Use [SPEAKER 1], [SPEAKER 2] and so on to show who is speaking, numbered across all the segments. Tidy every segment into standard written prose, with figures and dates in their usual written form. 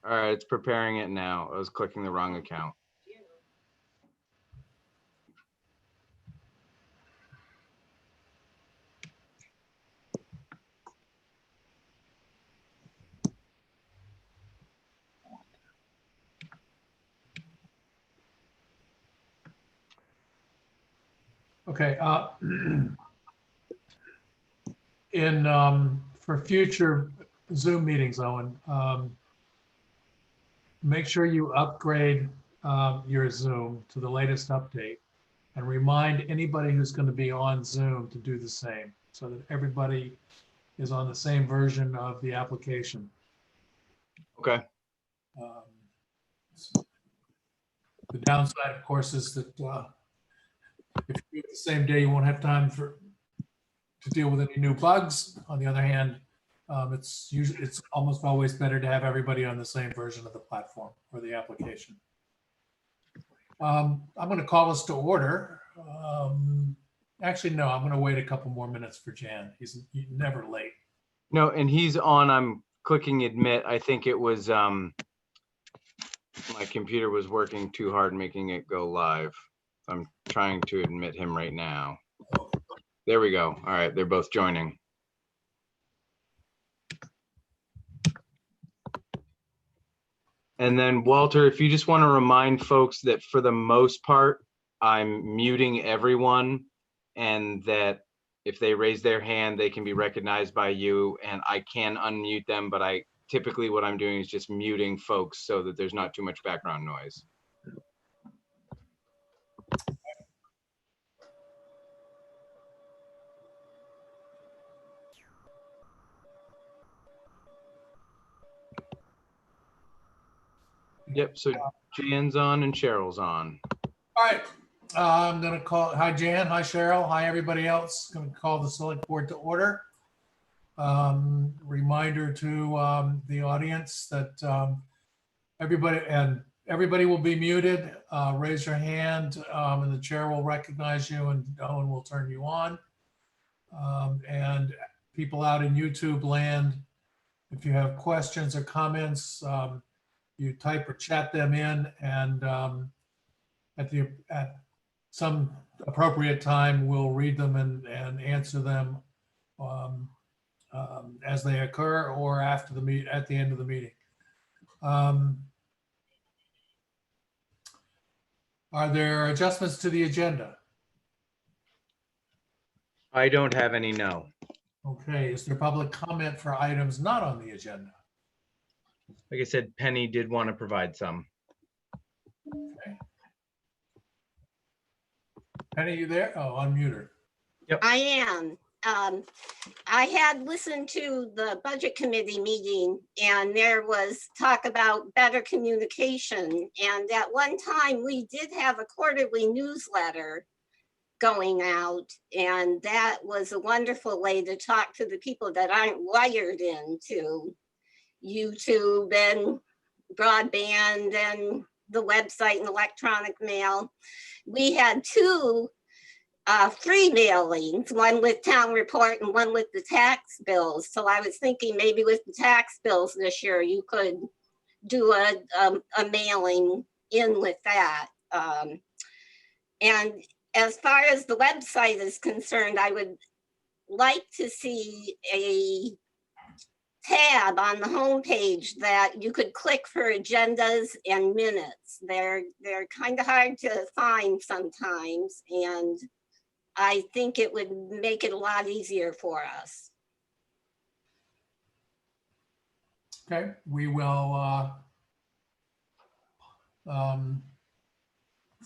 [SPEAKER 1] All right, it's preparing it now. I was clicking the wrong account.
[SPEAKER 2] Okay. For future Zoom meetings, Owen, make sure you upgrade your Zoom to the latest update and remind anybody who's going to be on Zoom to do the same so that everybody is on the same version of the application.
[SPEAKER 1] Okay.
[SPEAKER 2] The downside, of course, is that if you do it the same day, you won't have time to deal with any new bugs. On the other hand, it's almost always better to have everybody on the same version of the platform or the application. I'm going to call us to order. Actually, no, I'm going to wait a couple more minutes for Jan. He's never late.
[SPEAKER 1] No, and he's on. I'm clicking admit. I think it was my computer was working too hard making it go live. I'm trying to admit him right now. There we go. All right, they're both joining. And then Walter, if you just want to remind folks that for the most part, I'm muting everyone, and that if they raise their hand, they can be recognized by you, and I can unmute them, but typically what I'm doing is just muting folks so that there's not too much background noise. Yep, so Jan's on and Cheryl's on.
[SPEAKER 2] All right, I'm going to call, hi Jan, hi Cheryl, hi everybody else. Going to call the select board to order. Reminder to the audience that everybody will be muted. Raise your hand and the chair will recognize you and Owen will turn you on. And people out in YouTube land, if you have questions or comments, you type or chat them in, and at some appropriate time, we'll read them and answer them as they occur or at the end of the meeting. Are there adjustments to the agenda?
[SPEAKER 1] I don't have any, no.
[SPEAKER 2] Okay, is there public comment for items not on the agenda?
[SPEAKER 1] Like I said, Penny did want to provide some.
[SPEAKER 2] Okay. Penny, you there? Oh, unmute her.
[SPEAKER 3] Yep. I am. I had listened to the budget committee meeting and there was talk about better communication. And at one time we did have a quarterly newsletter going out, and that was a wonderful way to talk to the people that aren't wired into YouTube and broadband and the website and electronic mail. We had two free mailings, one with town report and one with the tax bills. So I was thinking maybe with the tax bills this year, you could do a mailing in with that. And as far as the website is concerned, I would like to see a tab on the homepage that you could click for agendas and minutes. They're kind of hard to find sometimes, and I think it would make it a lot easier for us.
[SPEAKER 2] Okay, we will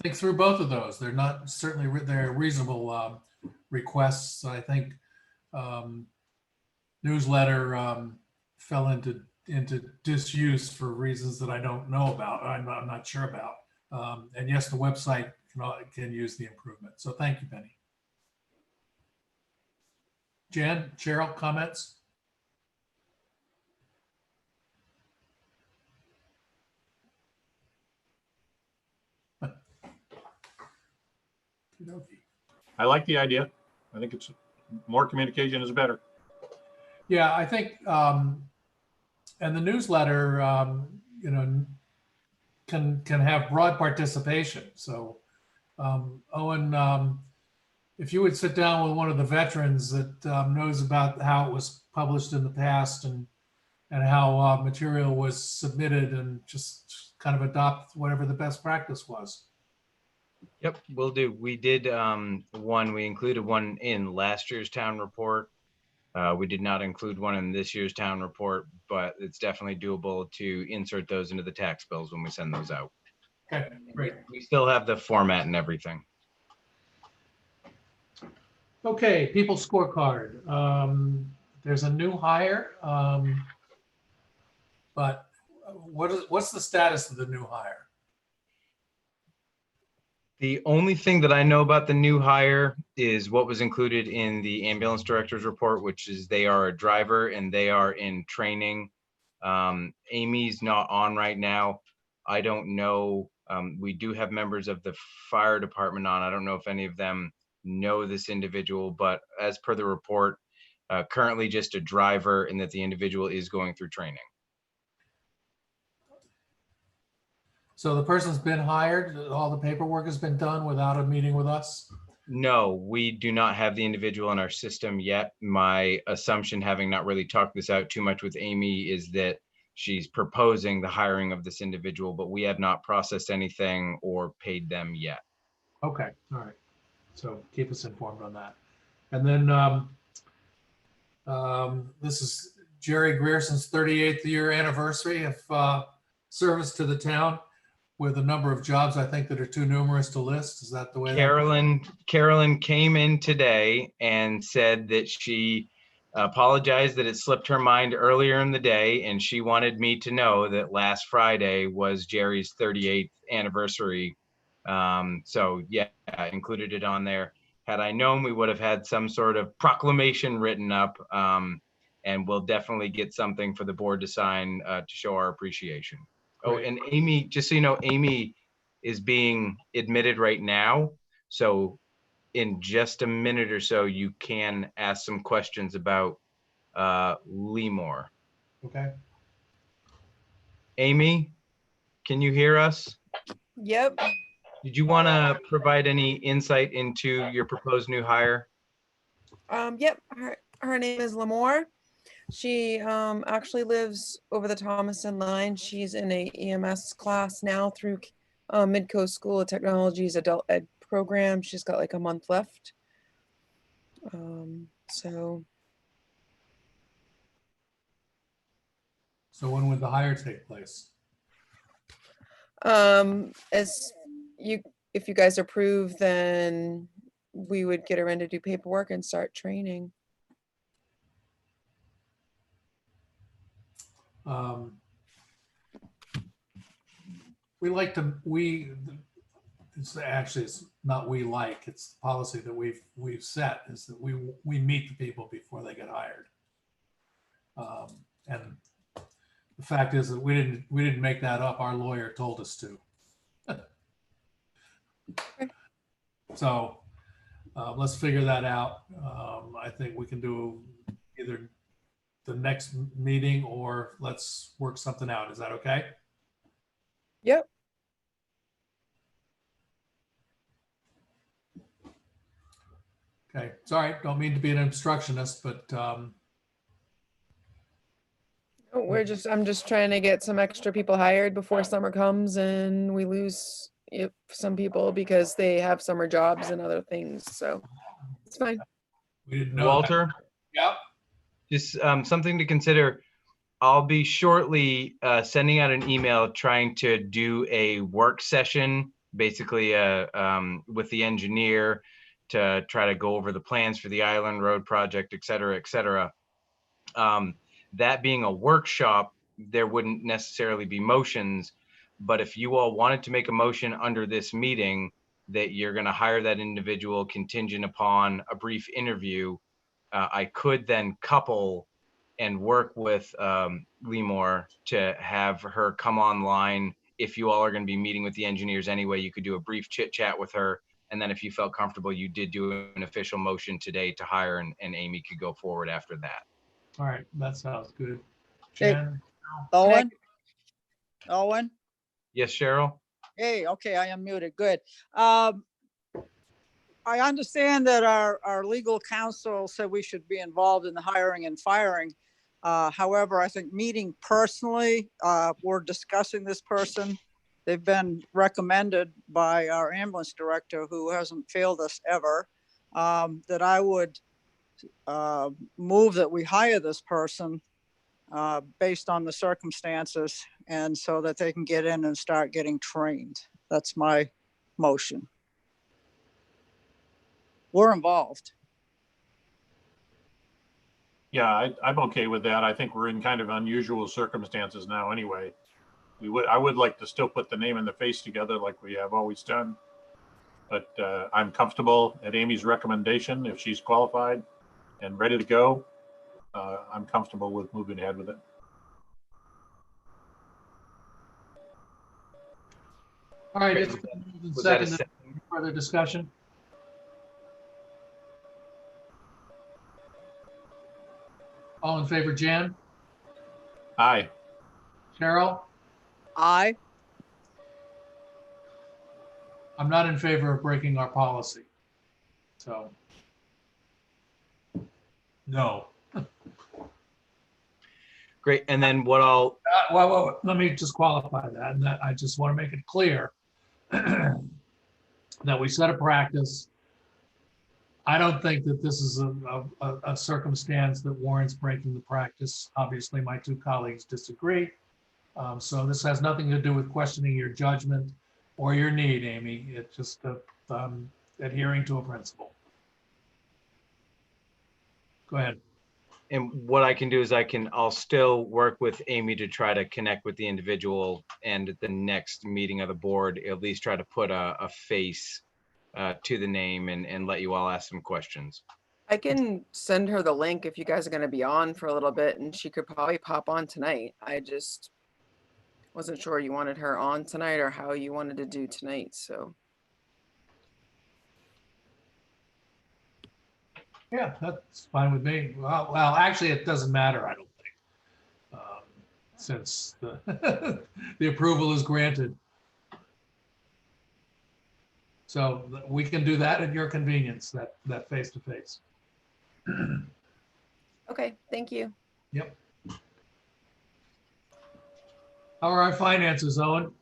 [SPEAKER 2] think through both of those. They're not certainly they're reasonable requests. I think newsletter fell into disuse for reasons that I don't know about. I'm not sure about. And yes, the website can use the improvement. So thank you, Penny. Jan, Cheryl, comments?
[SPEAKER 4] I like the idea. I think it's more communication is better.
[SPEAKER 2] Yeah, I think, and the newsletter, you know, can have broad participation. So, Owen, if you would sit down with one of the veterans that knows about how it was published in the past and how material was submitted, and just kind of adopt whatever the best practice was.
[SPEAKER 1] Yep, will do. We did we included one in last year's town report. We did not include one in this year's town report, but it's definitely doable to insert those into the tax bills when we send those out.
[SPEAKER 2] Okay, great.
[SPEAKER 1] We still have the format and everything.
[SPEAKER 2] Okay, people scorecard. There's a new hire, but what's the status of the new hire?
[SPEAKER 1] The only thing that I know about the new hire is what was included in the ambulance director's report, which is they are a driver and they are in training. Amy's not on right now. I don't know. We do have members of the fire department on. I don't know if any of them know this individual, but as per the report, currently just a driver, and that the individual is going through training.
[SPEAKER 2] So the person's been hired, all the paperwork has been done without a meeting with us?
[SPEAKER 1] No, we do not have the individual in our system yet. My assumption, having not really talked this out too much with Amy, is that she's proposing the hiring of this individual, but we have not processed anything or paid them yet.
[SPEAKER 2] Okay, all right. So keep us informed on that. And then this is Jerry Grierson's 38th year anniversary of service to the town, with a number of jobs, I think, that are too numerous to list. Is that the way?
[SPEAKER 1] Carolyn came in today and said that she apologized that it slipped her mind earlier in the day, and she wanted me to know that last Friday was Jerry's 38th anniversary. So yeah, I included it on there. Had I known, we would have had some sort of proclamation written up, and we'll definitely get something for the board to sign to show our appreciation. Oh, and Amy, just so you know, Amy is being admitted right now. So in just a minute or so, you can ask some questions about Leemore.
[SPEAKER 2] Okay.
[SPEAKER 1] Amy, can you hear us?
[SPEAKER 5] Yep.
[SPEAKER 1] Did you want to provide any insight into your proposed new hire?
[SPEAKER 5] Yep. Her name is Lamore. She actually lives over the Thomaston line. She's in a EMS class now through Midcoast School of Technology's adult ed program. She's got like a month left. So
[SPEAKER 2] when would the hire take place?
[SPEAKER 5] if you guys approve, then we would get her in to do paperwork and start training.
[SPEAKER 2] It's not we like, it's the policy that we've set, is that we meet the people before they get hired. And the fact is that we didn't make that up. Our lawyer told us to. So let's figure that out. I think we can do either the next meeting, or let's work something out. Is that okay?
[SPEAKER 5] Yep.
[SPEAKER 2] Okay, sorry, don't mean to be an obstructionist, but
[SPEAKER 5] I'm just trying to get some extra people hired before summer comes and we lose some people because they have summer jobs and other things. So it's fine.
[SPEAKER 2] we didn't know.
[SPEAKER 1] Walter?
[SPEAKER 2] Yep.
[SPEAKER 1] Just something to consider. I'll be shortly sending out an email trying to do a work session, basically with the engineer, to try to go over the plans for the Island Road project, et cetera, et cetera. That being a workshop, there wouldn't necessarily be motions, but if you all wanted to make a motion under this meeting that you're going to hire that individual contingent upon a brief interview, I could then couple and work with Leemore to have her come online. If you all are going to be meeting with the engineers anyway, you could do a brief chit chat with her. And then if you felt comfortable, you did do an official motion today to hire, and Amy could go forward after that.
[SPEAKER 2] All right, that sounds good. Jen?
[SPEAKER 6] Owen, Owen?
[SPEAKER 1] Yes, Cheryl?
[SPEAKER 6] Hey, okay, I am muted. Good. I understand that our legal counsel said we should be involved in the hiring and firing. However, I think meeting personally, we're discussing this person. They've been recommended by our ambulance director, who hasn't failed us ever, that I would move that we hire this person based on the circumstances, and so that they can get in and start getting trained. That's my motion. We're involved.
[SPEAKER 4] Yeah, I'm okay with that. I think we're in kind of unusual circumstances now anyway. I would like to still put the name and the face together like we have always done. But I'm comfortable at Amy's recommendation. If she's qualified and ready to go, I'm comfortable with moving ahead with it.
[SPEAKER 2] All right,
[SPEAKER 1] Great.
[SPEAKER 2] it's been moved and
[SPEAKER 1] Was that a
[SPEAKER 2] seconded.
[SPEAKER 1] second?
[SPEAKER 2] Further discussion? All in favor, Jan?
[SPEAKER 4] Aye.
[SPEAKER 2] Cheryl?
[SPEAKER 6] Aye.
[SPEAKER 2] I'm not in favor of breaking our policy. So. No.
[SPEAKER 1] Great. And then what I'll,
[SPEAKER 2] Well, let me just qualify that, and that I just want to make it clear that we set a practice. I don't think that this is a circumstance that warrants breaking the practice. Obviously, my two colleagues disagree. So this has nothing to do with questioning your judgment or your need, Amy. It's just adhering to a principle. Go ahead.
[SPEAKER 1] and what I can do is I'll still work with Amy to try to connect with the individual, and at the next meeting of the board, at least try to put a face to the name and let you all ask some questions.
[SPEAKER 5] I can send her the link if you guys are gonna be on for a little bit, and she could probably pop on tonight. I just wasn't sure you wanted her on tonight or how you wanted to do tonight, so.
[SPEAKER 2] Yeah, that's fine with me. Well, actually, it doesn't matter, I don't think, since the, the approval is granted. So we can do that at your convenience, that face-to-face.
[SPEAKER 5] Okay, thank you.
[SPEAKER 2] Yep. How are our finances, Owen?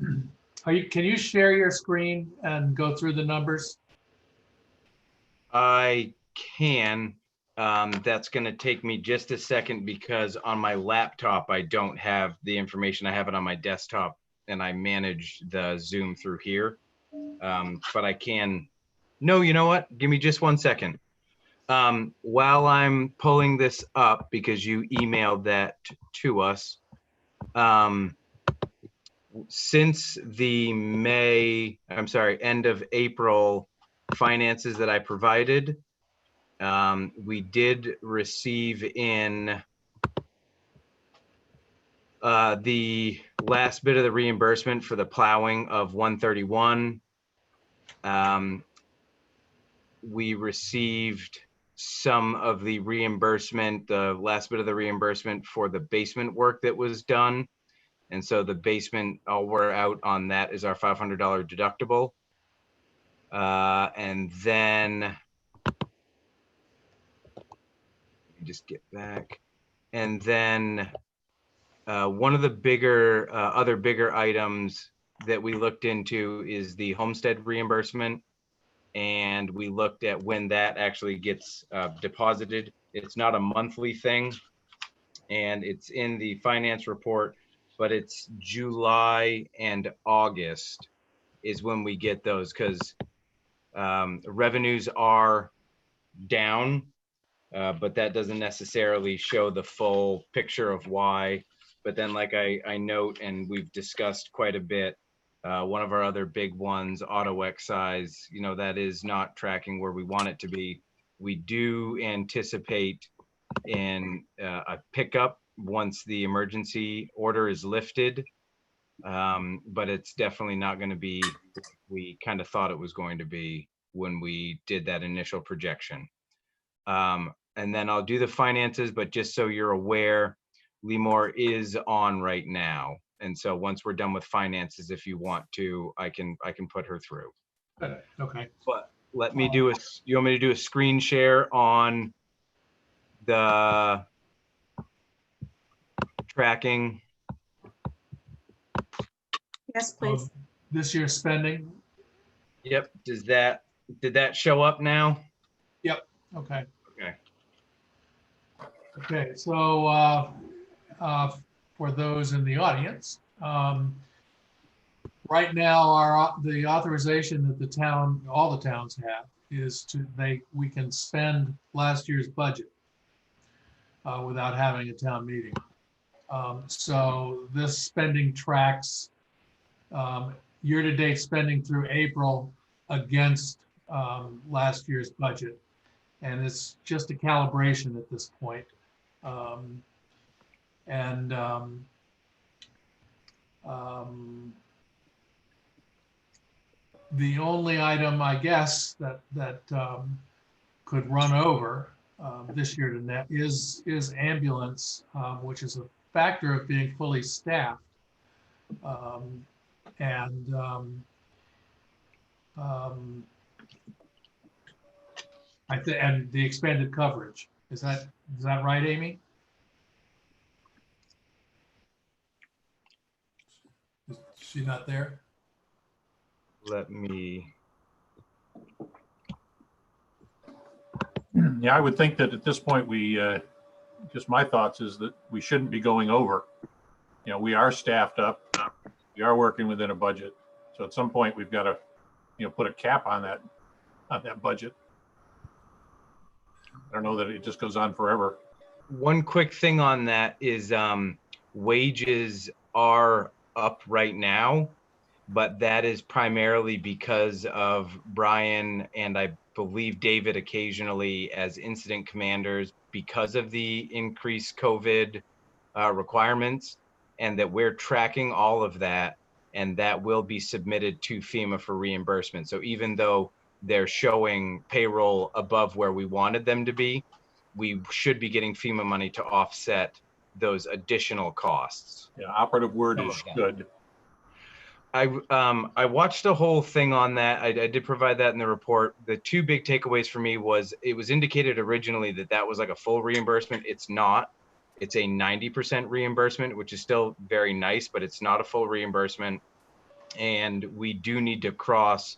[SPEAKER 2] Can you share your screen and go through the numbers?
[SPEAKER 1] I can. That's going to take me just a second because on my laptop, I don't have the information. I have it on my desktop and I manage the Zoom through here. But I can. No, you know what? Give me just 1 second. While I'm pulling this up, because you emailed that to us, since the end of April finances that I provided, we did receive in the last bit of the reimbursement for the plowing of 131. We received some of the reimbursement, the last bit of the reimbursement for the basement work that was done. And so the basement, all we're out on that is our $500 deductible. And then, let me just get back. And then one of the bigger, other bigger items that we looked into is the homestead reimbursement. And we looked at when that actually gets deposited. It's not a monthly thing, and it's in the finance report, but it's July and August is when we get those, because revenues are down, but that doesn't necessarily show the full picture of why. But then, like I note, and we've discussed quite a bit, one of our other big ones, auto excise, that is not tracking where we want it to be. We do anticipate in a pickup once the emergency order is lifted, but it's definitely not going to be what we kind of thought it was going to be when we did that initial projection. And then I'll do the finances, but just so you're aware, Lemore is on right now. And so once we're done with finances, if you want to, I can put her through.
[SPEAKER 2] Good, okay.
[SPEAKER 1] But let me do you want me to do a screen share on the tracking?
[SPEAKER 7] Yes, please.
[SPEAKER 2] Of this year's spending?
[SPEAKER 1] Yep. Did that show up now?
[SPEAKER 2] Okay.
[SPEAKER 1] Okay.
[SPEAKER 2] Okay, so for those in the audience, right now the authorization that the town, all the towns have, is we can spend last year's budget without having a town meeting. So this spending tracks year-to-date spending through April against last year's budget. And it's just a calibration at this point. The only item, I guess, that could run over this year to net is ambulance, which is a factor of being fully staffed. And the expanded coverage. Is that right, Amy? Is she not there?
[SPEAKER 1] Let me.
[SPEAKER 4] Yeah, I would think that at this point, just my thoughts is that we shouldn't be going over. You know, we are staffed up. We are working within a budget. So at some point, we've got to, put a cap on that budget. I don't know that it just goes on forever.
[SPEAKER 1] One quick thing on that is wages are up right now, but that is primarily because of Brian and I believe David occasionally as incident commanders because of the increased COVID requirements, and that we're tracking all of that, and that will be submitted to FEMA for reimbursement. So even though they're showing payroll above where we wanted them to be, we should be getting FEMA money to offset those additional costs.
[SPEAKER 4] Yeah, operative word is good.
[SPEAKER 1] I watched a whole thing on that. I did provide that in the report. The two big takeaways for me was it was indicated originally that was like a full reimbursement. It's not. It's a 90% reimbursement, which is still very nice, but it's not a full reimbursement. And we do need to cross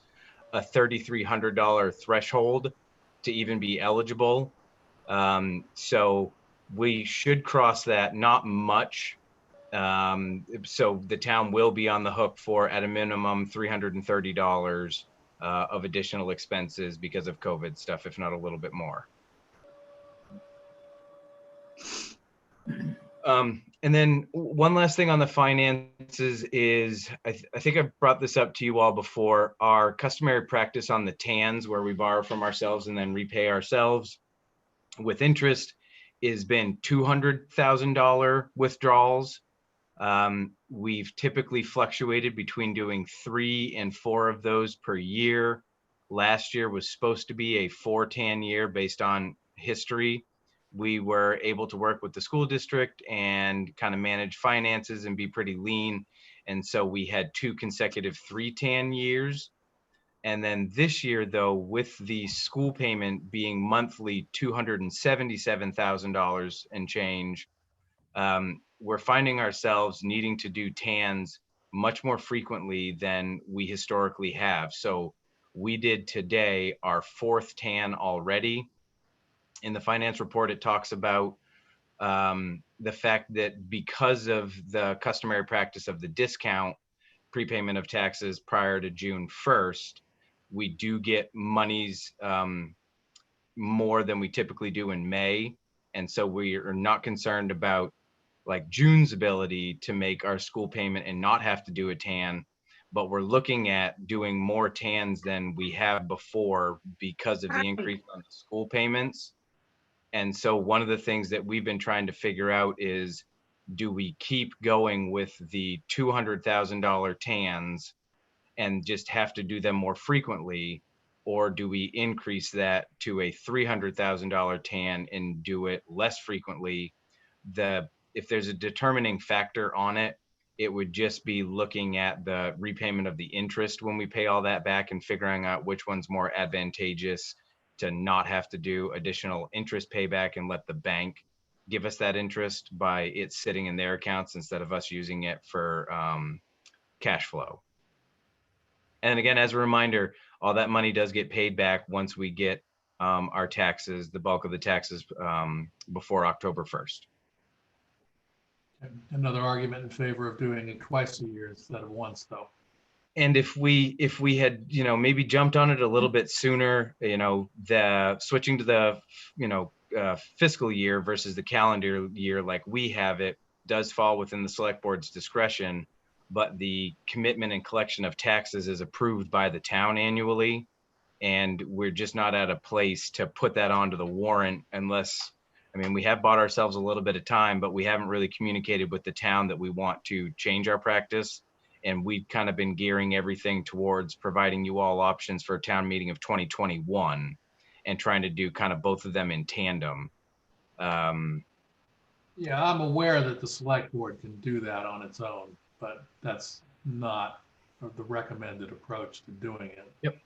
[SPEAKER 1] a $3,300 threshold to even be eligible. So we should cross that, not much. So the town will be on the hook for, at a minimum, $330 of additional expenses because of COVID stuff, if not a little bit more. And then one last thing on the finances is, I think I've brought this up to you all before, our customary practice on the TANs, where we borrow from ourselves and then repay ourselves with interest, has been $200,000 withdrawals. We've typically fluctuated between doing 3 and 4 of those per year. Last year was supposed to be a 4 TAN year based on history. We were able to work with the school district and kind of manage finances and be pretty lean. And so we had 2 consecutive 3 TAN years. And then this year, though, with the school payment being monthly $277,000 and change, we're finding ourselves needing to do TANs much more frequently than we historically have. So we did today our 4th TAN already. In the finance report, it talks about the fact that because of the customary practice of the discount prepayment of taxes prior to June 1st, we do get monies more than we typically do in May. And so we are not concerned about like June's ability to make our school payment and not have to do a TAN, but we're looking at doing more TANs than we have before because of the increase on the school payments. And so one of the things that we've been trying to figure out is, do we keep going with the $200,000 TANs and just have to do them more frequently, or do we increase that to a $300,000 TAN and do it less frequently? If there's a determining factor on it, It would just be looking at the repayment of the interest when we pay all that back and figuring out which one's more advantageous to not have to do additional interest payback and let the bank give us that interest by it sitting in their accounts instead of us using it for cash flow. And again, as a reminder, all that money does get paid back once we get our taxes, the bulk of the taxes before October 1st.
[SPEAKER 2] Another argument in favor of doing it twice a year instead of once, though.
[SPEAKER 1] And if we had, maybe jumped on it a little bit sooner, the switching to the, fiscal year versus the calendar year, like we have it, does fall within the select board's discretion, but the commitment and collection of taxes is approved by the town annually. And we're just not at a place to put that onto the warrant unless, we have bought ourselves a little bit of time, but we haven't really communicated with the town that we want to change our practice. And we've kind of been gearing everything towards providing you all options for a town meeting of 2021 and trying to do kind of both of them in tandem.
[SPEAKER 2] Yeah, I'm aware that the select board can do that on its own, but that's not the recommended approach to doing it.
[SPEAKER 1] Yep.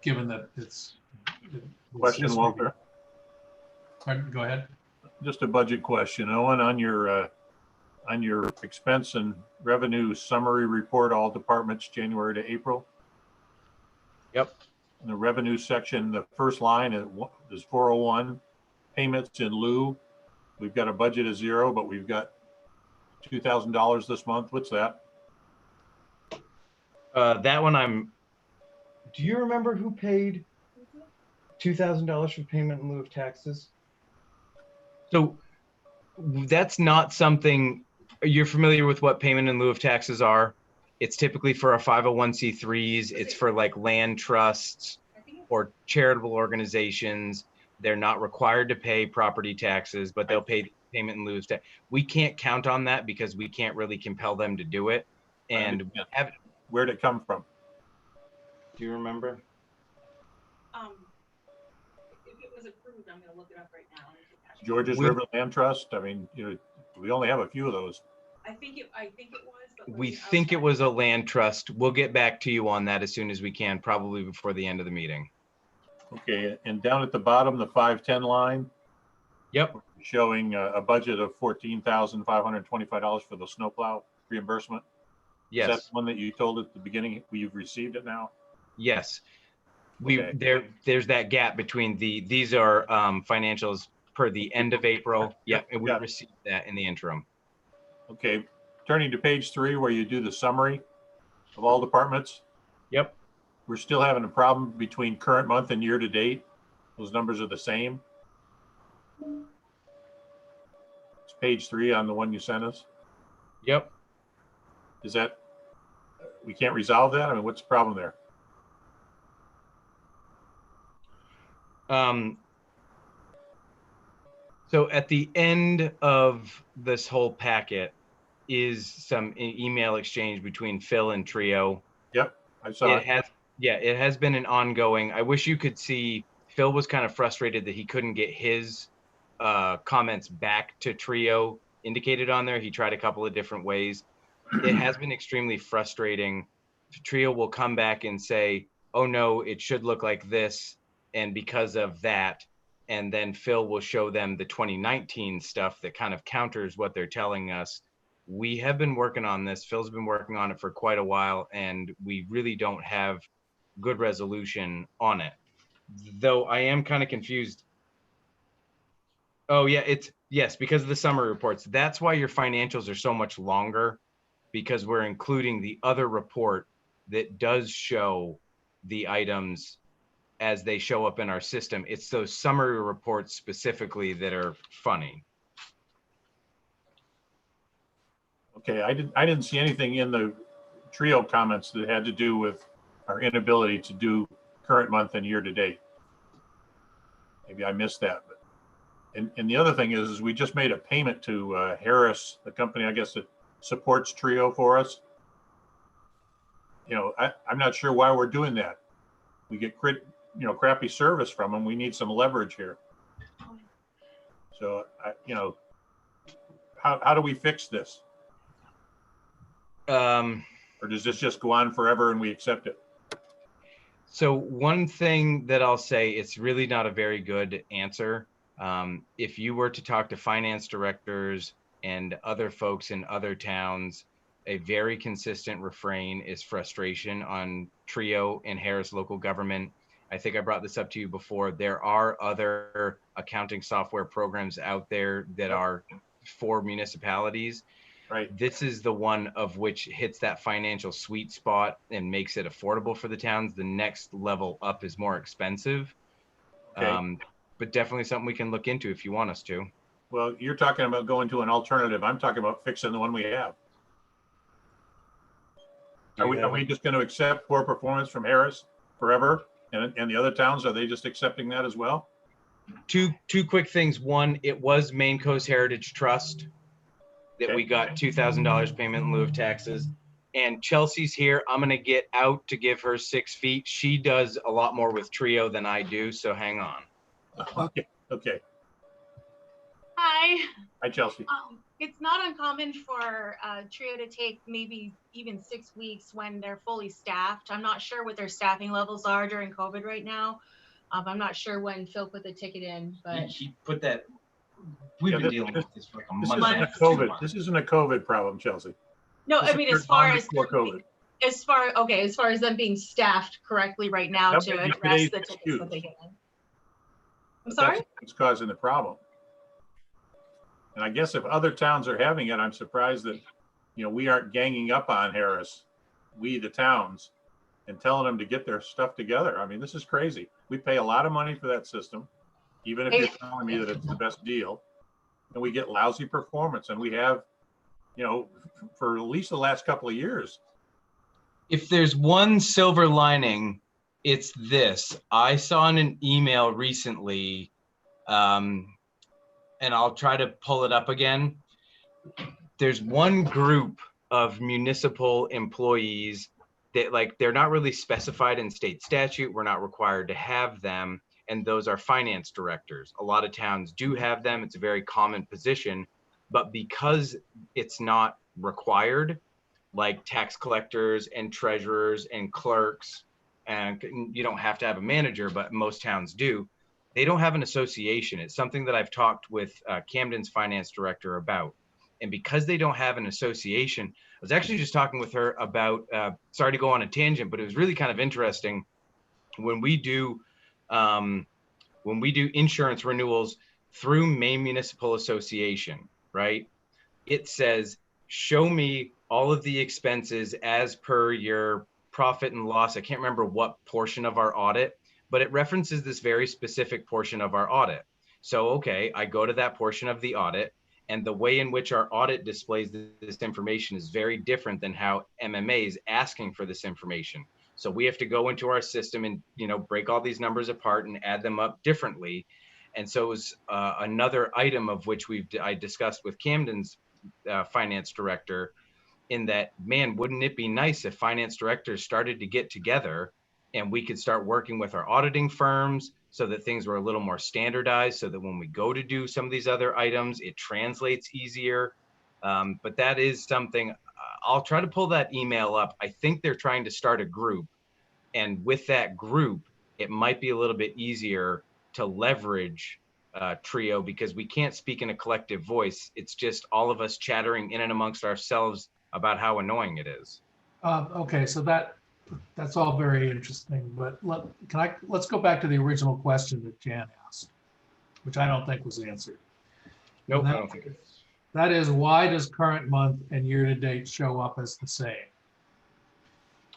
[SPEAKER 2] Given that it's.
[SPEAKER 4] Question, Walter.
[SPEAKER 2] Pardon, go ahead.
[SPEAKER 4] Just a budget question. Owen, on your expense and revenue summary report, all departments January to April.
[SPEAKER 1] Yep.
[SPEAKER 4] In the revenue section, the first line is 401 payments in lieu. We've got a budget of 0, but we've got $2,000 this month. What's that?
[SPEAKER 1] That one do you remember who paid $2,000 for payment in lieu of taxes? So that's not something, you're familiar with what payment in lieu of taxes are? It's typically for our 501c3s. It's for like land trusts or charitable organizations. They're not required to pay property taxes, but they'll pay payment in lieu of tax. We can't count on that because we can't really compel them to do it. And
[SPEAKER 4] where'd it come from?
[SPEAKER 1] Do you remember?
[SPEAKER 7] If it was approved, I'm gonna look it up right now.
[SPEAKER 4] Georges River Land Trust. We only have a few of those.
[SPEAKER 7] I think it was. But
[SPEAKER 1] We think it was a land trust. We'll get back to you on that as soon as we can, probably before the end of the meeting.
[SPEAKER 4] Okay, and down at the bottom, the 510 line.
[SPEAKER 1] Yep.
[SPEAKER 4] Showing a budget of $14,525 for the snowplow reimbursement.
[SPEAKER 1] Yes.
[SPEAKER 4] Is that the one that you told at the beginning? We've received it now.
[SPEAKER 1] Yes.
[SPEAKER 4] Okay.
[SPEAKER 1] There's that gap between these are financials per the end of April. Yep. And we received that in the interim.
[SPEAKER 4] Okay. Turning to page 3 where you do the summary of all departments.
[SPEAKER 1] Yep.
[SPEAKER 4] We're still having a problem between current month and year to date. Those numbers are the same. It's page 3 on the one you sent us.
[SPEAKER 1] Yep.
[SPEAKER 4] Is that, we can't resolve that? What's the problem there?
[SPEAKER 1] So at the end of this whole packet is some email exchange between Phil and Trio.
[SPEAKER 4] Yep, I saw it.
[SPEAKER 1] It has been an ongoing. I wish you could see. Phil was kind of frustrated that he couldn't get his comments back to Trio indicated on there. He tried a couple of different ways. It has been extremely frustrating. Trio will come back and say, oh no, it should look like this. And because of that, and then Phil will show them the 2019 stuff that kind of counters what they're telling us. We have been working on this. Phil's been working on it for quite a while, and we really don't have good resolution on it. Though I am kind of confused. Oh yeah, yes, because of the summary reports. That's why your financials are so much longer, because we're including the other report that does show the items as they show up in our system. It's those summary reports specifically that are funny.
[SPEAKER 4] Okay, I didn't see anything in the Trio comments that had to do with our inability to do current month and year to date. Maybe I missed that. But, and the other thing is we just made a payment to Harris, the company, I guess, that supports Trio for us. I'm not sure why we're doing that. We get crappy service from them. We need some leverage here. So, how do we fix this?
[SPEAKER 1] Um,
[SPEAKER 4] Or does this just go on forever and we accept it?
[SPEAKER 1] So one thing that I'll say, it's really not a very good answer. If you were to talk to finance directors and other folks in other towns, a very consistent refrain is frustration on Trio and Harris local government. I think I brought this up to you before. There are other accounting software programs out there that are for municipalities.
[SPEAKER 4] Right.
[SPEAKER 1] This is the one of which hits that financial sweet spot and makes it affordable for the towns. The next level up is more expensive.
[SPEAKER 4] Okay.
[SPEAKER 1] But definitely something we can look into if you want us to.
[SPEAKER 4] Well, you're talking about going to an alternative. I'm talking about fixing the one we have. Are we just going to accept poor performance from Harris forever? And the other towns, are they just accepting that as well?
[SPEAKER 1] Two quick things. One, it was Maine Coast Heritage Trust that we got $2,000 payment in lieu of taxes. And Chelsea's here. I'm going to get out to give her 6 feet. She does a lot more with Trio than I do, so hang on.
[SPEAKER 4] Okay.
[SPEAKER 8] Hi.
[SPEAKER 4] Hi, Chelsea.
[SPEAKER 8] It's not uncommon for Trio to take maybe even 6 weeks when they're fully staffed. I'm not sure what their staffing levels are during COVID right now. I'm not sure when Phil put the ticket in, but
[SPEAKER 1] He put that. We've been dealing with this for like a
[SPEAKER 4] This
[SPEAKER 1] month.
[SPEAKER 4] isn't
[SPEAKER 1] and
[SPEAKER 4] a
[SPEAKER 1] a half, 2
[SPEAKER 4] COVID.
[SPEAKER 1] months.
[SPEAKER 4] This isn't a COVID problem, Chelsea.
[SPEAKER 8] no,
[SPEAKER 4] This
[SPEAKER 8] I mean,
[SPEAKER 4] is
[SPEAKER 8] as far
[SPEAKER 4] on
[SPEAKER 8] as
[SPEAKER 4] before COVID.
[SPEAKER 8] as far as them being staffed correctly right now
[SPEAKER 4] That
[SPEAKER 8] to
[SPEAKER 4] might be
[SPEAKER 8] address
[SPEAKER 4] today's
[SPEAKER 8] the tickets
[SPEAKER 4] excuse.
[SPEAKER 8] that they get in. I'm
[SPEAKER 4] But
[SPEAKER 8] sorry?
[SPEAKER 4] that's what's causing the problem. And I guess if other towns are having it, I'm surprised that, we aren't ganging up on Harris, we, the towns, and telling them to get their stuff together. I mean, this is crazy. We pay a lot of money for that system, even if you're telling me that it's the best deal. And we get lousy performance, and we have, for at least the last couple of years.
[SPEAKER 1] If there's one silver lining, it's this. I saw in an email recently, and I'll try to pull it up again. There's one group of municipal employees that they're not really specified in state statute. We're not required to have them. And those are finance directors. A lot of towns do have them. It's a very common position, but because it's not required, like tax collectors and treasurers and clerks, and you don't have to have a manager, but most towns do, they don't have an association. It's something that I've talked with Camden's finance director about. And because they don't have an association, I was actually just talking with her about, sorry to go on a tangent, but it was really kind of interesting. When we do insurance renewals through Maine Municipal Association, right? It says, show me all of the expenses as per your profit and loss. I can't remember what portion of our audit, but it references this very specific portion of our audit. So, okay, I go to that portion of the audit, and the way in which our audit displays this information is very different than how MMA is asking for this information. So we have to go into our system and, break all these numbers apart and add them up differently. And so it was another item of which I discussed with Camden's finance director, in that, man, wouldn't it be nice if finance directors started to get together and we could start working with our auditing firms so that things were a little more standardized, so that when we go to do some of these other items, it translates easier. But that is something, I'll try to pull that email up. I think they're trying to start a group. And with that group, it might be a little bit easier to leverage Trio, because we can't speak in a collective voice. It's just all of us chattering in and amongst ourselves about how annoying it is.
[SPEAKER 2] Okay, so that's all very interesting, but let's go back to the original question that Jan asked, which I don't think was answered.
[SPEAKER 1] Nope,
[SPEAKER 2] And
[SPEAKER 1] I don't think it is.
[SPEAKER 2] That is, why does current month and year-to-date show up as the same?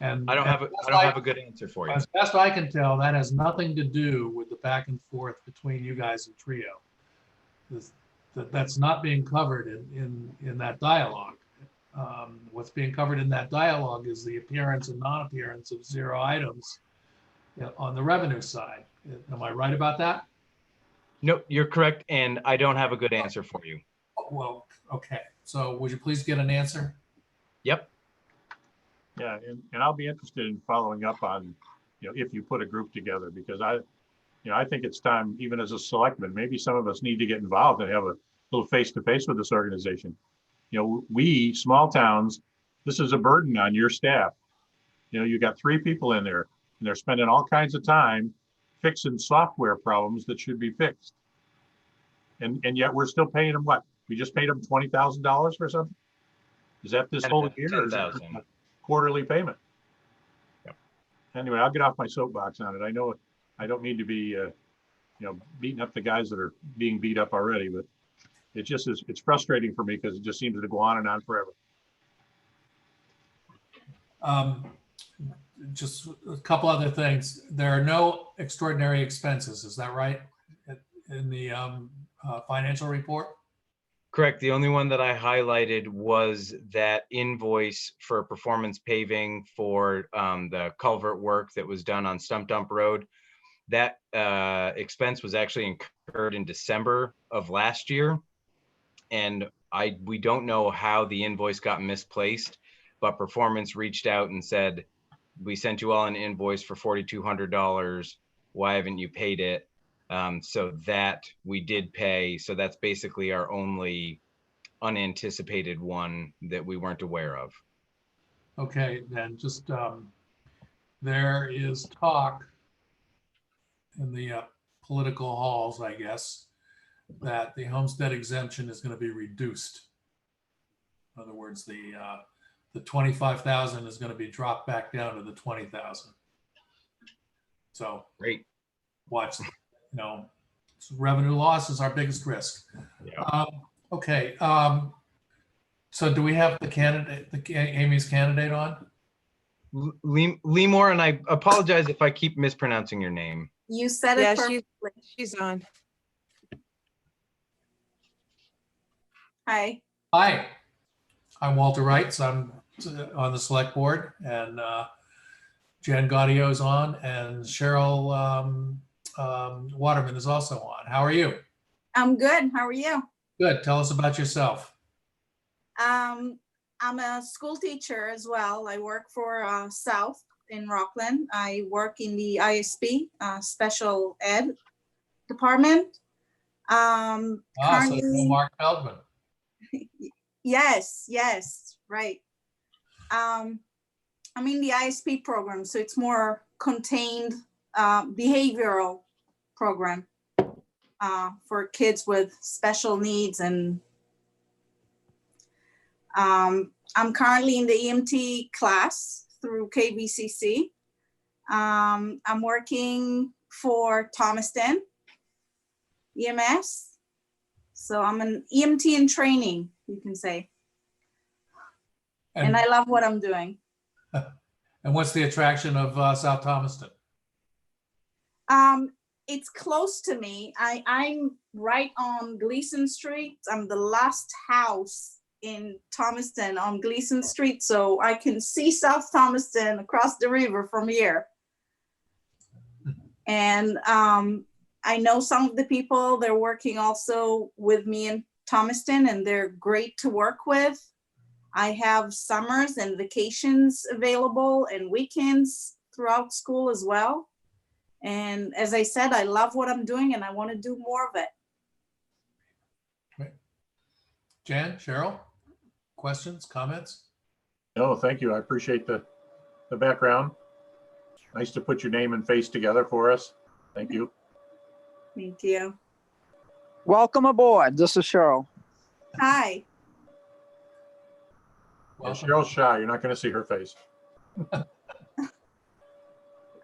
[SPEAKER 2] And
[SPEAKER 1] I don't have a good answer for you.
[SPEAKER 2] as best I can tell, that has nothing to do with the back and forth between you guys and Trio. That's not being covered in that dialogue. What's being covered in that dialogue is the appearance and non-appearance of 0 items on the revenue side. Am I right about that?
[SPEAKER 1] Nope, you're correct, and I don't have a good answer for you.
[SPEAKER 2] Well, okay. So would you please get an answer?
[SPEAKER 1] Yep.
[SPEAKER 4] Yeah, and I'll be interested in following up on, if you put a group together, because I think it's time, even as a selectman, maybe some of us need to get involved and have little face-to-face with this organization. You know, we, small towns, this is a burden on your staff. You know, you got 3 people in there and they're spending all kinds of time fixing software problems that should be fixed. And yet we're still paying them what? We just paid them $20,000 for something? Is that this whole year? Or is that
[SPEAKER 1] 10,000.
[SPEAKER 4] a quarterly payment?
[SPEAKER 1] Yep.
[SPEAKER 4] Anyway, I'll get off my soapbox on it. I know I don't need to be, you know, beating up the guys that are being beat up already, but it just is, it's frustrating for me because it just seems to go on and on forever.
[SPEAKER 2] Just a couple other things. There are no extraordinary expenses, is that right? In the financial report?
[SPEAKER 1] Correct. The only one that I highlighted was that invoice for performance paving for the culvert work that was done on Stump Dump Road. That expense was actually incurred in December of last year. And we don't know how the invoice got misplaced, but performance reached out and said, we sent you all an invoice for $4,200. Why haven't you paid it? So that we did pay. So that's basically our only unanticipated one that we weren't aware of.
[SPEAKER 2] Okay, then just, there is talk in the political halls, I guess, that the homestead exemption is going to be reduced. In other words, the 25,000 is going to be dropped back down to the 20,000. So
[SPEAKER 1] Great.
[SPEAKER 2] watch, revenue loss is our biggest risk.
[SPEAKER 1] Yeah.
[SPEAKER 2] Okay. So do we have the candidate, Amy's candidate on?
[SPEAKER 1] Lemore, and I apologize if I keep mispronouncing your name.
[SPEAKER 9] You said
[SPEAKER 5] Yeah,
[SPEAKER 9] it perfectly.
[SPEAKER 5] she's on.
[SPEAKER 9] Hi.
[SPEAKER 2] Hi, I'm Walter Wrights. I'm on the select board, and Jan Gaudio is on, and Cheryl Waterman is also on. How are you?
[SPEAKER 9] I'm good. How are you?
[SPEAKER 2] Good. Tell us about yourself.
[SPEAKER 9] I'm a school teacher as well. I work for South in Rockland. I work in the ISP, special ed department.
[SPEAKER 2] So you know Mark Feldman.
[SPEAKER 9] Yes, right. I'm in the ISP program, so it's more contained behavioral program for kids with special needs. And I'm currently in the EMT class through KVCC. I'm working for Thomaston EMS. So I'm an EMT in training, you can say. And I love what I'm doing.
[SPEAKER 2] And what's the attraction of South Thomaston?
[SPEAKER 9] It's close to me. I'm right on Gleason Street. I'm the last house in Thomaston on Gleason Street, so I can see South Thomaston across the river from here. And I know some of the people, they're working also with me in Thomaston, and they're great to work with. I have summers and vacations available and weekends throughout school as well. And as I said, I love what I'm doing and I want to do more of it.
[SPEAKER 2] Great. Jan, Cheryl, questions, comments?
[SPEAKER 4] No, thank you. I appreciate the background. Nice to put your name and face together for us. Thank you.
[SPEAKER 9] Thank you.
[SPEAKER 6] Welcome aboard. This is Cheryl.
[SPEAKER 9] Hi.
[SPEAKER 4] And Cheryl's shy. You're not going to see her face.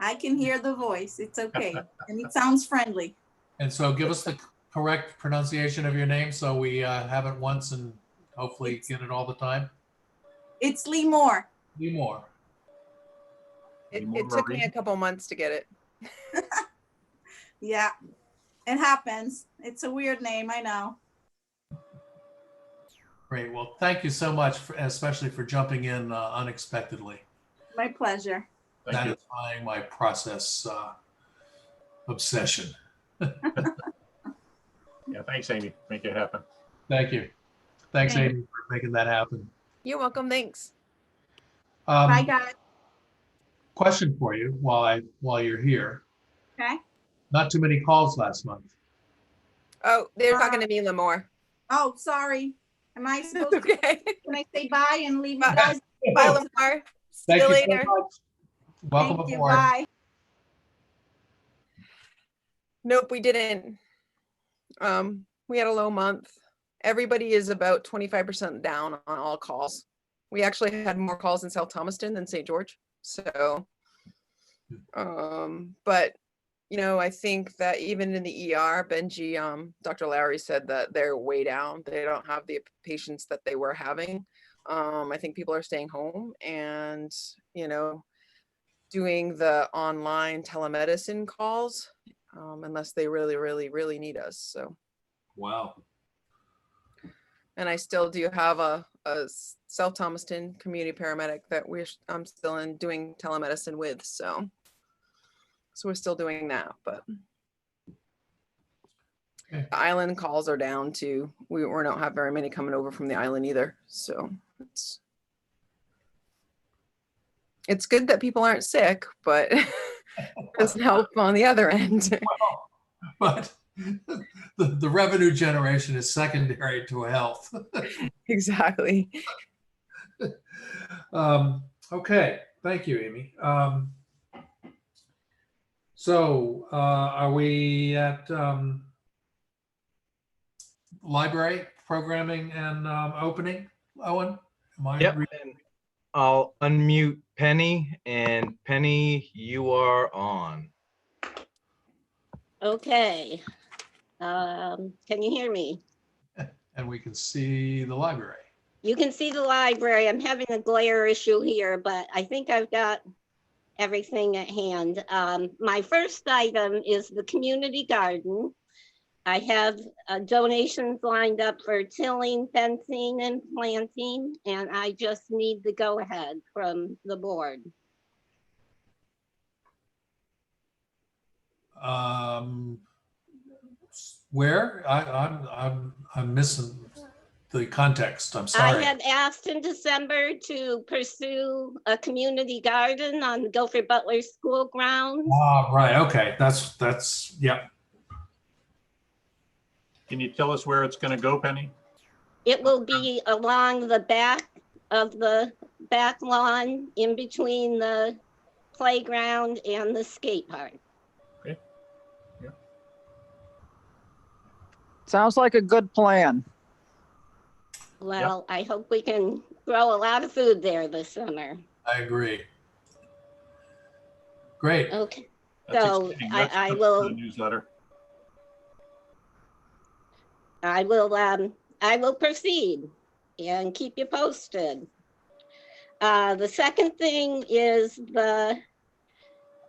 [SPEAKER 9] I can hear the voice. It's okay. And it sounds friendly.
[SPEAKER 2] And so give us the correct pronunciation of your name so we have it once and hopefully get it all the time.
[SPEAKER 9] It's Lemore.
[SPEAKER 2] Lemore.
[SPEAKER 5] It took me a couple months to get it.
[SPEAKER 9] Yeah, it happens. It's a weird name, I know.
[SPEAKER 2] Great. Well, thank you so much, especially for jumping in unexpectedly.
[SPEAKER 9] My pleasure.
[SPEAKER 4] Thank you.
[SPEAKER 2] Satisfying my process obsession.
[SPEAKER 4] Yeah, thanks, Amy. Make it happen.
[SPEAKER 2] Thank you. Thanks,
[SPEAKER 9] Thanks.
[SPEAKER 2] Amy, for making that happen.
[SPEAKER 5] You're welcome. Thanks.
[SPEAKER 9] Bye, guys.
[SPEAKER 2] Question for you while you're here.
[SPEAKER 9] Okay.
[SPEAKER 2] Not too many calls last month.
[SPEAKER 5] Oh, they're talking to me, Lemore.
[SPEAKER 9] Oh, sorry. Am I supposed to,
[SPEAKER 5] Okay.
[SPEAKER 9] can I say bye and leave you
[SPEAKER 5] Bye.
[SPEAKER 9] guys?
[SPEAKER 5] Bye, Lamar. See
[SPEAKER 2] Thank
[SPEAKER 5] you
[SPEAKER 2] you so
[SPEAKER 5] later.
[SPEAKER 2] much. Welcome
[SPEAKER 9] Thank you,
[SPEAKER 2] aboard.
[SPEAKER 9] bye.
[SPEAKER 5] Nope, we didn't. We had a low month. Everybody is about 25% down on all calls. We actually had more calls in South Thomaston than St. George. So, but you know, I think that even in the ER, Benji, Dr. Larry said that they're way down. They don't have the patients that they were having. I think people are staying home and, you know, doing the online telemedicine calls, unless they really, really, really need us. So,
[SPEAKER 2] Wow.
[SPEAKER 5] and I still do have a South Thomaston community paramedic that I'm still in doing telemedicine with. So we're still doing that, but
[SPEAKER 2] Okay.
[SPEAKER 5] the island calls are down too. We don't have very many coming over from the island either. So it's good that people aren't sick, but it doesn't help on the other end.
[SPEAKER 2] But the revenue generation is secondary to health.
[SPEAKER 5] Exactly.
[SPEAKER 2] Okay, thank you, Amy. So are we at library programming and opening, Owen? Am I
[SPEAKER 1] Yep. And I'll unmute Penny, and Penny, you are on.
[SPEAKER 3] Okay. Can you hear me?
[SPEAKER 2] And we can see the library.
[SPEAKER 3] You can see the library. I'm having a glare issue here, but I think I've got everything at hand. My first item is the community garden. I have donations lined up for tilling, fencing, and planting, and I just need the go-ahead from the board.
[SPEAKER 2] Where? I'm missing the context. I'm
[SPEAKER 3] I
[SPEAKER 2] sorry.
[SPEAKER 3] had asked in December to pursue a community garden on the Guilford Butler School grounds.
[SPEAKER 2] Right. Okay. That's yeah.
[SPEAKER 4] Can you tell us where it's going to go, Penny?
[SPEAKER 3] It will be along the back of the back lawn in between the playground and the skate park.
[SPEAKER 4] Okay. Yeah.
[SPEAKER 6] Sounds like a good plan.
[SPEAKER 3] Well, I hope we can grow a lot of food there this summer.
[SPEAKER 2] I agree. Great.
[SPEAKER 3] Okay,
[SPEAKER 4] That's
[SPEAKER 3] so
[SPEAKER 4] exciting.
[SPEAKER 3] I
[SPEAKER 4] That's good for
[SPEAKER 3] will.
[SPEAKER 4] the newsletter.
[SPEAKER 3] I will proceed and keep you posted. The second thing is the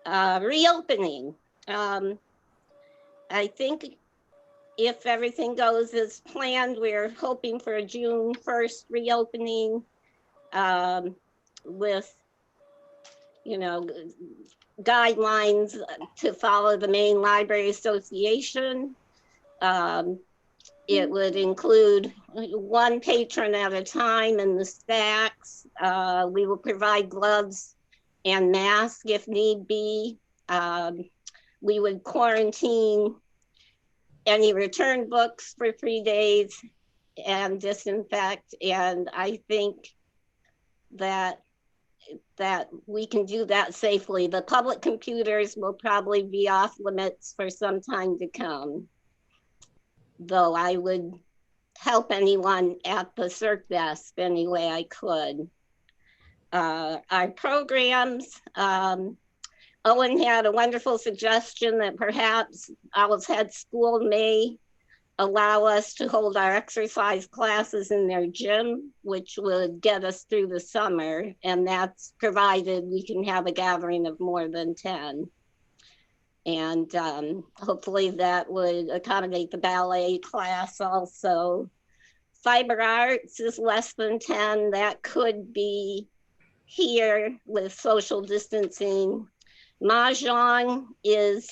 [SPEAKER 3] reopening. I think if everything goes as planned, we're hoping for a June 1st reopening with, you know, guidelines to follow the Maine Library Association. It would include one patron at a time in the stacks. We will provide gloves and masks if need be. We would quarantine any return books for 3 days and disinfect. And I think that we can do that safely. The public computers will probably be off limits for some time to come, though I would help anyone at the CERC desk any way I could. Our programs, Owen had a wonderful suggestion that perhaps Owl's Head School may allow us to hold our exercise classes in their gym, which would get us through the summer. And that's provided we can have a gathering of more than 10. And hopefully that would accommodate the ballet class also. Fiber arts is less than 10. That could be here with social distancing. Mahjong is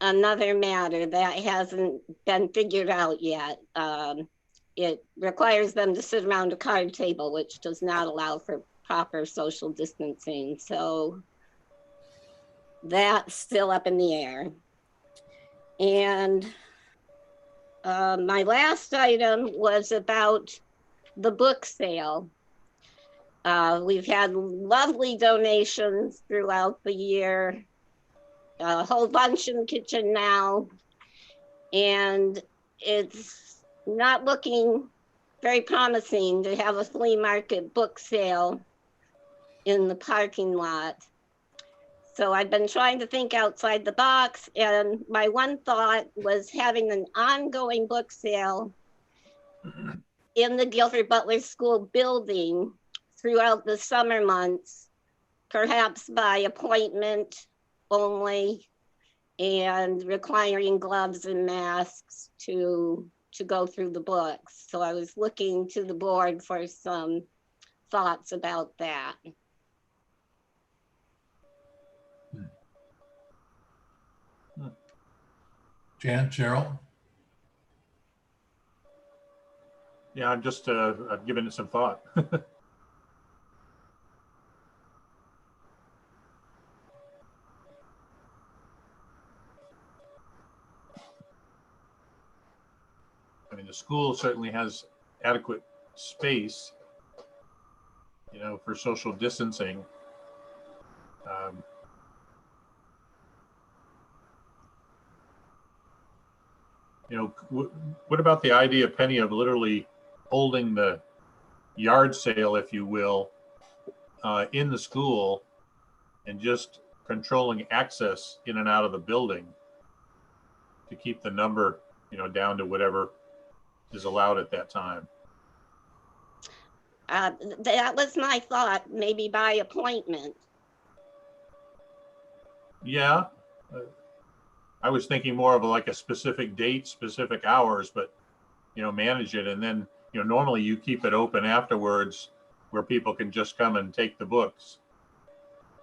[SPEAKER 3] another matter that hasn't been figured out yet. It requires them to sit around a card table, which does not allow for proper social distancing. So that's still up in the air. And My last item was about the book sale. We've had lovely donations throughout the year, a whole bunch in the kitchen now. And it's not looking very promising to have a flea market book sale in the parking lot. So I've been trying to think outside the box, and my one thought was having an ongoing book sale in the Guilford Butler School building throughout the summer months, perhaps by appointment only, and requiring gloves and masks to go through the books. So I was looking to the board for some thoughts about that.
[SPEAKER 2] Jan, Cheryl?
[SPEAKER 4] Yeah, I'm just, I've given it some thought. I mean, the school certainly has adequate space, you know, for social distancing. You know, what about the idea, Penny, of literally holding the yard sale, if you will, in the school and just controlling access in and out of the building to keep the number, you know, down to whatever is allowed at that time?
[SPEAKER 3] That was my thought, maybe by appointment.
[SPEAKER 4] Yeah. I was thinking more of like a specific date, specific hours, but, you know, manage it. And then, you know, normally you keep it open afterwards where people can just come and take the books.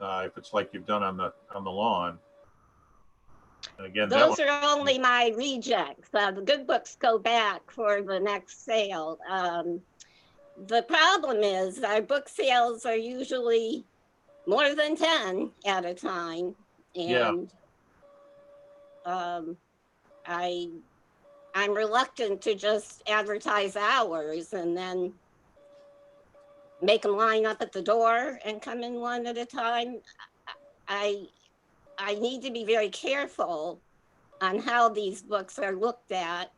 [SPEAKER 4] If it's like you've done on the lawn. And again,
[SPEAKER 3] those are only my rejects. The good books go back for the next sale. The problem is our book sales are usually more than 10 at a time. And I'm reluctant to just advertise hours and then make them line up at the door and come in one at a time. I need to be very careful on how these books are looked at.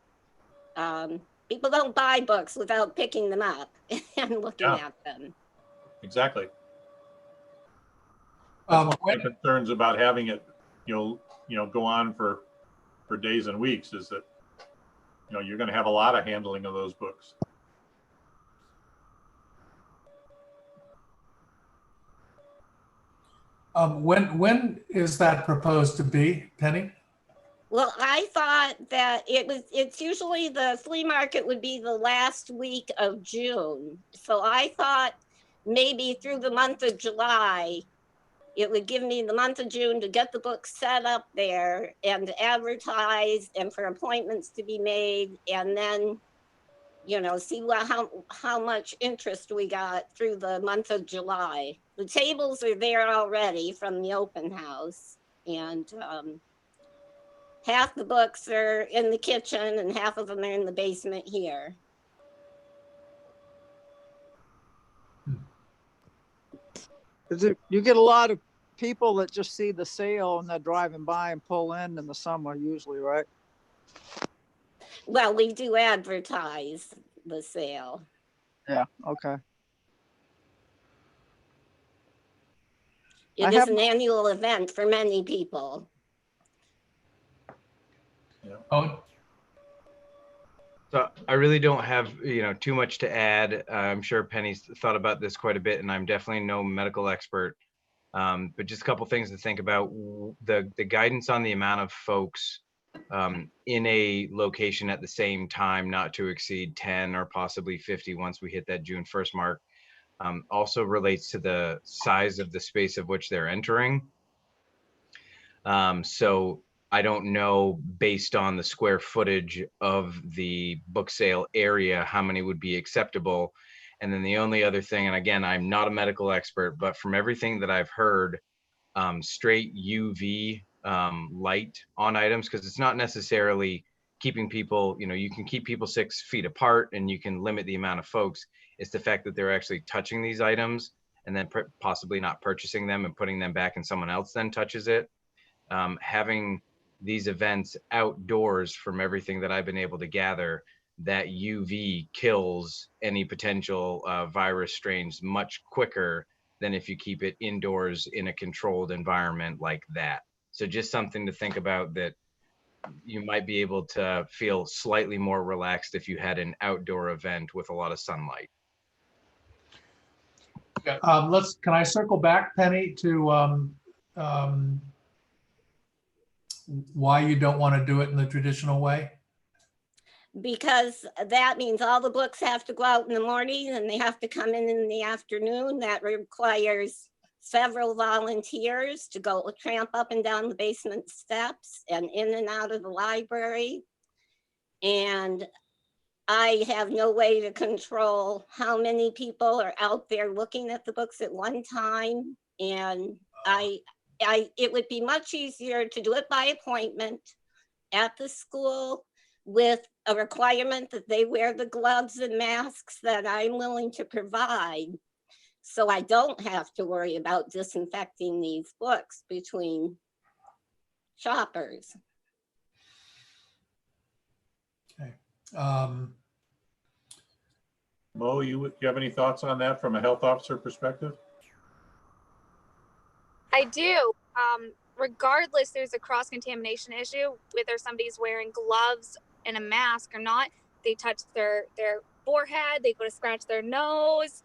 [SPEAKER 3] People don't buy books without picking them up and looking at them.
[SPEAKER 4] Exactly.
[SPEAKER 2] When-
[SPEAKER 4] Concerns about having it, you know, go on for days and weeks is that, you know, you're going to have a lot of handling of those books.
[SPEAKER 2] When is that proposed to be, Penny?
[SPEAKER 3] Well, I thought that it's usually the flea market would be the last week of June. So I thought maybe through the month of July, it would give me the month of June to get the book set up there and advertised and for appointments to be made. And then, you know, see how much interest we got through the month of July. The tables are there already from the open house, and half the books are in the kitchen and half of them are in the basement here.
[SPEAKER 6] You get a lot of people that just see the sale and they're driving by and pull in the summer usually, right?
[SPEAKER 3] Well, we do advertise the sale.
[SPEAKER 6] Yeah, okay.
[SPEAKER 3] It is an annual event for many people.
[SPEAKER 2] Oh,
[SPEAKER 1] So I really don't have, you know, too much to add. I'm sure Penny's thought about this quite a bit, and I'm definitely no medical expert. But just a couple things to think about. The guidance on the amount of folks in a location at the same time, not to exceed 10 or possibly 50 once we hit that June 1st mark, also relates to the size of the space of which they're entering. So I don't know, based on the square footage of the book sale area, how many would be acceptable. And then the only other thing, and again, I'm not a medical expert, but from everything that I've heard, straight UV light on items, because it's not necessarily keeping people, you can keep people 6 feet apart and you can limit the amount of folks. It's the fact that they're actually touching these items and then possibly not purchasing them and putting them back and someone else then touches it. Having these events outdoors, from everything that I've been able to gather, that UV kills any potential virus strains much quicker than if you keep it indoors in a controlled environment like that. So just something to think about, that you might be able to feel slightly more relaxed if you had an outdoor event with a lot of sunlight.
[SPEAKER 2] Yeah, can I circle back, Penny, to why you don't want to do it in the traditional way?
[SPEAKER 3] Because that means all the books have to go out in the morning and they have to come in the afternoon. That requires several volunteers to go tramp up and down the basement steps and in and out of the library. And I have no way to control how many people are out there looking at the books at one time. And it would be much easier to do it by appointment at the school, with a requirement that they wear the gloves and masks that I'm willing to provide. So I don't have to worry about disinfecting these books between shoppers.
[SPEAKER 2] Okay.
[SPEAKER 4] Mo, you have any thoughts on that from a health officer perspective?
[SPEAKER 10] I do. Regardless, there's a cross-contamination issue, whether somebody's wearing gloves and a mask or not. They touch their forehead, they go to scratch their nose,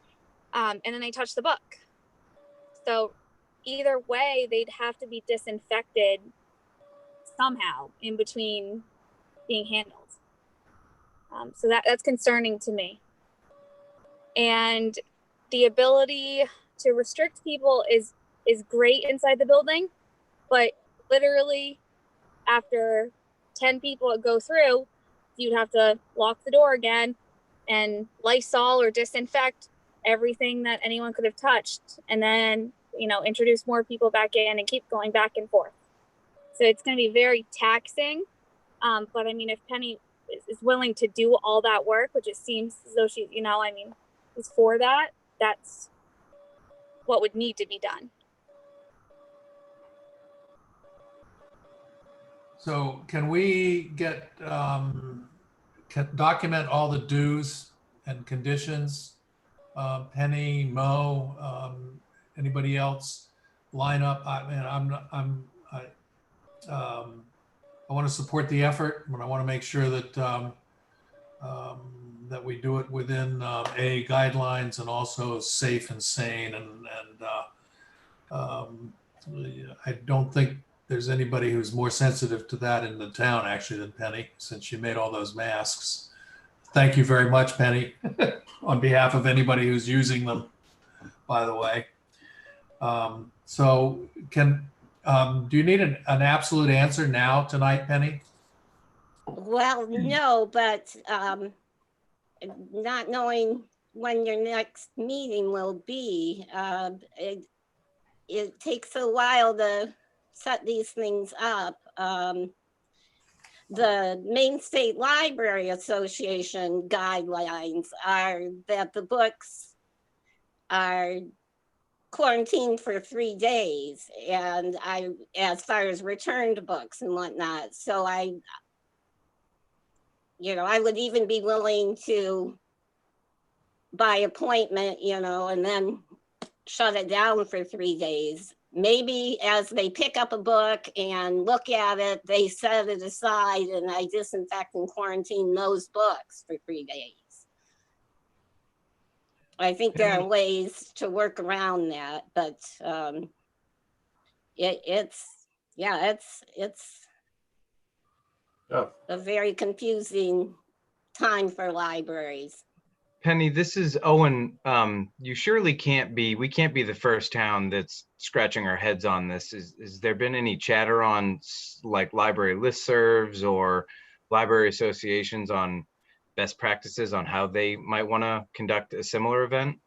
[SPEAKER 10] and then they touch the book. So either way, they'd have to be disinfected somehow in between being handled. So that's concerning to me. And the ability to restrict people is great inside the building, but literally after 10 people go through, you'd have to lock the door again and Lysol or disinfect everything that anyone could have touched, and then, introduce more people back in and keep going back and forth. So it's going to be very taxing. But I mean, if Penny is willing to do all that work, which it seems as though she, is for that, that's what would need to be done.
[SPEAKER 2] So can we document all the do's and conditions? Penny, Mo, anybody else line up? I want to support the effort, but I want to make sure that that we do it within guidelines and also safe and sane. I don't think there's anybody who's more sensitive to that in the town actually than Penny, since she made all those masks. Thank you very much, Penny, on behalf of anybody who's using them, by the way. So do you need an absolute answer now tonight, Penny?
[SPEAKER 3] Well, no, but not knowing when your next meeting will be, it takes a while to set these things up. The Maine State Library Association guidelines are that the books are quarantined for 3 days, and as far as returned books and whatnot. So I would even be willing to, by appointment, and then shut it down for 3 days. Maybe as they pick up a book and look at it, they set it aside and I disinfect and quarantine those books for 3 days. I think there are ways to work around that, but it's a very confusing time for libraries.
[SPEAKER 1] Penny, this is Owen. We can't be the first town that's scratching our heads on this. Has there been any chatter on like library listservs or library associations on best practices on how they might want to conduct a similar event?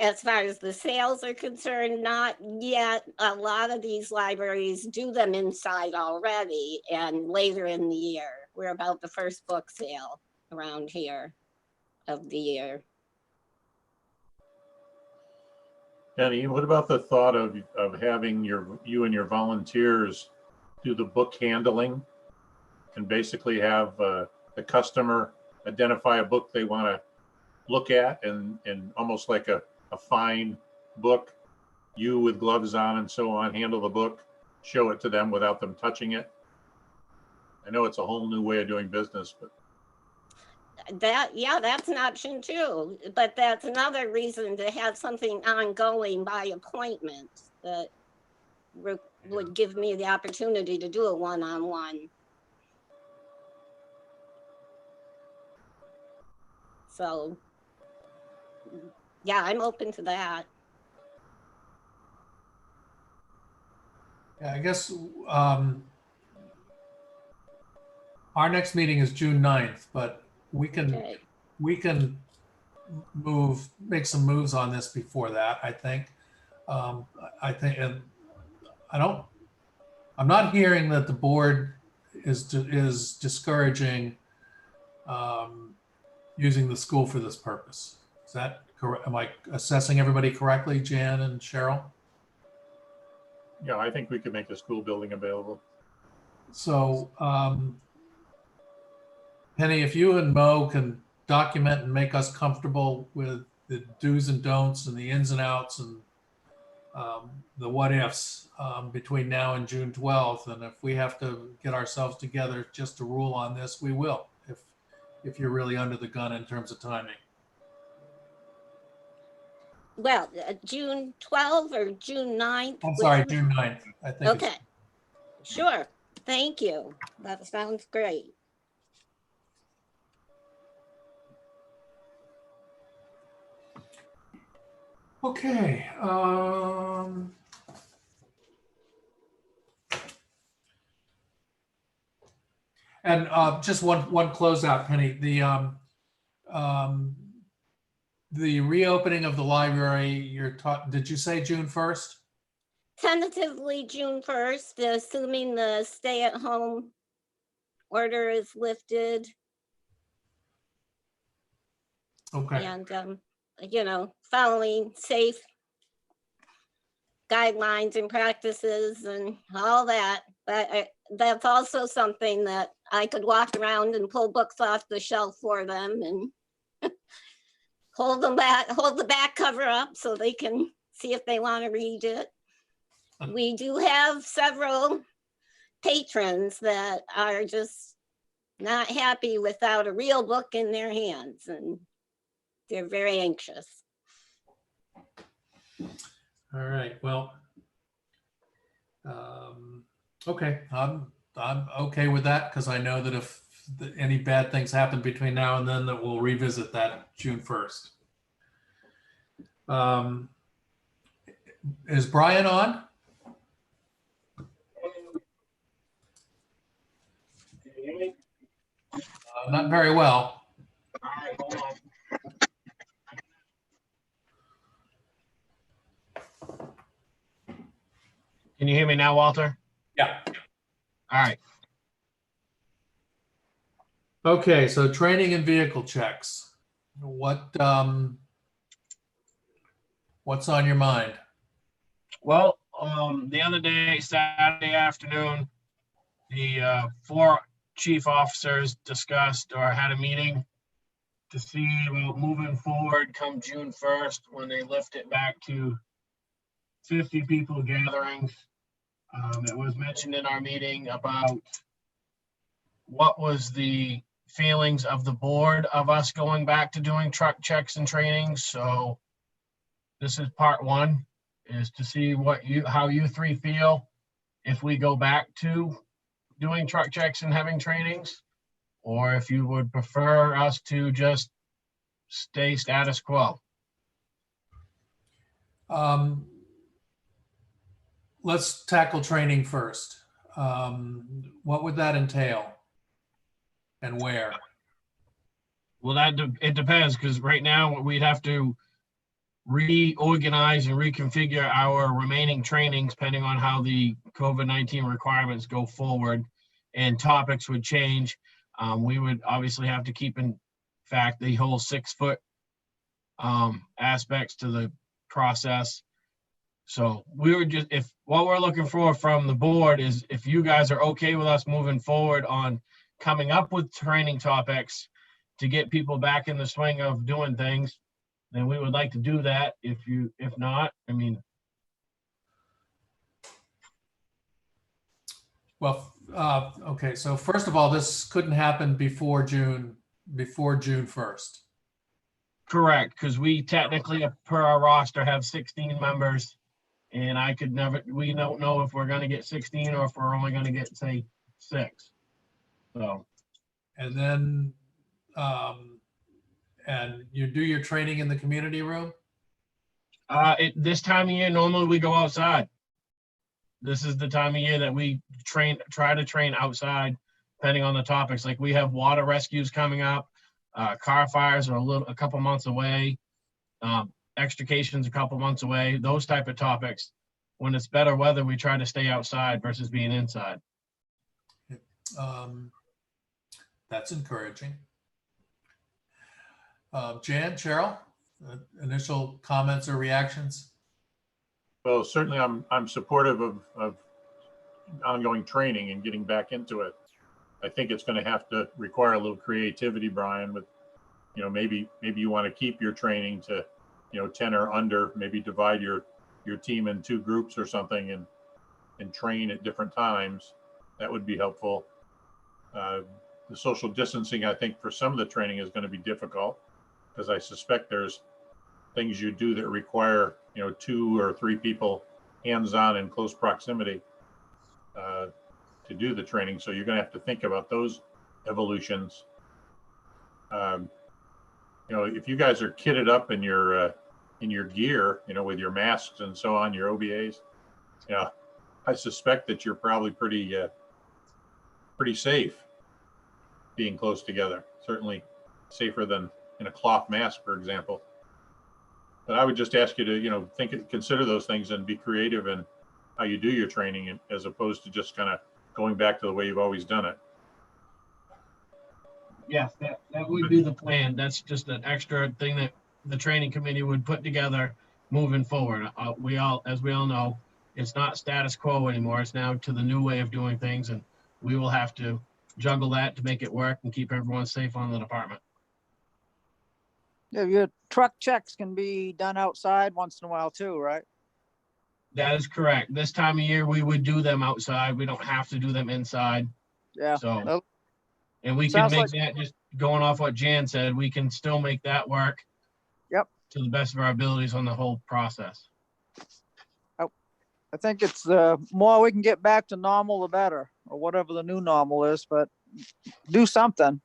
[SPEAKER 3] as far as the sales are concerned, not yet. A lot of these libraries do them inside already and later in the year. We're about the first book sale around here of the year.
[SPEAKER 4] Penny, what about the thought of having you and your volunteers do the book handling and basically have the customer identify a book they want to look at and almost like a fine book, you with gloves on and so on, handle the book, show it to them without them touching it? I know it's a whole new way of doing business, but
[SPEAKER 3] Yeah, that's an option too, but that's another reason to have something ongoing by appointment that would give me the opportunity to do a one-on-one. So, yeah, I'm open to that.
[SPEAKER 2] Yeah, I guess our next meeting is June 9th, but we can
[SPEAKER 3] Okay.
[SPEAKER 2] make some moves on this before that, I think. I think, and I'm not hearing that the board is discouraging using the school for this purpose. Is that correct? Am I assessing everybody correctly, Jan and Cheryl?
[SPEAKER 4] yeah, I think we could make the school building available.
[SPEAKER 2] So, Penny, if you and Mo can document and make us comfortable with the do's and don'ts and the ins and outs and the what ifs between now and June 12th, and if we have to get ourselves together just to rule on this, we will, if you're really under the gun in terms of timing.
[SPEAKER 3] Well, June 12th or June 9th?
[SPEAKER 2] I'm sorry, June 9th. I think.
[SPEAKER 3] Okay, sure. Thank you. That sounds great.
[SPEAKER 2] Okay. And just one closeout, Penny. The reopening of the library, did you say June 1st?
[SPEAKER 3] Tentatively June 1st, assuming the stay-at-home order is lifted.
[SPEAKER 2] Okay.
[SPEAKER 3] And, following safe guidelines and practices and all that. But that's also something that I could walk around and pull books off the shelf for them and hold the back cover up so they can see if they want to read it. We do have several patrons that are just not happy without a real book in their hands, and they're very anxious.
[SPEAKER 2] All right. Well, okay. I'm okay with that because I know that if any bad things happen between now and then, that we'll revisit that June 1st. Is Brian on? Not very well.
[SPEAKER 11] Can you hear me now, Walter?
[SPEAKER 2] Yeah.
[SPEAKER 11] All right.
[SPEAKER 2] Okay, so training and vehicle checks. What's on your mind?
[SPEAKER 11] Well, the other day, Saturday afternoon, the 4 chief officers discussed or had a meeting to see about moving forward come June 1st when they lift it back to 50 people gatherings. It was mentioned in our meeting about what was the feelings of the board of us going back to doing truck checks and trainings. So this is part 1, is to see how you 3 feel if we go back to doing truck checks and having trainings, or if you would prefer us to just stay status quo.
[SPEAKER 2] Let's tackle training first. What would that entail and where?
[SPEAKER 11] Well, it depends, because right now we'd have to reorganize and reconfigure our remaining trainings depending on how the COVID-19 requirements go forward and topics would change. We would obviously have to keep in fact the whole 6-foot aspects to the process. So we were just, if what we're looking for from the board is if you guys are okay with us moving forward on coming up with training topics to get people back in the swing of doing things, then we would like to do that. If not, I mean.
[SPEAKER 2] Well, okay, so first of all, this couldn't happen before June 1st.
[SPEAKER 11] Correct, because we technically, per our roster, have 16 members. And I could never, we don't know if we're gonna get 16 or if we're only gonna get, say, 6. So,
[SPEAKER 2] And then, and you do your training in the community room?
[SPEAKER 11] this time of year, normally we go outside. This is the time of year that we try to train outside, depending on the topics. Like we have water rescues coming up. Car fires are a couple months away. Extrications a couple months away. Those type of topics. When it's better weather, we try to stay outside versus being inside.
[SPEAKER 2] That's encouraging. Jan, Cheryl, initial comments or reactions?
[SPEAKER 4] Well, certainly I'm supportive of ongoing training and getting back into it. I think it's going to have to require a little creativity, Brian, with, maybe you want to keep your training to, 10 or under, maybe divide your team in 2 groups or something and train at different times. That would be helpful. The social distancing, I think for some of the training is going to be difficult because I suspect there's things you do that require, 2 or 3 people hands-on in close proximity to do the training. So you're going to have to think about those evolutions. If you guys are kitted up in your gear, with your masks and so on, your OBAs, I suspect that you're probably pretty safe being close together. Certainly safer than in a cloth mask, for example. But I would just ask you to, consider those things and be creative in how you do your training, as opposed to just kind of going back to the way you've always done it.
[SPEAKER 11] Yes, that would be the plan. That's just an extra thing that the training committee would put together moving forward. As we all know, it's not status quo anymore. It's now to the new way of doing things, and we will have to juggle that to make it work and keep everyone safe on the department.
[SPEAKER 6] Yeah, your truck checks can be done outside once in a while too, right?
[SPEAKER 11] That is correct. This time of year, we would do them outside. We don't have to do them inside.
[SPEAKER 6] Yeah.
[SPEAKER 11] So, and we can
[SPEAKER 6] Sounds
[SPEAKER 11] make
[SPEAKER 6] like-
[SPEAKER 11] that, just going off what Jan said, we can still make that work.
[SPEAKER 6] Yep.
[SPEAKER 11] To the best of our abilities on the whole process.
[SPEAKER 6] I think it's the more we can get back to normal, the better, or whatever the new normal is, but do something.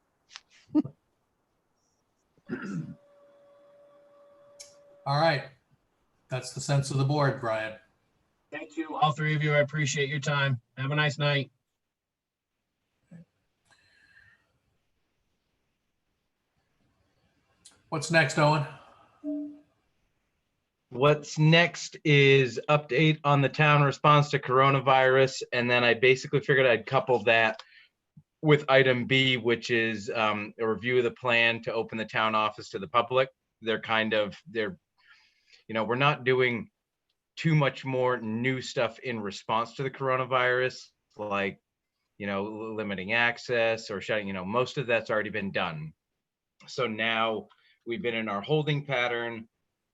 [SPEAKER 2] All right. That's the sense of the board, Brian.
[SPEAKER 11] Thank you, all 3 of you. I appreciate your time. Have a nice night.
[SPEAKER 2] What's next, Owen?
[SPEAKER 1] What's next is update on the town response to coronavirus. And then I basically figured I'd couple that with item B, which is a review of the plan to open the town office to the public. We're not doing too much more new stuff in response to the coronavirus, like, limiting access or shutting, most of that's already been done. So now we've been in our holding pattern,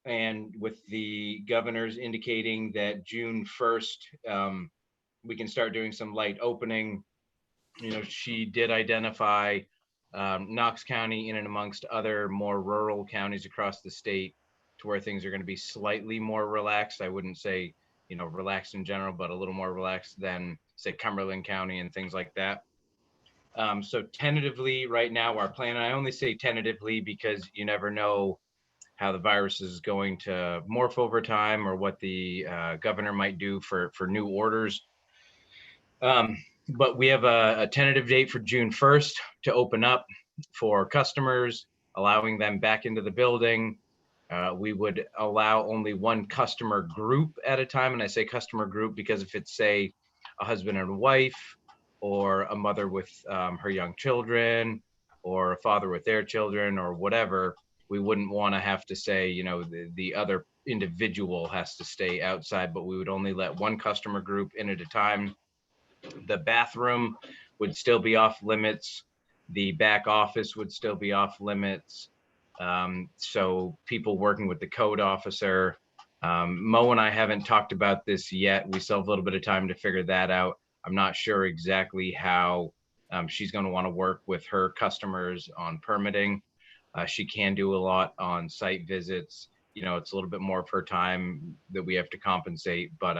[SPEAKER 1] and with the governors indicating that June 1st, we can start doing some light opening. She did identify Knox County in and amongst other more rural counties across the state to where things are going to be slightly more relaxed. I wouldn't say, relaxed in general, but a little more relaxed than, say, Cumberland County and things like that. So tentatively right now, our plan, and I only say tentatively because you never know how the virus is going to morph over time or what the governor might do for new orders. But we have a tentative date for June 1st to open up for customers, allowing them back into the building. We would allow only one customer group at a time. And I say customer group because if it's, say, a husband and wife, or a mother with her young children, or a father with their children, or whatever, we wouldn't want to have to say, you know, the other individual has to stay outside, but we would only let one customer group in at a time. The bathroom would still be off limits. The back office would still be off limits. So people working with the code officer, Mo and I haven't talked about this yet. We still have a little bit of time to figure that out. I'm not sure exactly how she's going to want to work with her customers on permitting. She can do a lot on site visits. You know, it's a little bit more of her time that we have to compensate. But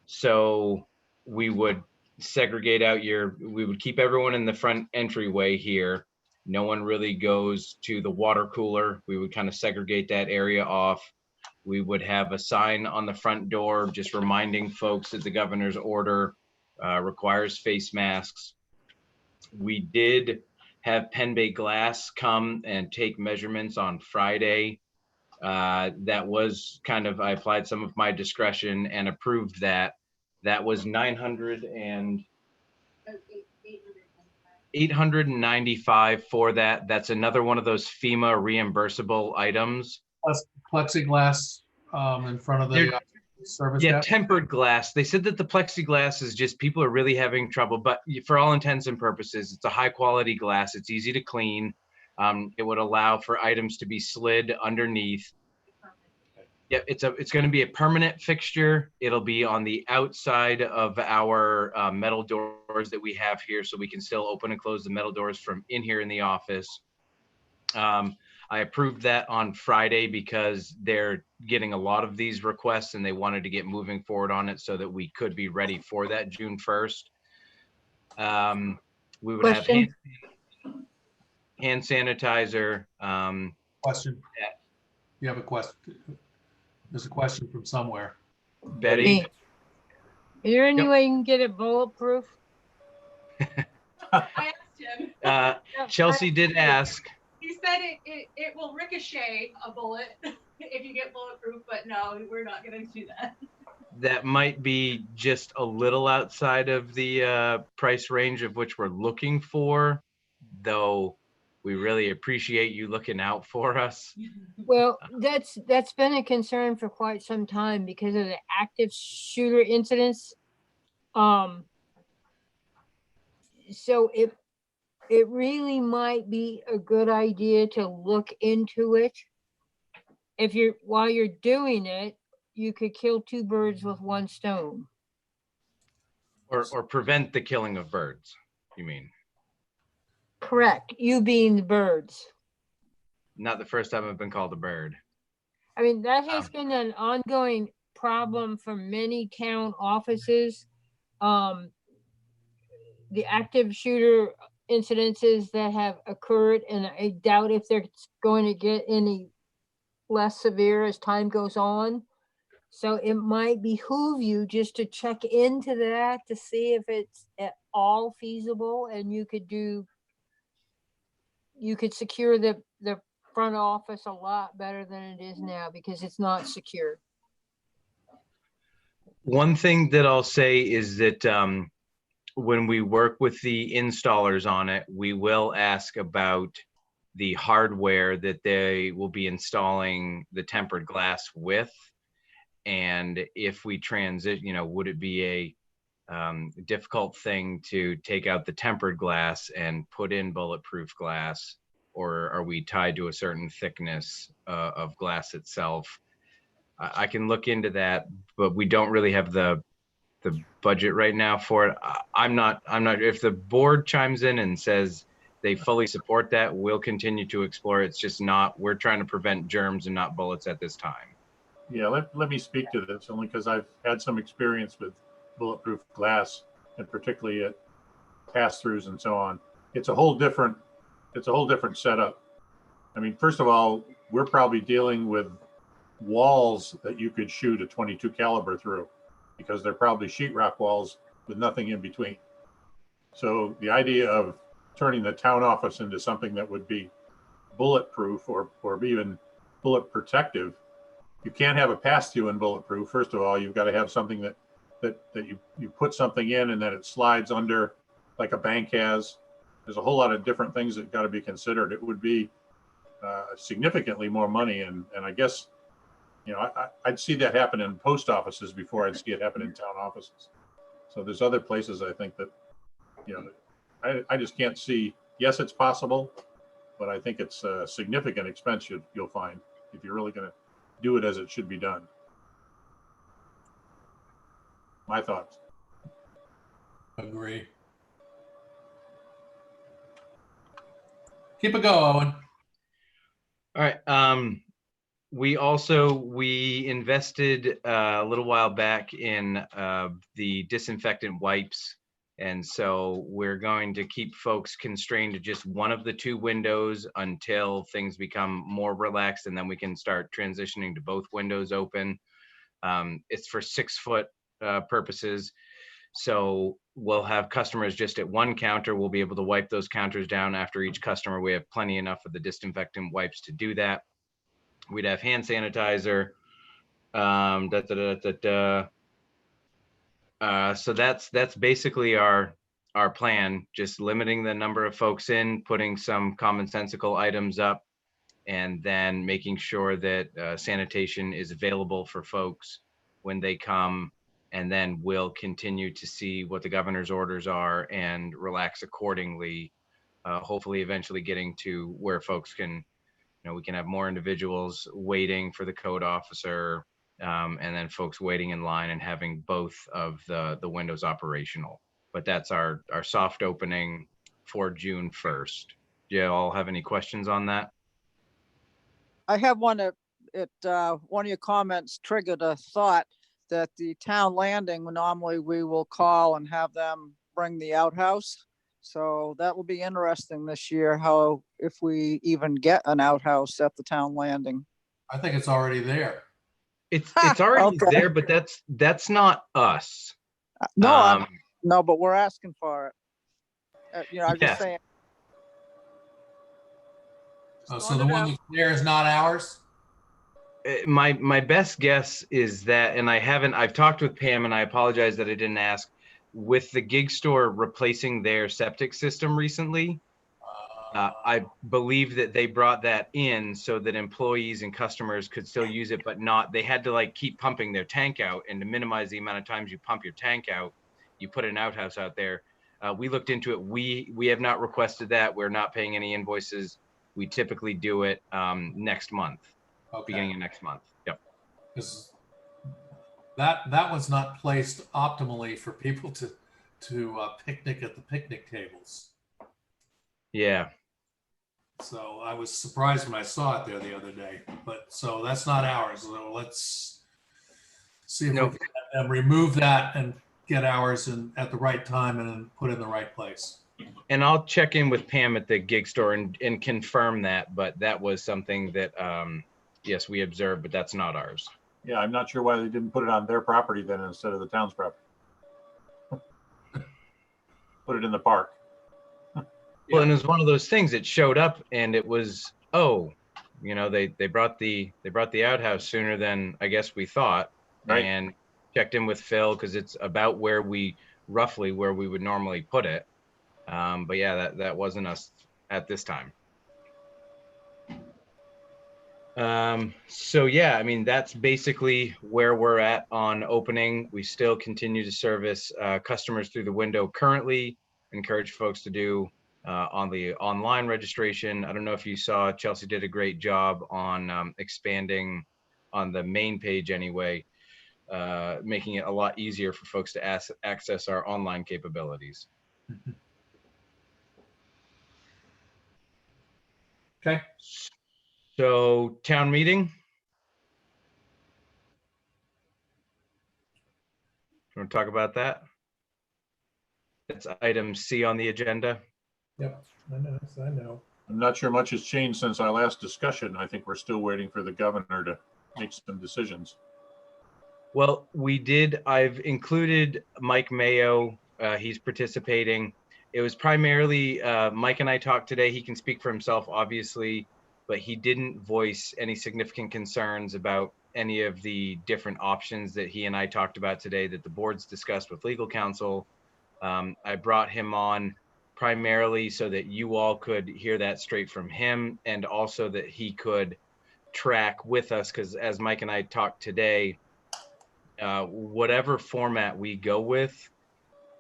[SPEAKER 1] so we would segregate out we would keep everyone in the front entryway here. No one really goes to the water cooler. We would kind of segregate that area off. We would have a sign on the front door just reminding folks that the governor's order requires face masks. We did have Penn Bay Glass come and take measurements on Friday. That was kind of, I applied some of my discretion and approved that. That was 895 for that. That's another one of those FEMA reimbursable items.
[SPEAKER 2] Plus plexiglass in front of the service
[SPEAKER 1] Yeah,
[SPEAKER 2] desk.
[SPEAKER 1] tempered glass. They said that the plexiglass is just, people are really having trouble, but for all intents and purposes, it's a high quality glass. It's easy to clean. It would allow for items to be slid underneath. Yeah, it's going to be a permanent fixture. It'll be on the outside of our metal doors that we have here, so we can still open and close the metal doors from in here in the office. I approved that on Friday because they're getting a lot of these requests and they wanted to get moving forward on it so that we could be ready for that June 1st. We would have hand sanitizer.
[SPEAKER 2] Question. You have a question? There's a question from somewhere.
[SPEAKER 1] Betty.
[SPEAKER 12] Is there any
[SPEAKER 1] Yep.
[SPEAKER 12] way you can get it bulletproof?
[SPEAKER 7] I asked him.
[SPEAKER 1] Chelsea did ask.
[SPEAKER 7] He said it will ricochet a bullet if you get bulletproof, but no, we're not gonna do that.
[SPEAKER 1] That might be just a little outside of the price range of which we're looking for, though we really appreciate you looking out for us.
[SPEAKER 12] Well, that's been a concern for quite some time because of the active shooter incidents. So it really might be a good idea to look into it. While you're doing it, you could kill two birds with one stone.
[SPEAKER 1] Or prevent the killing of birds, you mean?
[SPEAKER 12] Correct. You being the birds.
[SPEAKER 1] Not the first time I've been called a bird.
[SPEAKER 12] I mean, that has been an ongoing problem for many town offices. The active shooter incidences that have occurred, and I doubt if they're going to get any less severe as time goes on. So it might behoove you just to check into that to see if it's at all feasible, and you could secure the front office a lot better than it is now because it's not secure.
[SPEAKER 1] One thing that I'll say is that when we work with the installers on it, we will ask about the hardware that they will be installing the tempered glass with. And if we transit, would it be a difficult thing to take out the tempered glass and put in bulletproof glass, or are we tied to a certain thickness of glass itself? I can look into that, but we don't really have the budget right now for it. I'm not, if the board chimes in and says they fully support that, we'll continue to explore. It's just not, we're trying to prevent germs and not bullets at this time.
[SPEAKER 4] Yeah, let me speak to this only because I've had some experience with bulletproof glass, and particularly at pass-throughs and so on. It's a whole different setup. I mean, first of all, we're probably dealing with walls that you could shoot a .22 caliber through because they're probably sheetrock walls with nothing in between. So the idea of turning the town office into something that would be bulletproof or even protective. You can't have a pass-through in bulletproof. First of all, you've got to have something that you put something in and then it slides under, like a bank has. There's a whole lot of different things that got to be considered. It would be significantly more money, and I guess, you know, I'd see that happen in post offices before I'd see it happen in town offices. So there's other places I think that, you know, I just can't see. Yes, it's possible, but I think it's a significant expense you'll find if you're really going to do it as it should be done. My thoughts.
[SPEAKER 2] Agree. Keep it going, Owen.
[SPEAKER 1] All right. We invested a little while back in the disinfectant wipes. And so we're going to keep folks constrained to just one of the two windows until things become more relaxed, and then we can start transitioning to both windows open. It's for 6-foot purposes. So we'll have customers just at one counter. We'll be able to wipe those counters down after each customer. We have plenty enough of the disinfectant wipes to do that. We'd have hand sanitizer. So that's basically our plan, just limiting the number of folks in, putting some commonsensical items up, and then making sure that sanitation is available for folks when they come. And then we'll continue to see what the governor's orders are and relax accordingly, hopefully eventually getting to where folks can, you know, we can have more individuals waiting for the code officer, and then folks waiting in line and having both of the windows operational. But that's our soft opening for June 1st. Do you all have any questions on that?
[SPEAKER 6] I have one that one of your comments triggered a thought that the town landing, normally we will call and have them bring the outhouse. So that will be interesting this year, how, if we even get an outhouse at the town landing.
[SPEAKER 2] I think it's already there.
[SPEAKER 1] It's already
[SPEAKER 6] Okay.
[SPEAKER 1] there, but that's not us.
[SPEAKER 6] No, no, but we're asking for it. You know, I'm
[SPEAKER 1] Yes.
[SPEAKER 6] just saying.
[SPEAKER 2] Oh, so the one that's there is not ours?
[SPEAKER 1] My best guess is that, and I've talked with Pam, and I apologize that I didn't ask, with the gig store replacing their septic system recently, I believe that they brought that in so that employees and customers could still use it, but they had to like keep pumping their tank out, and to minimize the amount of times you pump your tank out, you put an outhouse out there. We looked into it. We have not requested that. We're not paying any invoices. We typically do it next month.
[SPEAKER 2] Okay.
[SPEAKER 1] Beginning of next month. Yep.
[SPEAKER 2] Because that was not placed optimally for people to picnic at the picnic tables.
[SPEAKER 1] Yeah.
[SPEAKER 2] So I was surprised when I saw it there the other day. But so that's not ours. So let's see if we can have them remove that and get ours at the right time and then put it in the right place.
[SPEAKER 1] And I'll check in with Pam at the gig store and confirm that, but that was something that yes, we observed, but that's not ours.
[SPEAKER 4] Yeah, I'm not sure why they didn't put it on their property then instead of the town's property. Put it in the park.
[SPEAKER 1] Well, and it was one of those things. It showed up, and it was, oh, you know, they brought the outhouse sooner than I guess we thought,
[SPEAKER 4] Right.
[SPEAKER 1] And checked in with Phil because it's about roughly where we would normally put it. But yeah, that wasn't us at this time. So yeah, I mean, that's basically where we're at on opening. We still continue to service customers through the window currently. Encourage folks to do on the online registration. I don't know if you saw, Chelsea did a great job on expanding on the main page anyway, making it a lot easier for folks to access our online capabilities.
[SPEAKER 2] Okay.
[SPEAKER 1] So town meeting. Want to talk about that? It's item C on the agenda.
[SPEAKER 2] Yep, I know.
[SPEAKER 4] I'm not sure much has changed since our last discussion. I think we're still waiting for the governor to make some decisions.
[SPEAKER 1] Well, I've included Mike Mayo. He's participating. It was primarily Mike and I talked today. He can speak for himself, obviously. but he didn't voice any significant concerns about any of the different options that he and I talked about today that the board's discussed with legal counsel. I brought him on primarily so that you all could hear that straight from him, and also that he could track with us, because as Mike and I talked today, whatever format we go with,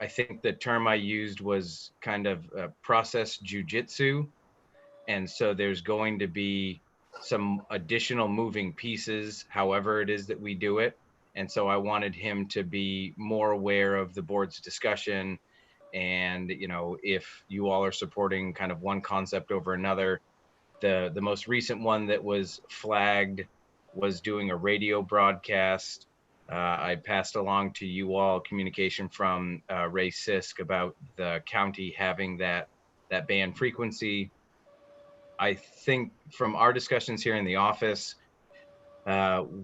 [SPEAKER 1] I think the term I used was kind of process jujitsu. And so there's going to be some additional moving pieces, however it is that we do it. And so I wanted him to be more aware of the board's discussion. And, you know, if you all are supporting kind of one concept over another, the most recent one that was flagged was doing a radio broadcast. I passed along to you all communication from Ray Sisk about the county having that band frequency. I think from our discussions here in the office,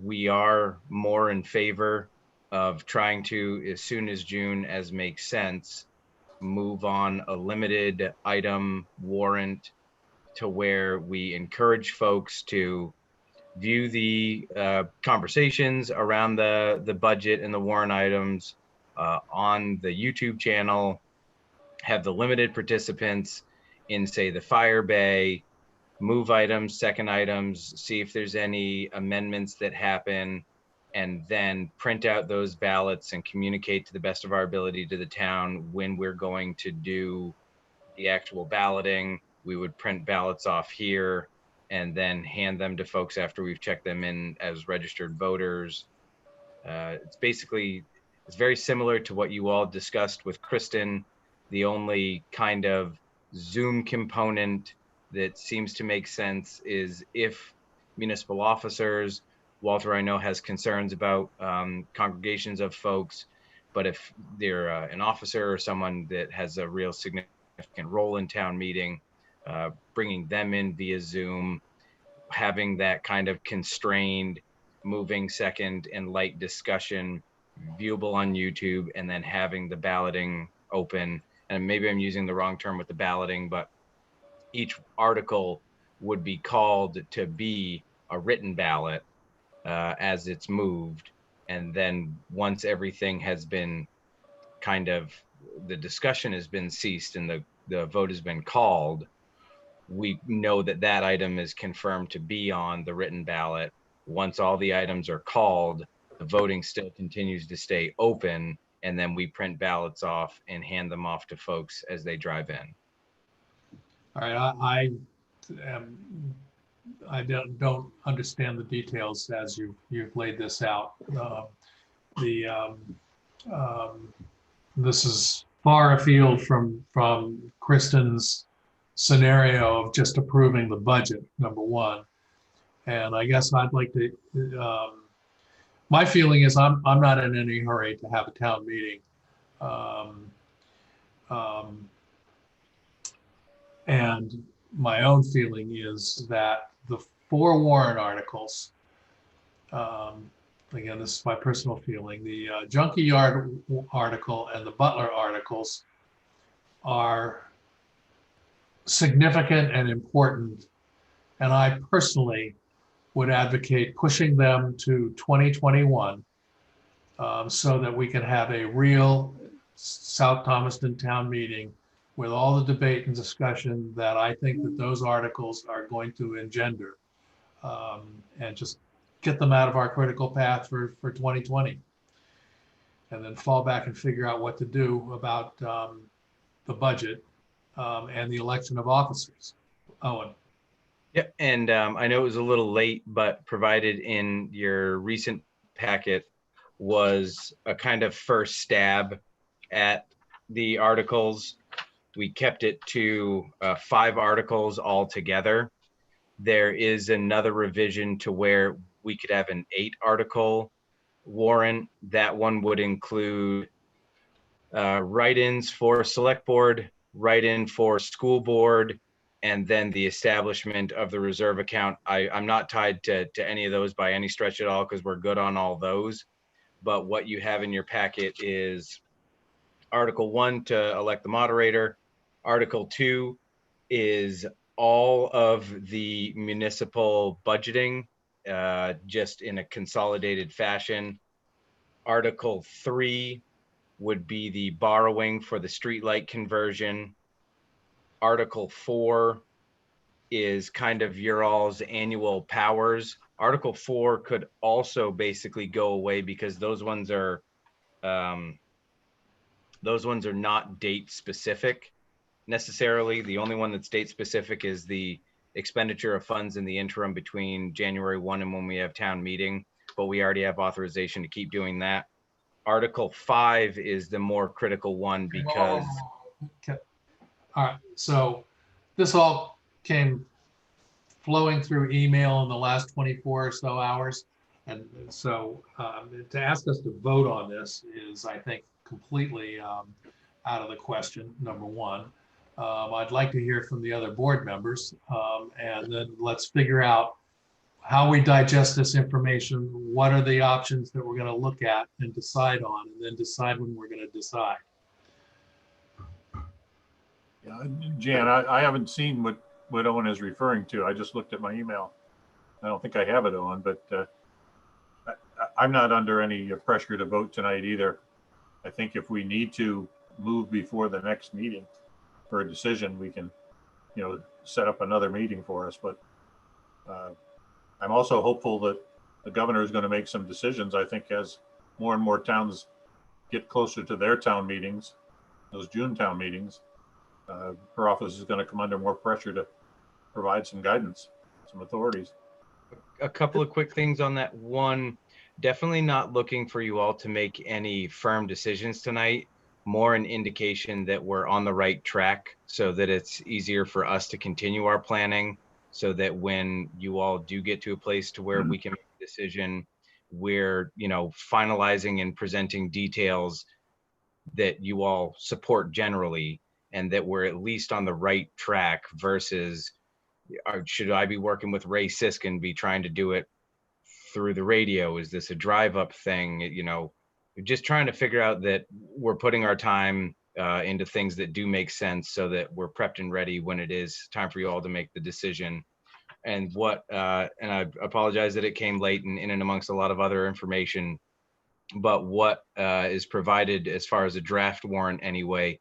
[SPEAKER 1] we are more in favor of trying to, as soon as June as makes sense, move on a limited item warrant to where we encourage folks to view the conversations around the budget and the warrant items on the YouTube channel, have the limited participants in, say, the fire bay, move items, second items, see if there's any amendments that happen, and then print out those ballots and communicate to the best of our ability to the town when we're going to do the actual balloting. We would print ballots off here and then hand them to folks after we've checked them in as registered voters. It's very similar to what you all discussed with Kristen. The only kind of Zoom component that seems to make sense is if municipal officers, Walter, I know, has concerns about congregations of folks, but if they're an officer or someone that has a real significant role in town meeting, bringing them in via Zoom, having that kind of constrained moving second and light discussion viewable on YouTube, and then having the balloting open. And maybe I'm using the wrong term with the balloting, but each article would be called to be a written ballot as it's moved. And then once everything has been kind of, the discussion has been ceased and the vote has been called, we know that that item is confirmed to be on the written ballot. Once all the items are called, the voting still continues to stay open, and then we print ballots off and hand them off to folks as they drive in.
[SPEAKER 2] All right, I don't understand the details as you've laid this out. This is far afield from Kristen's scenario of just approving the budget, number one. And I guess I'd like to, my feeling is I'm not in any hurry to have a town meeting. And my own feeling is that the 4 warrant articles, again, this is my personal feeling, the Junkie Yard article and the Butler articles are significant and important. And I personally would advocate pushing them to 2021 so that we can have a real South Thomaston town meeting with all the debate and discussion that I think that those articles are going to engender, and just get them out of our critical path for 2020, and then fall back and figure out what to do about the budget and the election of officers. Owen.
[SPEAKER 1] Yeah, and I know it was a little late, but provided in your recent packet was a kind of first stab at the articles. We kept it to 5 articles altogether. There is another revision to where we could have an 8-article warrant. That one would include write-ins for select board, write-in for school board, and then the establishment of the reserve account. I'm not tied to any of those by any stretch at all, because we're good on all those. But what you have in your packet is Article 1 to elect the moderator. Article 2 is all of the municipal budgeting, just in a consolidated fashion. Article 3 would be the borrowing for the streetlight conversion. Article 4 is kind of your all's annual powers. Article 4 could also basically go away because those ones are not date specific necessarily. The only one that's date specific is the expenditure of funds in the interim between January 1 and when we have town meeting, but we already have authorization to keep doing that. Article 5 is the more critical one because
[SPEAKER 2] Okay. All right, so this all came flowing through email in the last 24 or so hours. And so to ask us to vote on this is, I think, completely out of the question, number one. I'd like to hear from the other board members, and then let's figure out how we digest this information. What are the options that we're going to look at and decide on, and then decide when we're going to decide.
[SPEAKER 4] Yeah, Jan, I haven't seen what Owen is referring to. I just looked at my email. I don't think I have it, Owen, but I'm not under any pressure to vote tonight either. I think if we need to move before the next meeting for a decision, we can, set up another meeting for us. But I'm also hopeful that the governor is going to make some decisions. I think as more and more towns get closer to their town meetings, those June town meetings, her office is going to come under more pressure to provide some guidance, some authorities.
[SPEAKER 1] a couple of quick things on that. One, definitely not looking for you all to make any firm decisions tonight, more an indication that we're on the right track so that it's easier for us to continue our planning, so that when you all do get to a place to where we can make a decision, we're, finalizing and presenting details that you all support generally, and that we're at least on the right track versus, should I be working with Ray Sisk and be trying to do it through the radio? Is this a drive up thing? Just trying to figure out that we're putting our time into things that do make sense so that we're prepped and ready when it is time for you all to make the decision. And and I apologize that it came late and in and amongst a lot of other information, but what is provided as far as a draft warrant anyway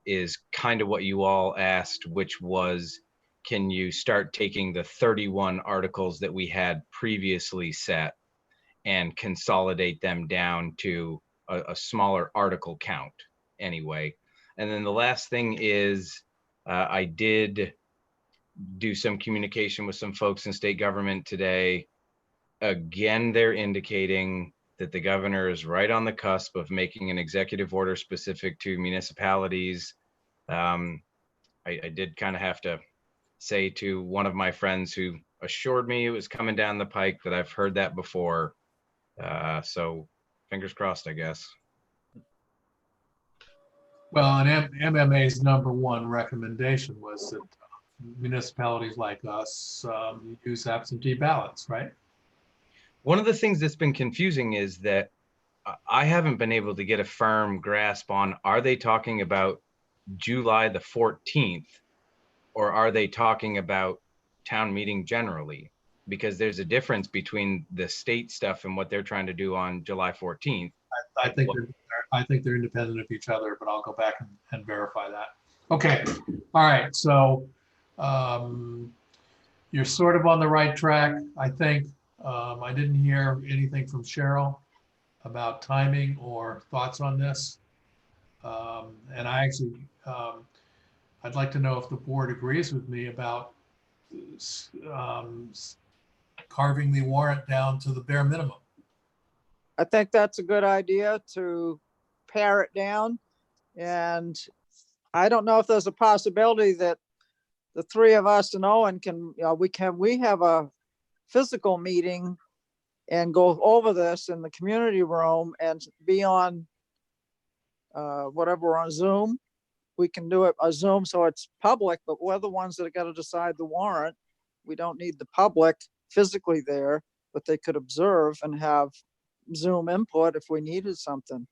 [SPEAKER 1] is kind of what you all asked, which was, can you start taking the 31 articles that we had previously set and consolidate them down to a smaller article count anyway. And then the last thing is, I did do some communication with some folks in state government today. Again, they're indicating that the governor is right on the cusp of making an executive order specific to municipalities. I did kind of have to say to one of my friends who assured me it was coming down the pike that I've heard that before. So fingers crossed, I guess.
[SPEAKER 2] Well, and MMA's number one recommendation was that municipalities like us use absentee ballots, right?
[SPEAKER 1] One of the things that's been confusing is that I haven't been able to get a firm grasp on, are they talking about July the 14th, or are they talking about town meeting generally? Because there's a difference between the state stuff and what they're trying to do on July 14th.
[SPEAKER 2] I think they're independent of each other, but I'll go back and verify that. Okay, all right, so you're sort of on the right track, I think. I didn't hear anything from Cheryl about timing or thoughts on this. And I actually, I'd like to know if the board agrees with me about carving the warrant down to the bare minimum.
[SPEAKER 6] I think that's a good idea to pare it down. And I don't know if there's a possibility that the three of us and Owen can, we have a physical meeting and go over this in the community room and be on whatever, on Zoom. We can do it on Zoom so it's public, but we're the ones that are going to decide the warrant. We don't need the public physically there, but they could observe and have Zoom input if we needed something.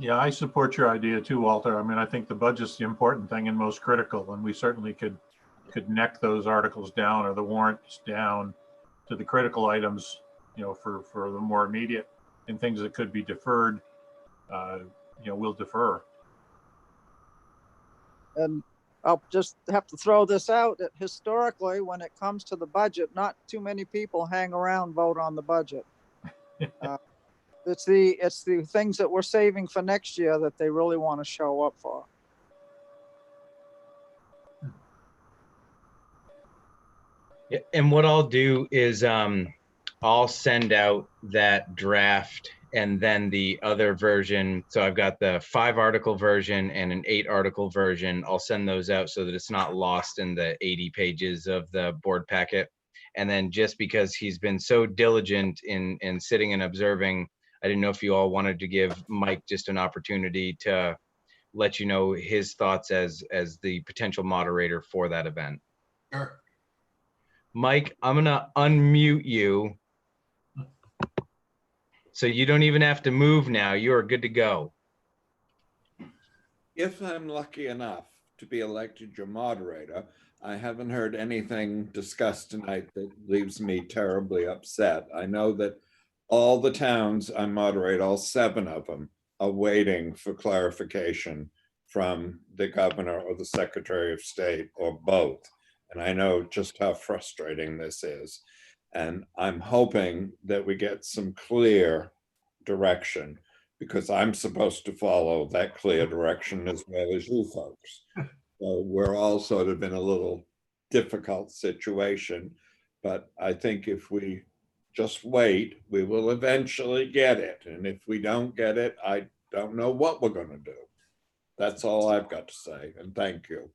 [SPEAKER 4] Yeah, I support your idea too, Walter. I mean, I think the budget's the important thing and most critical, and we certainly could neck those articles down or the warrants down to the critical items, you know, for the more immediate, and things that could be deferred, you know, we'll defer.
[SPEAKER 6] And I'll just have to throw this out that historically, when it comes to the budget, not too many people hang around, vote on the budget. It's the things that we're saving for next year that they really want to show up for.
[SPEAKER 1] Yeah, and what I'll do is I'll send out that draft and then the other version. So I've got the 5-article version and an 8-article version. I'll send those out so that it's not lost in the 80 pages of the board packet. And then just because he's been so diligent in sitting and observing, I didn't know if you all wanted to give Mike just an opportunity to let you know his thoughts as the potential moderator for that event.
[SPEAKER 2] Sure.
[SPEAKER 1] Mike, I'm gonna unmute you. So you don't even have to move now. You are good to go.
[SPEAKER 13] If I'm lucky enough to be elected your moderator, I haven't heard anything discussed tonight that leaves me terribly upset. I know that all the towns I moderate, all 7 of them, are waiting for clarification from the governor or the secretary of state or both. And I know just how frustrating this is. And I'm hoping that we get some clear direction, because I'm supposed to follow that clear direction as well as you folks. So we're all sort of in a little difficult situation, but I think if we just wait, we will eventually get it. And if we don't get it, I don't know what we're going to do. That's all I've got to say. And thank you.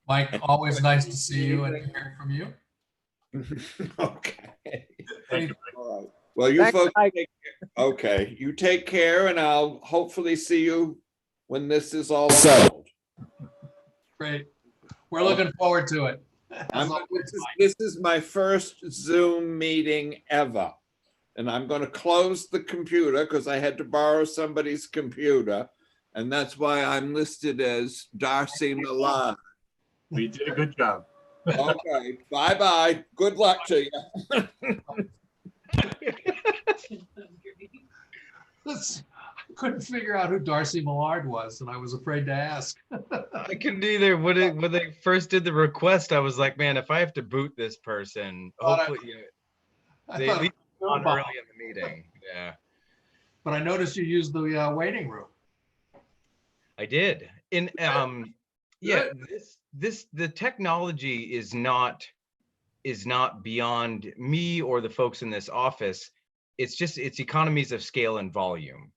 [SPEAKER 2] Mike, always nice to see you and hear from you.
[SPEAKER 13] Okay.
[SPEAKER 4] Thank you.
[SPEAKER 13] All right. Well, you
[SPEAKER 6] Thanks,
[SPEAKER 13] folks,
[SPEAKER 6] Mike.
[SPEAKER 13] okay. You take care, and I'll hopefully see you when this is all settled.
[SPEAKER 2] Great. We're looking forward to it.
[SPEAKER 13] This is my first Zoom meeting ever. And I'm going to close the computer because I had to borrow somebody's computer. And that's why I'm listed as Darcy Milan.
[SPEAKER 4] We did a good job.
[SPEAKER 13] Okay, bye-bye. Good luck to you.
[SPEAKER 2] I couldn't figure out who Darcy Millard was, and I was afraid to ask.
[SPEAKER 1] I couldn't either. When they first did the request, I was like, man, if I have to boot this person, hopefully they at least on early in the meeting. Yeah.
[SPEAKER 2] But I noticed you used the waiting room.
[SPEAKER 1] I did. In yeah, the technology is not beyond me or the folks in this office. It's economies of scale and volume.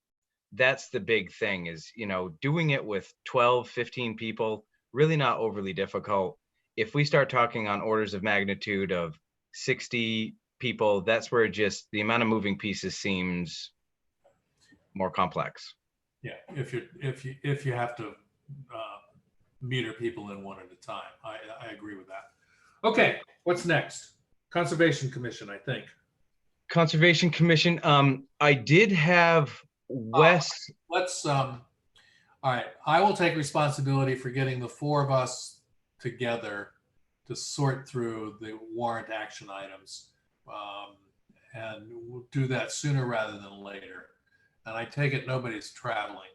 [SPEAKER 1] That's the big thing, is, you know, doing it with 12, 15 people, really not overly difficult. If we start talking on orders of magnitude of 60 people, that's where just the amount of moving pieces seems more complex.
[SPEAKER 2] Yeah, if you have to meter people in one at a time. I agree with that. Okay, what's next? Conservation Commission, I think.
[SPEAKER 1] Conservation Commission. I did have Wes.
[SPEAKER 2] All right, I will take responsibility for getting the 4 of us together to sort through the warrant action items. And we'll do that sooner rather than later. And I take it nobody's traveling.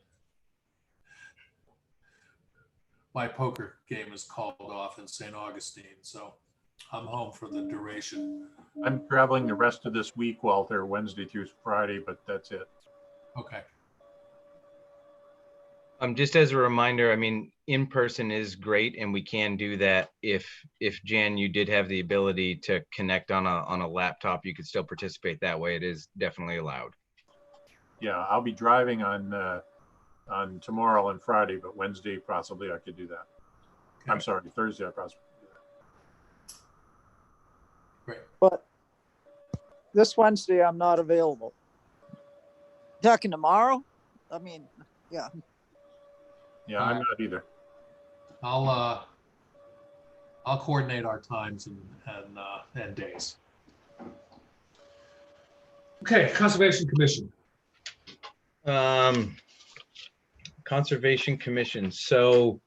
[SPEAKER 2] My poker game is called off in St. Augustine, so I'm home for the duration.
[SPEAKER 4] I'm traveling the rest of this week, Walter, Wednesday through Friday, but that's it.
[SPEAKER 2] Okay.
[SPEAKER 1] Just as a reminder, I mean, in person is great, and we can do that. If Jan, you did have the ability to connect on a laptop, you could still participate that way. It is definitely allowed.
[SPEAKER 4] Yeah, I'll be driving on tomorrow and Friday, but Wednesday possibly I could do that. Okay. I'm sorry, Thursday I possibly could do that.
[SPEAKER 2] Great.
[SPEAKER 6] But this Wednesday I'm not available. Talking tomorrow? I mean, yeah.
[SPEAKER 4] Yeah, I'm not either.
[SPEAKER 2] I'll coordinate our times and days. Okay, Conservation Commission.
[SPEAKER 1] Conservation Commission. So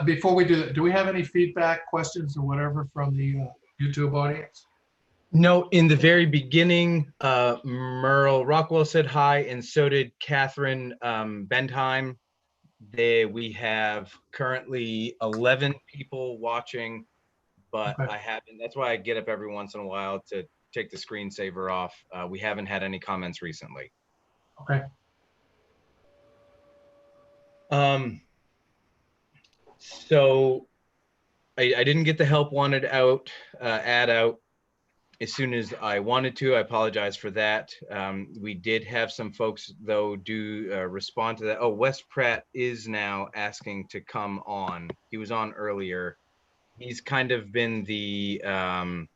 [SPEAKER 2] Before we do that, do we have any feedback, questions or whatever from the YouTube audience?
[SPEAKER 1] no, in the very beginning, Merle Rockwell said hi, and so did Catherine Bentheim. We have currently 11 people watching, but
[SPEAKER 2] Okay.
[SPEAKER 1] I haven't, that's why I get up every once in a while to take the screensaver off. We haven't had any comments recently.
[SPEAKER 2] Okay.
[SPEAKER 1] So I didn't get the help wanted out, ad out as soon as I wanted to. I apologize for that. We did have some folks though do respond to that. Oh, Wes Pratt is now asking to come on. He was on earlier. He's kind of been the a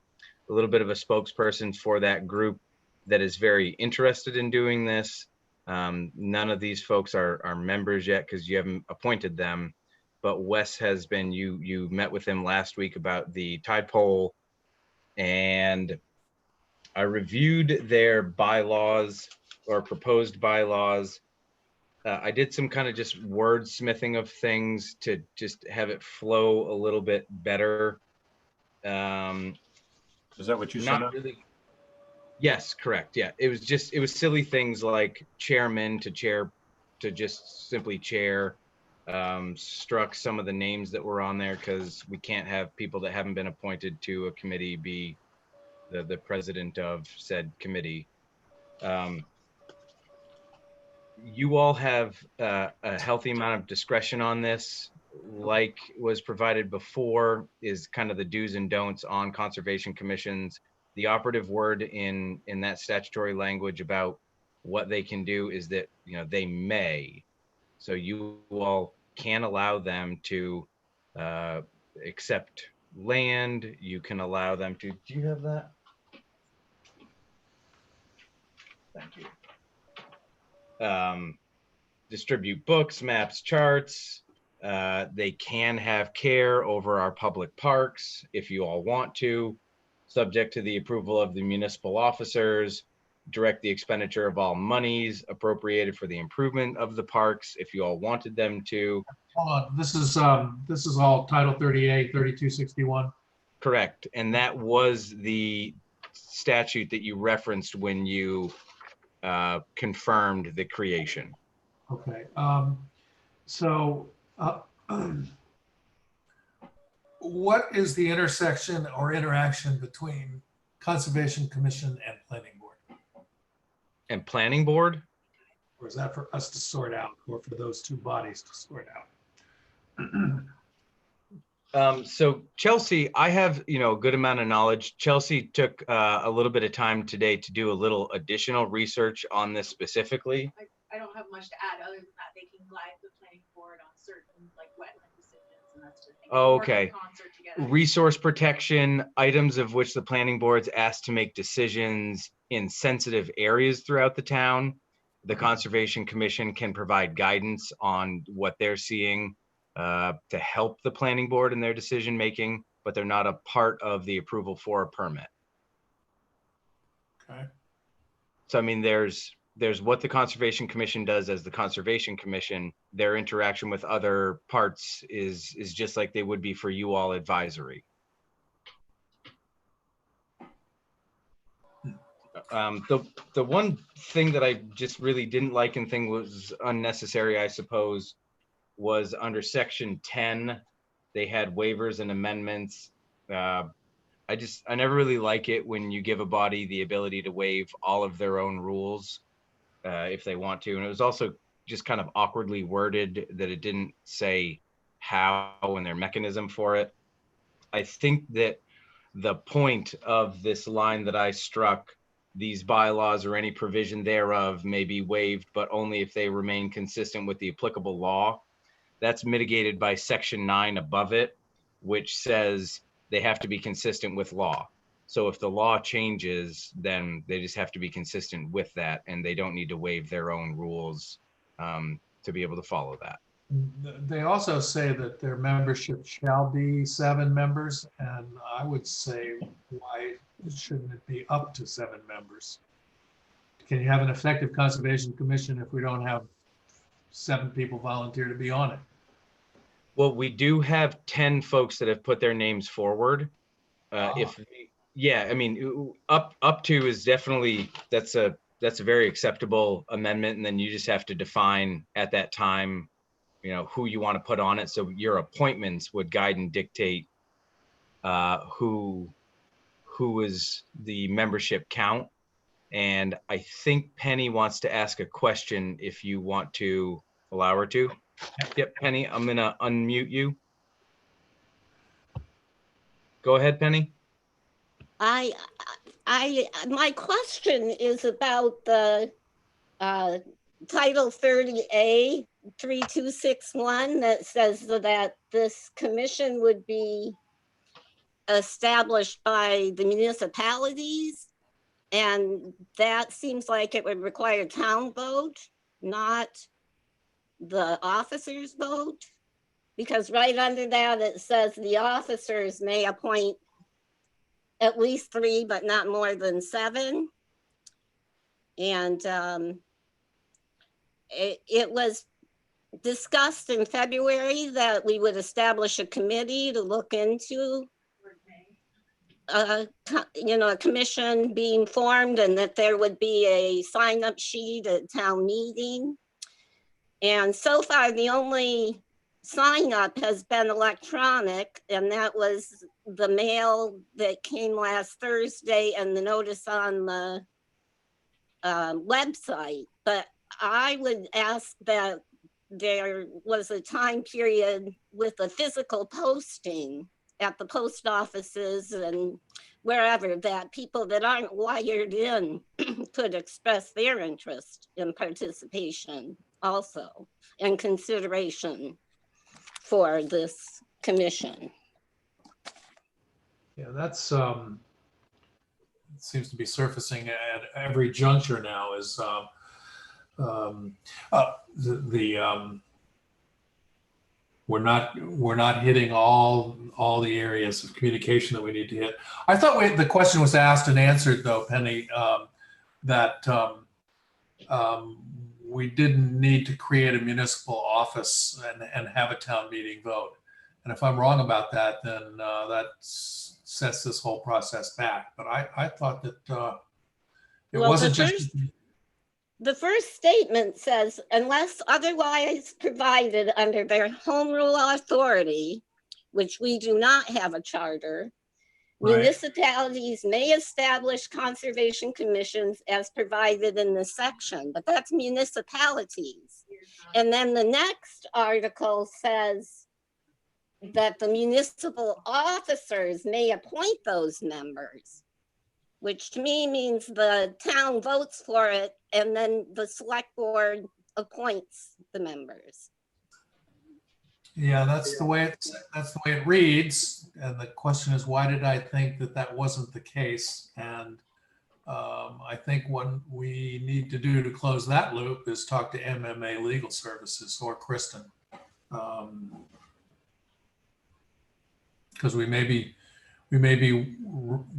[SPEAKER 1] little bit of a spokesperson for that group that is very interested in doing this. None of these folks are members yet because you haven't appointed them. But Wes has been, you met with him last week about the tide pole, and I reviewed their bylaws or proposed bylaws. I did some kind of just wordsmithing of things to just have it flow a little bit better.
[SPEAKER 4] Is that what you
[SPEAKER 1] Not
[SPEAKER 4] sent?
[SPEAKER 1] really. Yes, correct. Yeah, it was silly things like chairman to chair, to just simply chair. Struck some of the names that were on there because we can't have people that haven't been appointed to a committee be the president of said committee. You all have a healthy amount of discretion on this. Like was provided before is kind of the do's and don'ts on conservation commissions. The operative word in that statutory language about what they can do is that, you know, they may. So you all can allow them to accept land. You can allow them to, do you have that? Thank you. Distribute books, maps, charts. They can have care over our public parks if you all want to, subject to the approval of the municipal officers. Direct the expenditure of all monies appropriated for the improvement of the parks if you all wanted them to.
[SPEAKER 2] Hold on, this is all Title 38, 3261.
[SPEAKER 1] Correct. And that was the statute that you referenced when you confirmed the creation.
[SPEAKER 2] Okay. What is the intersection or interaction between Conservation Commission and Planning Board?
[SPEAKER 1] And Planning Board?
[SPEAKER 2] Or is that for us to sort out, or for those two bodies to sort out?
[SPEAKER 1] So Chelsea, I have, a good amount of knowledge. Chelsea took a little bit of time today to do a little additional research on this specifically.
[SPEAKER 7] I don't have much to add other than that they can guide the planning board on certain like wetland decisions and that sort of thing.
[SPEAKER 1] Oh,
[SPEAKER 7] Work in
[SPEAKER 1] okay.
[SPEAKER 7] concert together.
[SPEAKER 1] Resource protection, items of which the planning board's asked to make decisions in sensitive areas throughout the town. The Conservation Commission can provide guidance on what they're seeing to help the planning board in their decision making, but they're not a part of the approval for a permit.
[SPEAKER 2] Okay.
[SPEAKER 1] So I mean, there's what the Conservation Commission does as the Conservation Commission. Their interaction with other parts is just like they would be for you all advisory. The one thing that I just really didn't like and think was unnecessary, I suppose, was under section 10, they had waivers and amendments. I never really like it when you give a body the ability to waive all of their own rules if they want to. And it was also just kind of awkwardly worded that it didn't say how and their mechanism for it. I think that the point of this line that I struck, these bylaws or any provision thereof may be waived, but only if they remain consistent with the applicable law. That's mitigated by section 9 above it, which says they have to be consistent with law. So if the law changes, then they just have to be consistent with that, and they don't need to waive their own rules to be able to follow that.
[SPEAKER 2] They also say that their membership shall be 7 members, and I would say, why shouldn't it be up to 7 members? Can you have an effective Conservation Commission if we don't have 7 people volunteer to be on it.
[SPEAKER 1] Well, we do have 10 folks that have put their names forward. If, yeah, I mean, up to is definitely, that's a very acceptable amendment. And then you just have to define at that time, you know, who you want to put on it. So your appointments would guide and dictate who is the membership count. And I think Penny wants to ask a question if you want to allow her to. Yep, Penny, I'm gonna unmute you. Go ahead, Penny.
[SPEAKER 3] My question is about the Title 30A 3261 that says that this commission would be established by the municipalities. And that seems like it would require town vote, not the officers' vote. Because right under that, it says the officers may appoint at least 3, but not more than 7. And it was discussed in February that we would establish a committee to look into a commission being formed, and that there would be a sign-up sheet at town meeting. And so far, the only sign-up has been electronic, and that was the mail that came last Thursday and the notice on the website. But I would ask that there was a time period with a physical posting at the post offices and wherever, that people that aren't wired in could express their interest in participation also, and consideration for this commission.
[SPEAKER 2] Yeah, that's it seems to be surfacing at every juncture now is we're not hitting all the areas of communication that we need to hit. I thought the question was asked and answered though, Penny, that we didn't need to create a municipal office and have a town meeting vote. And if I'm wrong about that, then that sets this whole process back. But I thought that it wasn't just...
[SPEAKER 3] The first statement says, unless otherwise provided under their home rule authority, which we do not have a charter, right, municipalities may establish conservation commissions as provided in this section, but that's municipalities. And then the next article says that the municipal officers may appoint those members, which to me means the town votes for it and then the select board appoints the members.
[SPEAKER 2] Yeah, that's the way it reads. And the question is, why did I think that that wasn't the case? And I think what we need to do to close that loop is talk to MMA Legal Services or Kristen. Because we may be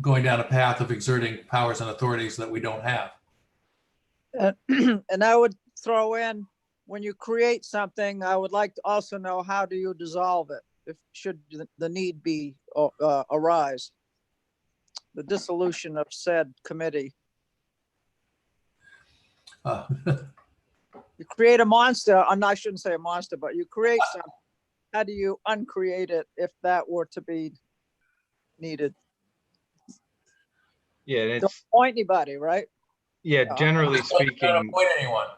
[SPEAKER 2] going down a path of exerting powers and authorities that we don't have.
[SPEAKER 6] And I would throw in, when you create something, I would like to also know, how do you dissolve it? If should the need be arise, the dissolution of said committee. You create a monster, I shouldn't say a monster, but you create something. How do you uncreate it if that were to be needed?
[SPEAKER 1] Yeah,
[SPEAKER 6] don't appoint anybody, right?
[SPEAKER 1] Yeah, generally speaking,
[SPEAKER 2] don't appoint anyone.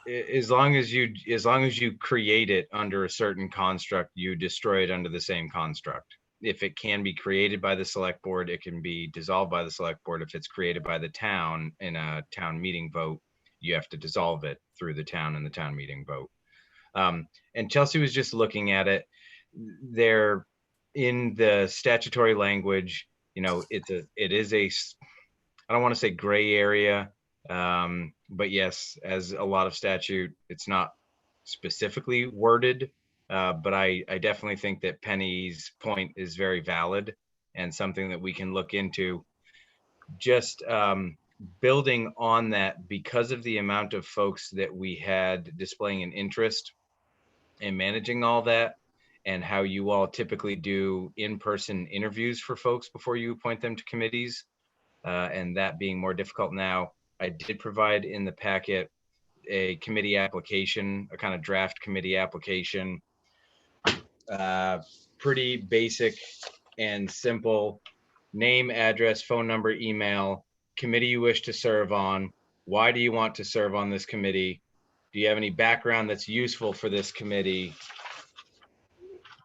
[SPEAKER 1] as long as you create it under a certain construct, you destroy it under the same construct. If it can be created by the select board, it can be dissolved by the select board. If it's created by the town in a town meeting vote, you have to dissolve it through the town and the town meeting vote. And Chelsea was just looking at it there in the statutory language. You know, it is a, I don't want to say gray area, but yes, as a lot of statute, it's not specifically worded, but I definitely think that Penny's point is very valid and something that we can look into. Just building on that, because of the amount of folks that we had displaying an interest in managing all that, and how you all typically do in-person interviews for folks before you appoint them to committees, and that being more difficult now, I did provide in the packet a committee application, a kind of draft committee application. Pretty basic and simple: name, address, phone number, email, committee you wish to serve on, why do you want to serve on this committee, do you have any background that's useful for this committee,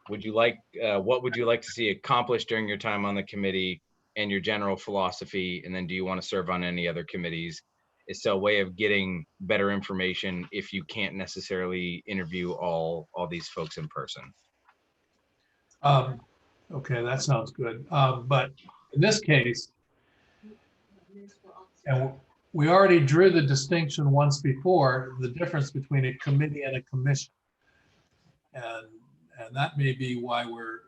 [SPEAKER 1] would you like, what would you like to see accomplished during your time on the committee, and your general philosophy, and then do you want to serve on any other committees? It's a way of getting better information if you can't necessarily interview all these folks in person.
[SPEAKER 2] Okay, that sounds good. But in this case, and we already drew the distinction once before, the difference between a committee and a commission. And that may be why we're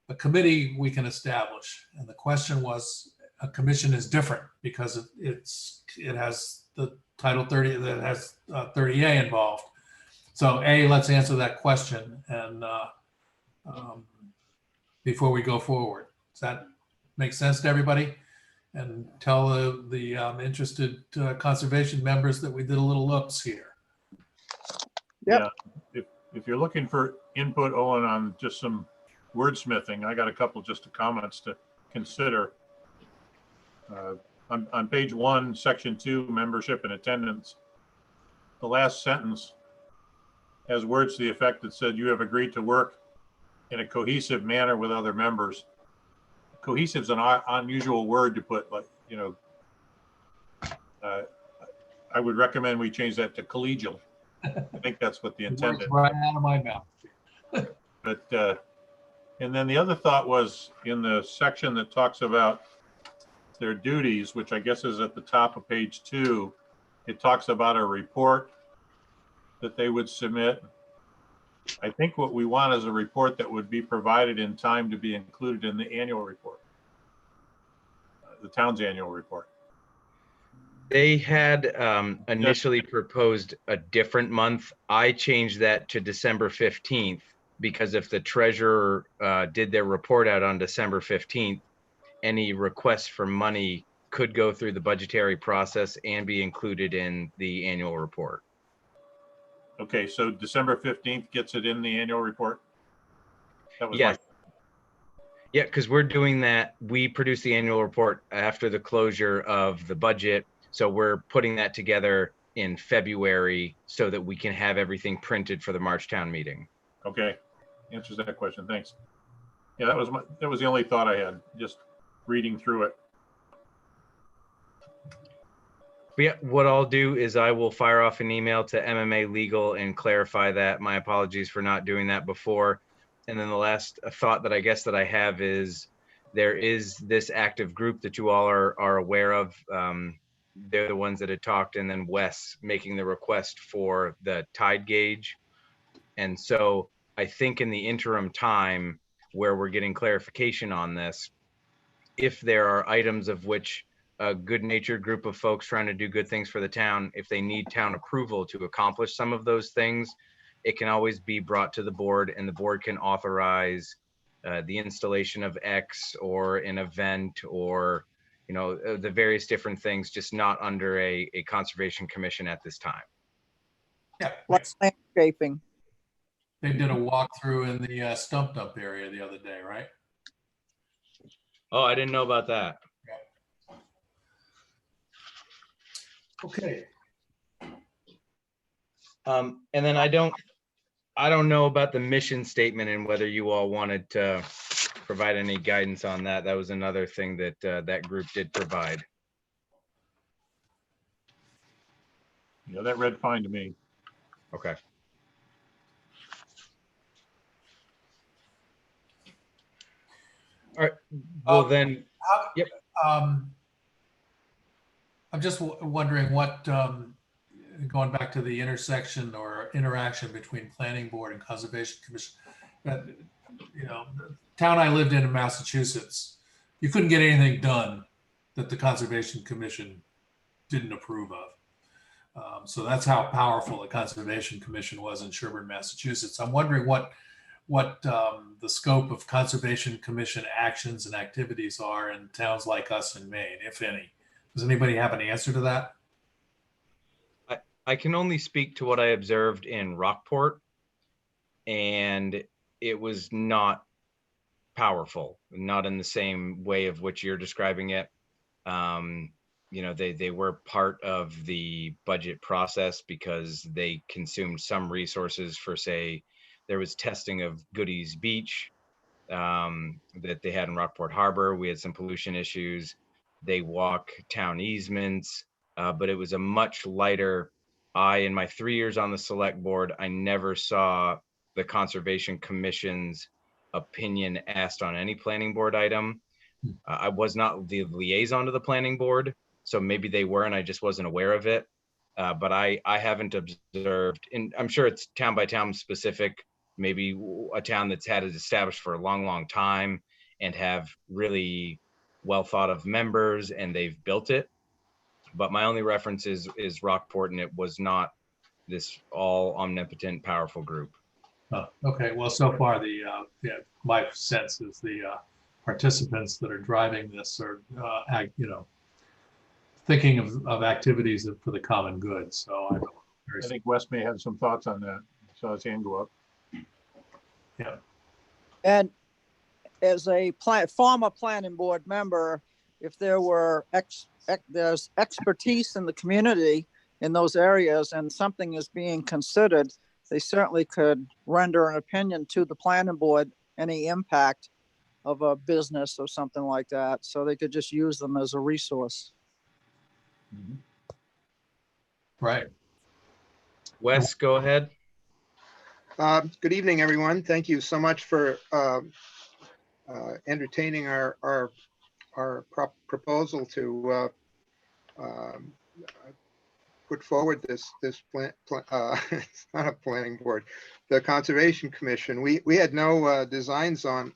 [SPEAKER 2] a committee we can establish. And the question was, a commission is different because it has the Title 30, that has 30A involved. So let's answer that question and before we go forward. Does that make sense to everybody? And tell the interested conservation members that we did a little oops here.
[SPEAKER 6] Yep.
[SPEAKER 4] Yeah. If you're looking for input, Owen, on just some wordsmithing, I got a couple just of comments to consider. On page 1, section 2, membership and attendance, the last sentence has words to the effect that said, you have agreed to work in a cohesive manner with other members. Cohesive is an unusual word to put, like, you know, I would recommend we change that to collegial. I think that's what the intent is.
[SPEAKER 2] Right out of my mouth.
[SPEAKER 4] But, and then the other thought was in the section that talks about their duties, which I guess is at the top of page 2, it talks about a report that they would submit. I think what we want is a report that would be provided in time to be included in the annual report, the town's annual report.
[SPEAKER 1] They had initially proposed a different month. I changed that to December 15th because if the treasurer did their report out on December 15th, any requests for money could go through the budgetary process and be included in the annual report.
[SPEAKER 4] Okay, so December 15th gets it in the annual report? That was
[SPEAKER 1] Yes. Yeah, because we're doing that. We produce the annual report after the closure of the budget. So we're putting that together in February so that we can have everything printed for the March town meeting.
[SPEAKER 4] Okay, answers that question. Thanks. Yeah, that was the only thought I had, just reading through it.
[SPEAKER 1] But yeah, what I'll do is I will fire off an email to MMA Legal and clarify that. My apologies for not doing that before. And then the last thought that I guess that I have is there is this active group that you all are aware of. They're the ones that had talked, and then Wes making the request for the tide gauge. And so I think in the interim time where we're getting clarification on this, if there are items of which a good-natured group of folks trying to do good things for the town, if they need town approval to accomplish some of those things, it can always be brought to the board, and the board can authorize the installation of X or an event or, you know, the various different things, just not under a conservation commission at this time.
[SPEAKER 2] Yeah.
[SPEAKER 6] Like landscaping.
[SPEAKER 2] They did a walkthrough in the stump dump area the other day, right?
[SPEAKER 1] Oh, I didn't know about that.
[SPEAKER 2] Okay.
[SPEAKER 1] And then I don't know about the mission statement and whether you all wanted to provide any guidance on that. That was another thing that that group did provide.
[SPEAKER 4] Yeah, that read fine to me.
[SPEAKER 1] Okay. All right. Well, then, yep.
[SPEAKER 2] I'm just wondering what, going back to the intersection or interaction between planning board and conservation commission, that, you know, the town I lived in Massachusetts, you couldn't get anything done that the Conservation Commission didn't approve of. So that's how powerful the Conservation Commission was in Sherburne, Massachusetts. I'm wondering what the scope of Conservation Commission actions and activities are in towns like us in Maine, if any. Does anybody have an answer to that?
[SPEAKER 1] I can only speak to what I observed in Rockport, and it was not powerful, not in the same way of which you're describing it. You know, they were part of the budget process because they consumed some resources for, say, there was testing of Goodies Beach that they had in Rockport Harbor. We had some pollution issues. They walk town easements, but it was a much lighter. In my 3 years on the select board, I never saw the Conservation Commission's opinion asked on any planning board item. I was not the liaison to the planning board, so maybe they were and I just wasn't aware of it. But I haven't observed, and I'm sure it's town by town specific, maybe a town that's had it established for a long, long time and have really well thought of members and they've built it. But my only reference is Rockport, and it was not this all omnipotent, powerful group.
[SPEAKER 2] Oh, okay, well, so far my sense is the participants that are driving this are, thinking of activities for the common good. So
[SPEAKER 4] I think Wes may have some thoughts on that. So his hand go up.
[SPEAKER 2] Yeah.
[SPEAKER 6] And as a former planning board member, if there were there's expertise in the community in those areas and something is being considered, they certainly could render an opinion to the planning board, any impact of a business or something like that. So they could just use them as a resource.
[SPEAKER 2] Mm-hmm. Right.
[SPEAKER 1] Wes, go ahead.
[SPEAKER 14] Good evening, everyone. Thank you so much for entertaining our proposal to put forward this plan. It's not a planning board, the Conservation Commission. We had no designs on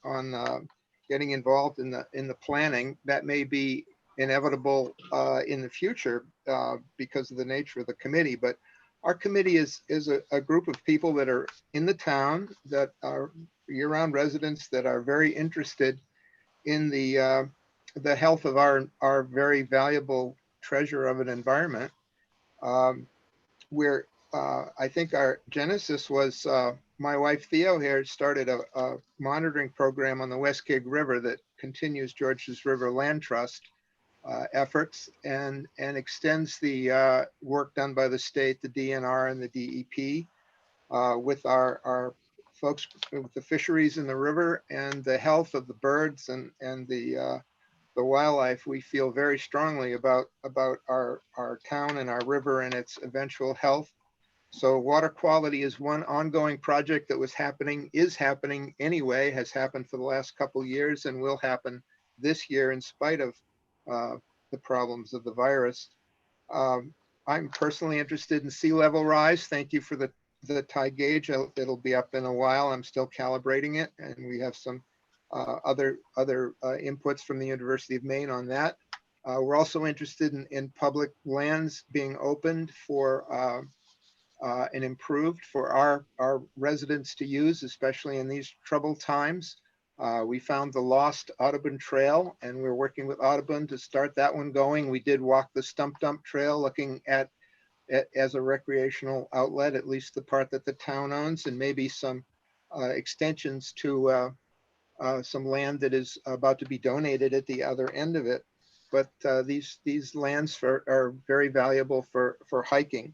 [SPEAKER 14] getting involved in the planning. That may be inevitable in the future because of the nature of the committee, but our committee is a group of people that are in the town, that are year-round residents, that are very interested in the health of our very valuable treasure of an environment. Where I think our genesis was my wife Theo here started a monitoring program on the West-Kig River that continues Georges River Land Trust efforts and extends the work done by the state, the DNR and the DEP with our folks with the fisheries in the river and the health of the birds and the wildlife. We feel very strongly about our town and our river and its eventual health. So water quality is one ongoing project that is happening anyway, has happened for the last couple of years and will happen this year in spite of the problems of the virus. I'm personally interested in sea level rise. Thank you for the tide gauge. It'll be up in a while. I'm still calibrating it, and we have some other inputs from the University of Maine on that. We're also interested in public lands being opened for and improved for our residents to use, especially in these troubled times. We found the lost Audubon Trail, and we're working with Audubon to start that one going. We did walk the Stump Dump Trail, looking at as a recreational outlet, at least the part that the town owns, and maybe some extensions to some land that is about to be donated at the other end of it. But these lands are very valuable for hiking.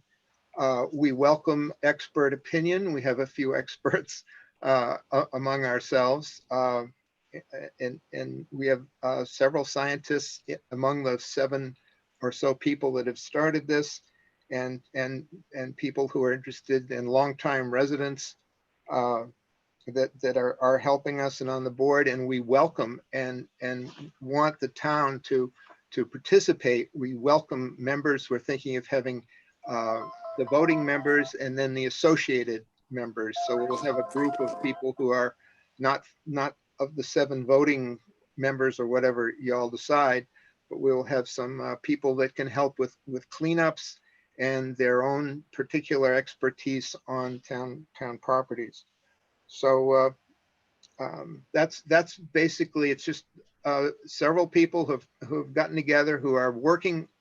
[SPEAKER 14] We welcome expert opinion. We have a few experts among ourselves. And we have several scientists among the 7 or so people that have started this, and people who are interested in longtime residents that are helping us and on the board, and we welcome and want the town to participate. We welcome members. We're thinking of having the voting members and then the associated members. So we'll have a group of people who are not of the 7 voting members or whatever you all decide, but we'll have some people that can help with cleanups and their own particular expertise on town properties. So that's basically, it's just several people who've gotten together who are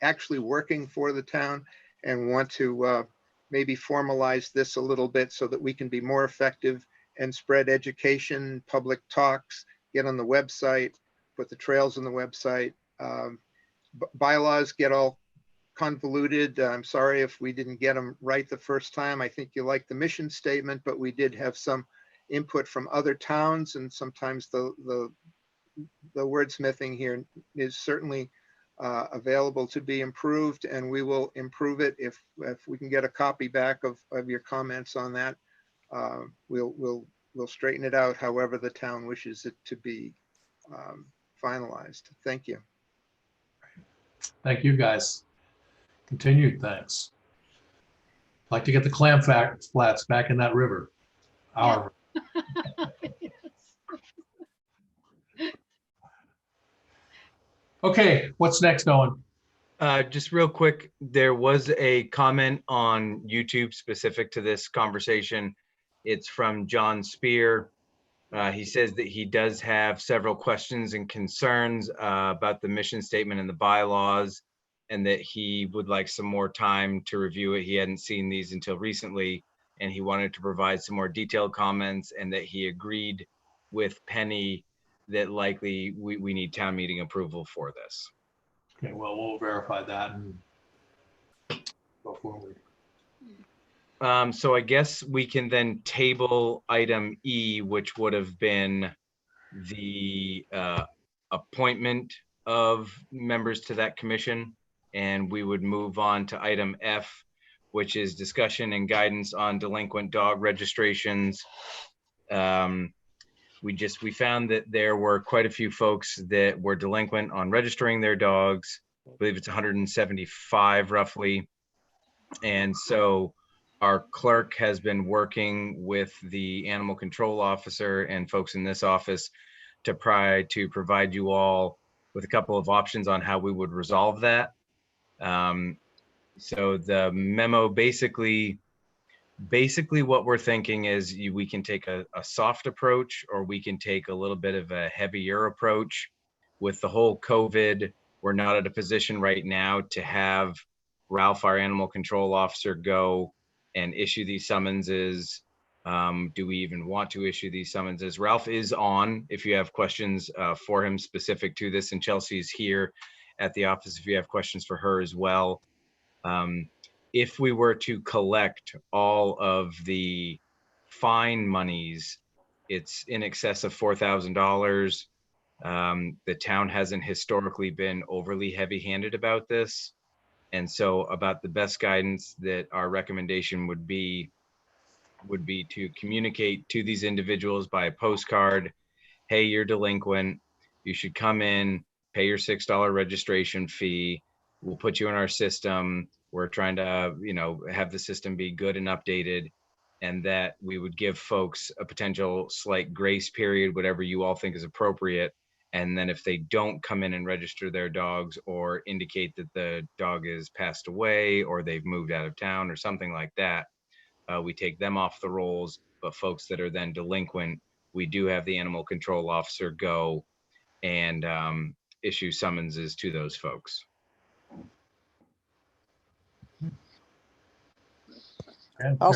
[SPEAKER 14] actually working for the town and want to maybe formalize this a little bit so that we can be more effective and spread education, public talks, get on the website, put the trails on the website. Bylaws get all convoluted. I'm sorry if we didn't get them right the first time. I think you like the mission statement, but we did have some input from other towns, and sometimes the wordsmithing here is certainly available to be improved, and we will improve it if we can get a copy back of your comments on that. We'll straighten it out however the town wishes it to be finalized. Thank you.
[SPEAKER 2] Thank you, guys. Continued thanks. Like to get the clam flats back in that river. Our Okay, what's next, Owen?
[SPEAKER 1] Just real quick, there was a comment on YouTube specific to this conversation. It's from John Spear. He says that he does have several questions and concerns about the mission statement and the bylaws, and that he would like some more time to review it. He hadn't seen these until recently, and he wanted to provide some more detailed comments, and that he agreed with Penny that likely we need town meeting approval for this.
[SPEAKER 2] Okay, well, we'll verify that and go forward.
[SPEAKER 1] So I guess we can then table item E, which would have been the appointment of members to that commission. And we would move on to item F, which is discussion and guidance on delinquent dog registrations. We found that there were quite a few folks that were delinquent on registering their dogs. I believe it's 175 roughly. And so our clerk has been working with the animal control officer and folks in this office to try to provide you all with a couple of options on how we would resolve that. So the memo basically what we're thinking is we can take a soft approach, or we can take a little bit of a heavier approach. With the whole COVID, we're not at a position right now to have Ralph, our animal control officer, go and issue these summonses. Do we even want to issue these summonses? Ralph is on if you have questions for him specific to this, and Chelsea's here at the office if you have questions for her as well. If we were to collect all of the fine monies, it's in excess of $4,000. The town hasn't historically been overly heavy-handed about this. And so about the best guidance that our recommendation would be to communicate to these individuals by a postcard, hey, you're delinquent, you should come in, pay your $6 registration fee, we'll put you in our system. We're trying to, have the system be good and updated, and that we would give folks a potential slight grace period, whatever you all think is appropriate. And then if they don't come in and register their dogs or indicate that the dog is passed away or they've moved out of town or something like that, we take them off the rolls. But folks that are then delinquent, we do have the animal control officer go and issue summonses to those folks.
[SPEAKER 6] I'll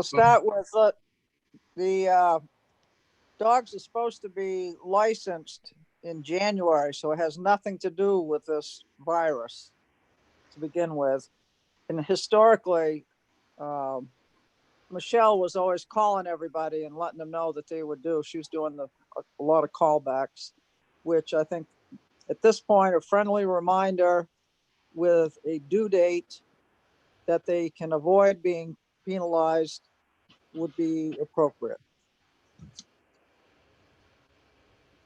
[SPEAKER 6] start with the dogs are supposed to be licensed in January, so it has nothing to do with this virus to begin with. And historically, Michelle was always calling everybody and letting them know that they would do. She was doing a lot of callbacks, which I think at this point, a friendly reminder with a due date that they can avoid being penalized would be appropriate.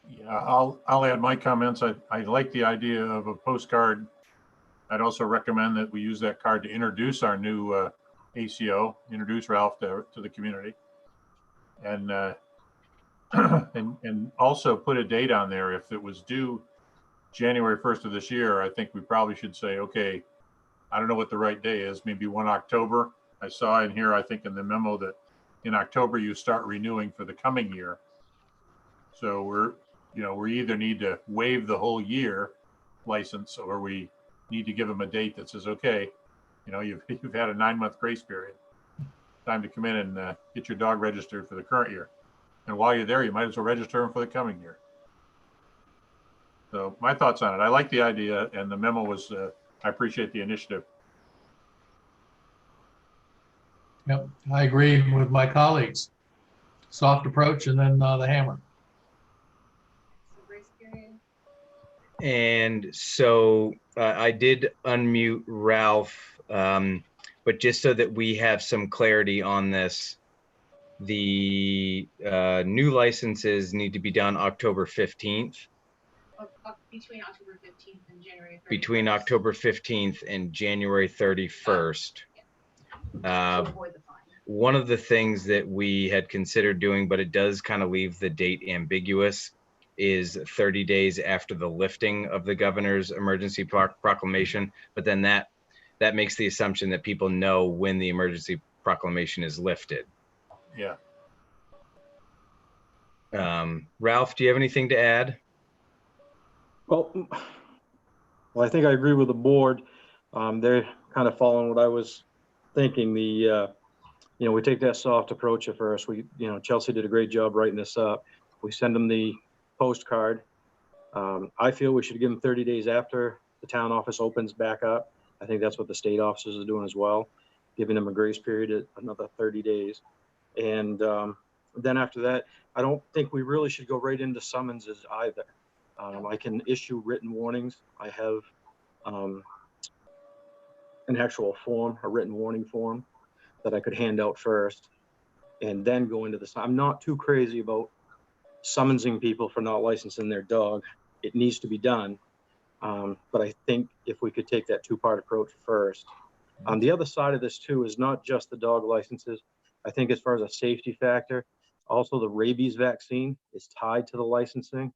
[SPEAKER 4] Yeah, I'll add my comments. I like the idea of a postcard. I'd also recommend that we use that card to introduce our new ACO, introduce Ralph to the community, and and also put a date on there if it was due January 1st of this year, I think we probably should say, okay, I don't know what the right day is, maybe 1 October. I saw in here, I think in the memo that in October you start renewing for the coming year. So we either need to waive the whole year license, or we need to give them a date that says, okay, you've had a 9-month grace period. Time to come in and get your dog registered for the current year. And while you're there, you might as well register them for the coming year. So my thoughts on it. I like the idea, and the memo was, I appreciate the initiative.
[SPEAKER 2] Yep, I agree with my colleagues. Soft approach and then the hammer.
[SPEAKER 1] And so I did unmute Ralph, but just so that we have some clarity on this, the new licenses need to be done October 15th.
[SPEAKER 7] Between October 15th and January 31st.
[SPEAKER 1] Between October 15th and January 31st. One of the things that we had considered doing, but it does kind of leave the date ambiguous, is 30 days after the lifting of the governor's emergency proclamation. But then that makes the assumption that people know when the emergency proclamation is lifted.
[SPEAKER 4] Yeah.
[SPEAKER 1] Ralph, do you have anything to add?
[SPEAKER 15] Well, I think I agree with the board. They're kind of following what I was thinking. We take that soft approach at first. Chelsea did a great job writing this up. We send them the postcard. I feel we should give them 30 days after the town office opens back up. I think that's what the state offices are doing as well, giving them a grace period of another 30 days. And then after that, I don't think we really should go right into summonses either. I can issue written warnings. I have an actual form, a written warning form that I could hand out first and then go into I'm not too crazy about summoning people for not licensing their dog. It needs to be done. But I think if we could take that two-part approach first. The other side of this too is not just the dog licenses. I think as far as a safety factor, also the rabies vaccine is tied to the licensing.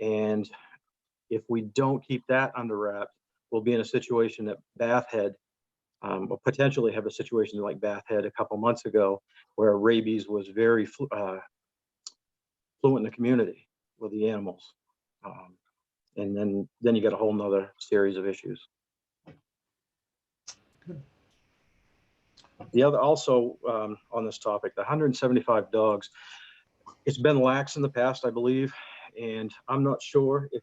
[SPEAKER 15] And if we don't keep that under wraps, we'll be in a situation that Bath had, or potentially have a situation like Bath had a couple months ago, where rabies was very fluent in the community with the animals. And then you got a whole nother series of issues. The other also on this topic, the 175 dogs, it's been lax in the past, I believe. And I'm not sure if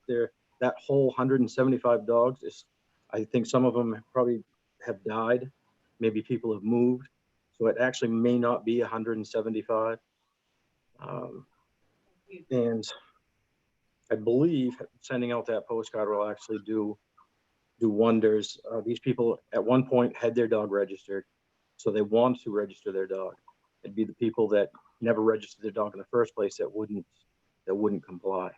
[SPEAKER 15] that whole 175 dogs I think some of them probably have died. Maybe people have moved. So it actually may not be 175. And I believe sending out that postcard will actually do wonders. These people at one point had their dog registered, so they wanted to register their dog. It'd be the people that never registered their dog in the first place that wouldn't comply.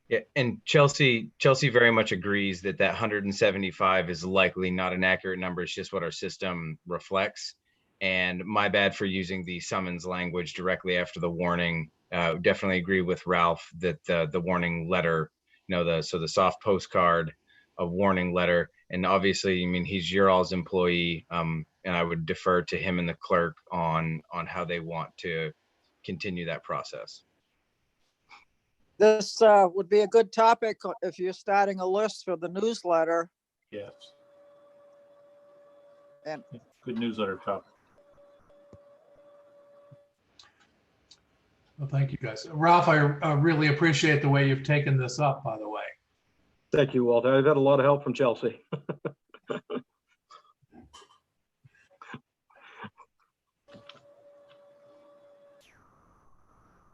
[SPEAKER 1] Yeah, and Chelsea very much agrees that 175 is likely not an accurate number. It's just what our system reflects. And my bad for using the summons language directly after the warning. Definitely agree with Ralph that the warning letter, so the soft postcard, a warning letter, and obviously, I mean, he's your all's employee, and I would defer to him and the clerk on how they want to continue that process.
[SPEAKER 6] This would be a good topic if you're starting a list for the newsletter.
[SPEAKER 4] Yes.
[SPEAKER 6] And
[SPEAKER 4] good newsletter topic.
[SPEAKER 2] Well, thank you guys. Ralph, I really appreciate the way you've taken this up, by the way.
[SPEAKER 15] Thank you, Walter. I've had a lot of help from Chelsea.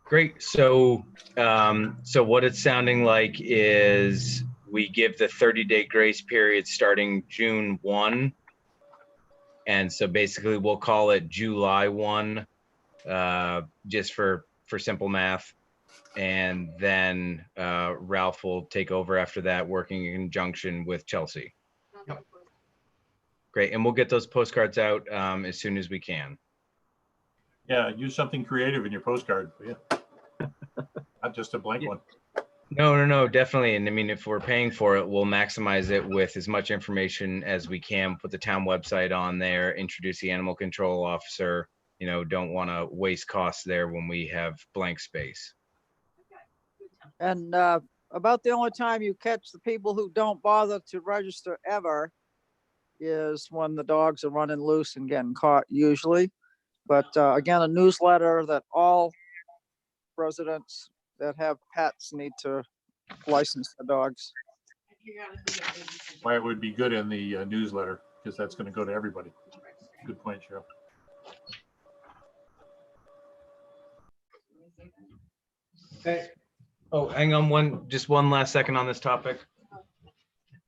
[SPEAKER 1] Great. So what it's sounding like is we give the 30-day grace period starting June 1. And so basically we'll call it July 1, just for simple math. And then Ralph will take over after that, working in conjunction with Chelsea.
[SPEAKER 2] Yep.
[SPEAKER 1] Great. And we'll get those postcards out as soon as we can.
[SPEAKER 4] Yeah, use something creative in your postcard. Yeah. Not just a blank one.
[SPEAKER 1] No, definitely. And I mean, if we're paying for it, we'll maximize it with as much information as we can, put the town website on there, introduce the animal control officer. You know, don't want to waste costs there when we have blank space.
[SPEAKER 6] And about the only time you catch the people who don't bother to register ever is when the dogs are running loose and getting caught usually. But again, a newsletter that all residents that have pets need to license the dogs.
[SPEAKER 4] Why it would be good in the newsletter, because that's going to go to everybody. Good point, Cheryl.
[SPEAKER 2] Okay.
[SPEAKER 1] Oh, hang on just one last second on this topic.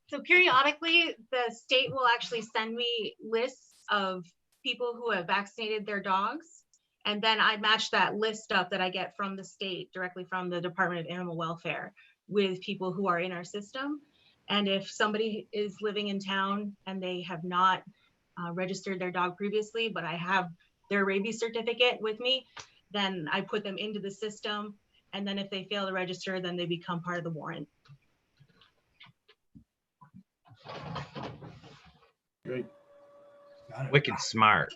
[SPEAKER 8] So periodically, the state will actually send me lists of people who have vaccinated their dogs. And then I match that list up that I get from the state, directly from the Department of Animal Welfare, with people who are in our system. And if somebody is living in town and they have not registered their dog previously, but I have their rabies certificate with me, then I put them into the system. And then if they fail to register, then they become part of the warrant.
[SPEAKER 4] Great.
[SPEAKER 1] Wicked smart.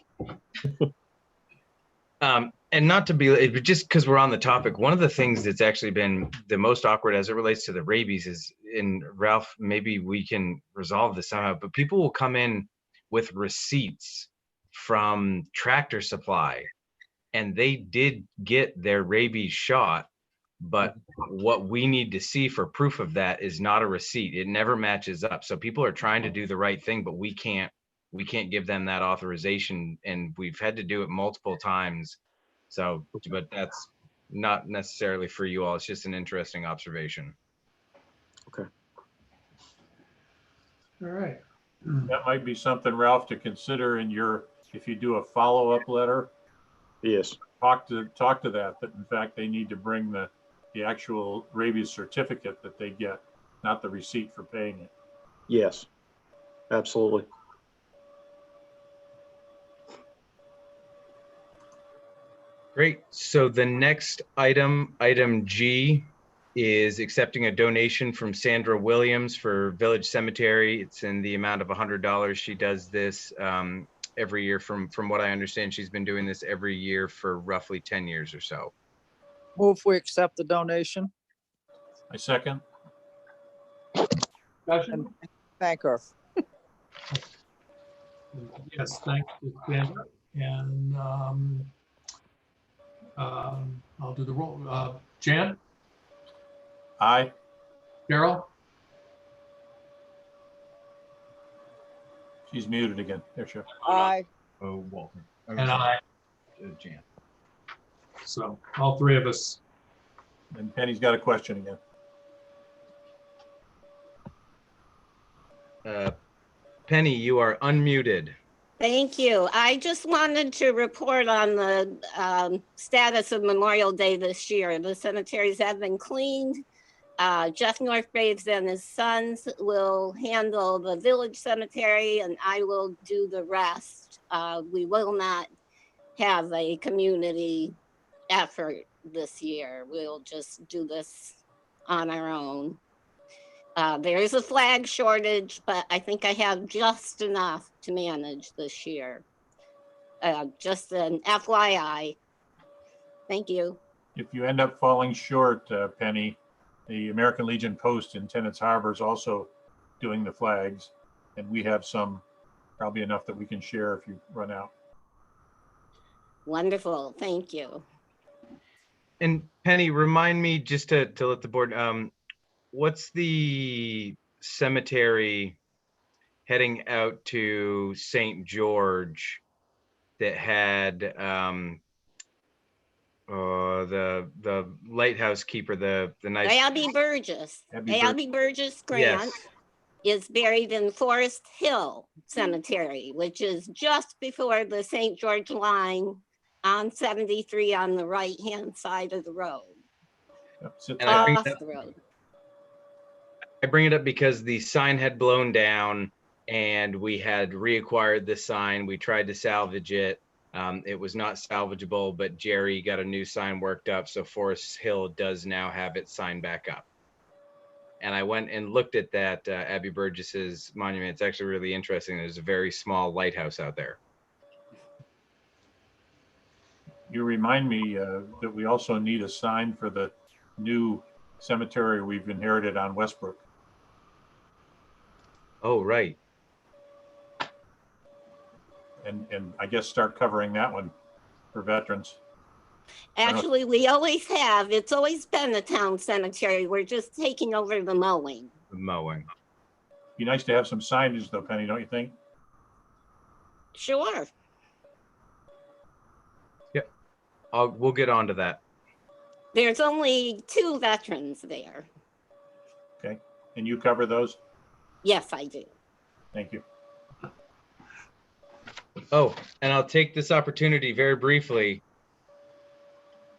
[SPEAKER 1] And not to be, but just because we're on the topic, one of the things that's actually been the most awkward as it relates to the rabies is, in Ralph, maybe we can resolve this somehow, but people will come in with receipts from Tractor Supply and they did get their rabies shot, but what we need to see for proof of that is not a receipt. It never matches up. So people are trying to do the right thing, but we can't give them that authorization, and we've had to do it multiple times. So, but that's not necessarily for you all. It's just an interesting observation.
[SPEAKER 15] Okay.
[SPEAKER 2] All right.
[SPEAKER 4] That might be something, Ralph, to consider in your, if you do a follow-up letter.
[SPEAKER 15] Yes.
[SPEAKER 4] Talk to that in fact, they need to bring the actual rabies certificate that they get, not the receipt for paying it.
[SPEAKER 15] Yes, absolutely.
[SPEAKER 1] Great. So the next item G, is accepting a donation from Sandra Williams for Village Cemetery. It's in the amount of $100. She does this every year. From what I understand, she's been doing this every year for roughly 10 years or so.
[SPEAKER 6] Move we accept the donation.
[SPEAKER 4] I second.
[SPEAKER 2] Discussion?
[SPEAKER 6] Thank her.
[SPEAKER 2] Yes, thank you, Sandra. And I'll do the roll. Jan?
[SPEAKER 4] Aye.
[SPEAKER 2] Carol?
[SPEAKER 4] She's muted again. There she is.
[SPEAKER 6] Aye.
[SPEAKER 1] Oh, Walter.
[SPEAKER 2] And I.
[SPEAKER 1] Jan.
[SPEAKER 2] So all three of us.
[SPEAKER 4] And Penny's got a question again.
[SPEAKER 1] Penny, you are unmuted.
[SPEAKER 3] Thank you. I just wanted to report on the status of Memorial Day this year. The cemeteries have been cleaned. Jeff Northgraves and his sons will handle the village cemetery and I will do the rest. We will not have a community effort this year. We'll just do this on our own. There is a flag shortage, but I think I have just enough to manage this year. Just an FYI. Thank you.
[SPEAKER 4] If you end up falling short, Penny, the American Legion Post in Tenants Harbor is also doing the flags, and we have some, probably enough that we can share if you run out.
[SPEAKER 3] Wonderful. Thank you.
[SPEAKER 1] And Penny, remind me just to let the board, what's the cemetery heading out to St. George that had the lighthouse keeper, the nice
[SPEAKER 3] Abby Burgess. Abby Burgess Grant is buried in Forest Hill Cemetery, which is just before the St. George line on 73 on the right-hand side of the road.
[SPEAKER 1] And I bring it up because the sign had blown down and we had reacquired the sign. We tried to salvage it. It was not salvageable, but Jerry got a new sign worked up. So Forest Hill does now have its sign back up. And I went and looked at that Abbey Burgess's monument. It's actually really interesting. There's a very small lighthouse out there.
[SPEAKER 4] You remind me that we also need a sign for the new cemetery we've inherited on Westbrook.
[SPEAKER 1] Oh, right.
[SPEAKER 4] And I guess start covering that one for veterans.
[SPEAKER 3] Actually, we always have. It's always been the town cemetery. We're just taking over the mowing.
[SPEAKER 1] The mowing.
[SPEAKER 4] Be nice to have some signage though, Penny, don't you think?
[SPEAKER 3] Sure.
[SPEAKER 1] Yep. We'll get on to that.
[SPEAKER 3] There's only 2 veterans there.
[SPEAKER 4] Okay. And you cover those?
[SPEAKER 3] Yes, I do.
[SPEAKER 4] Thank you.
[SPEAKER 1] Oh, and I'll take this opportunity very briefly.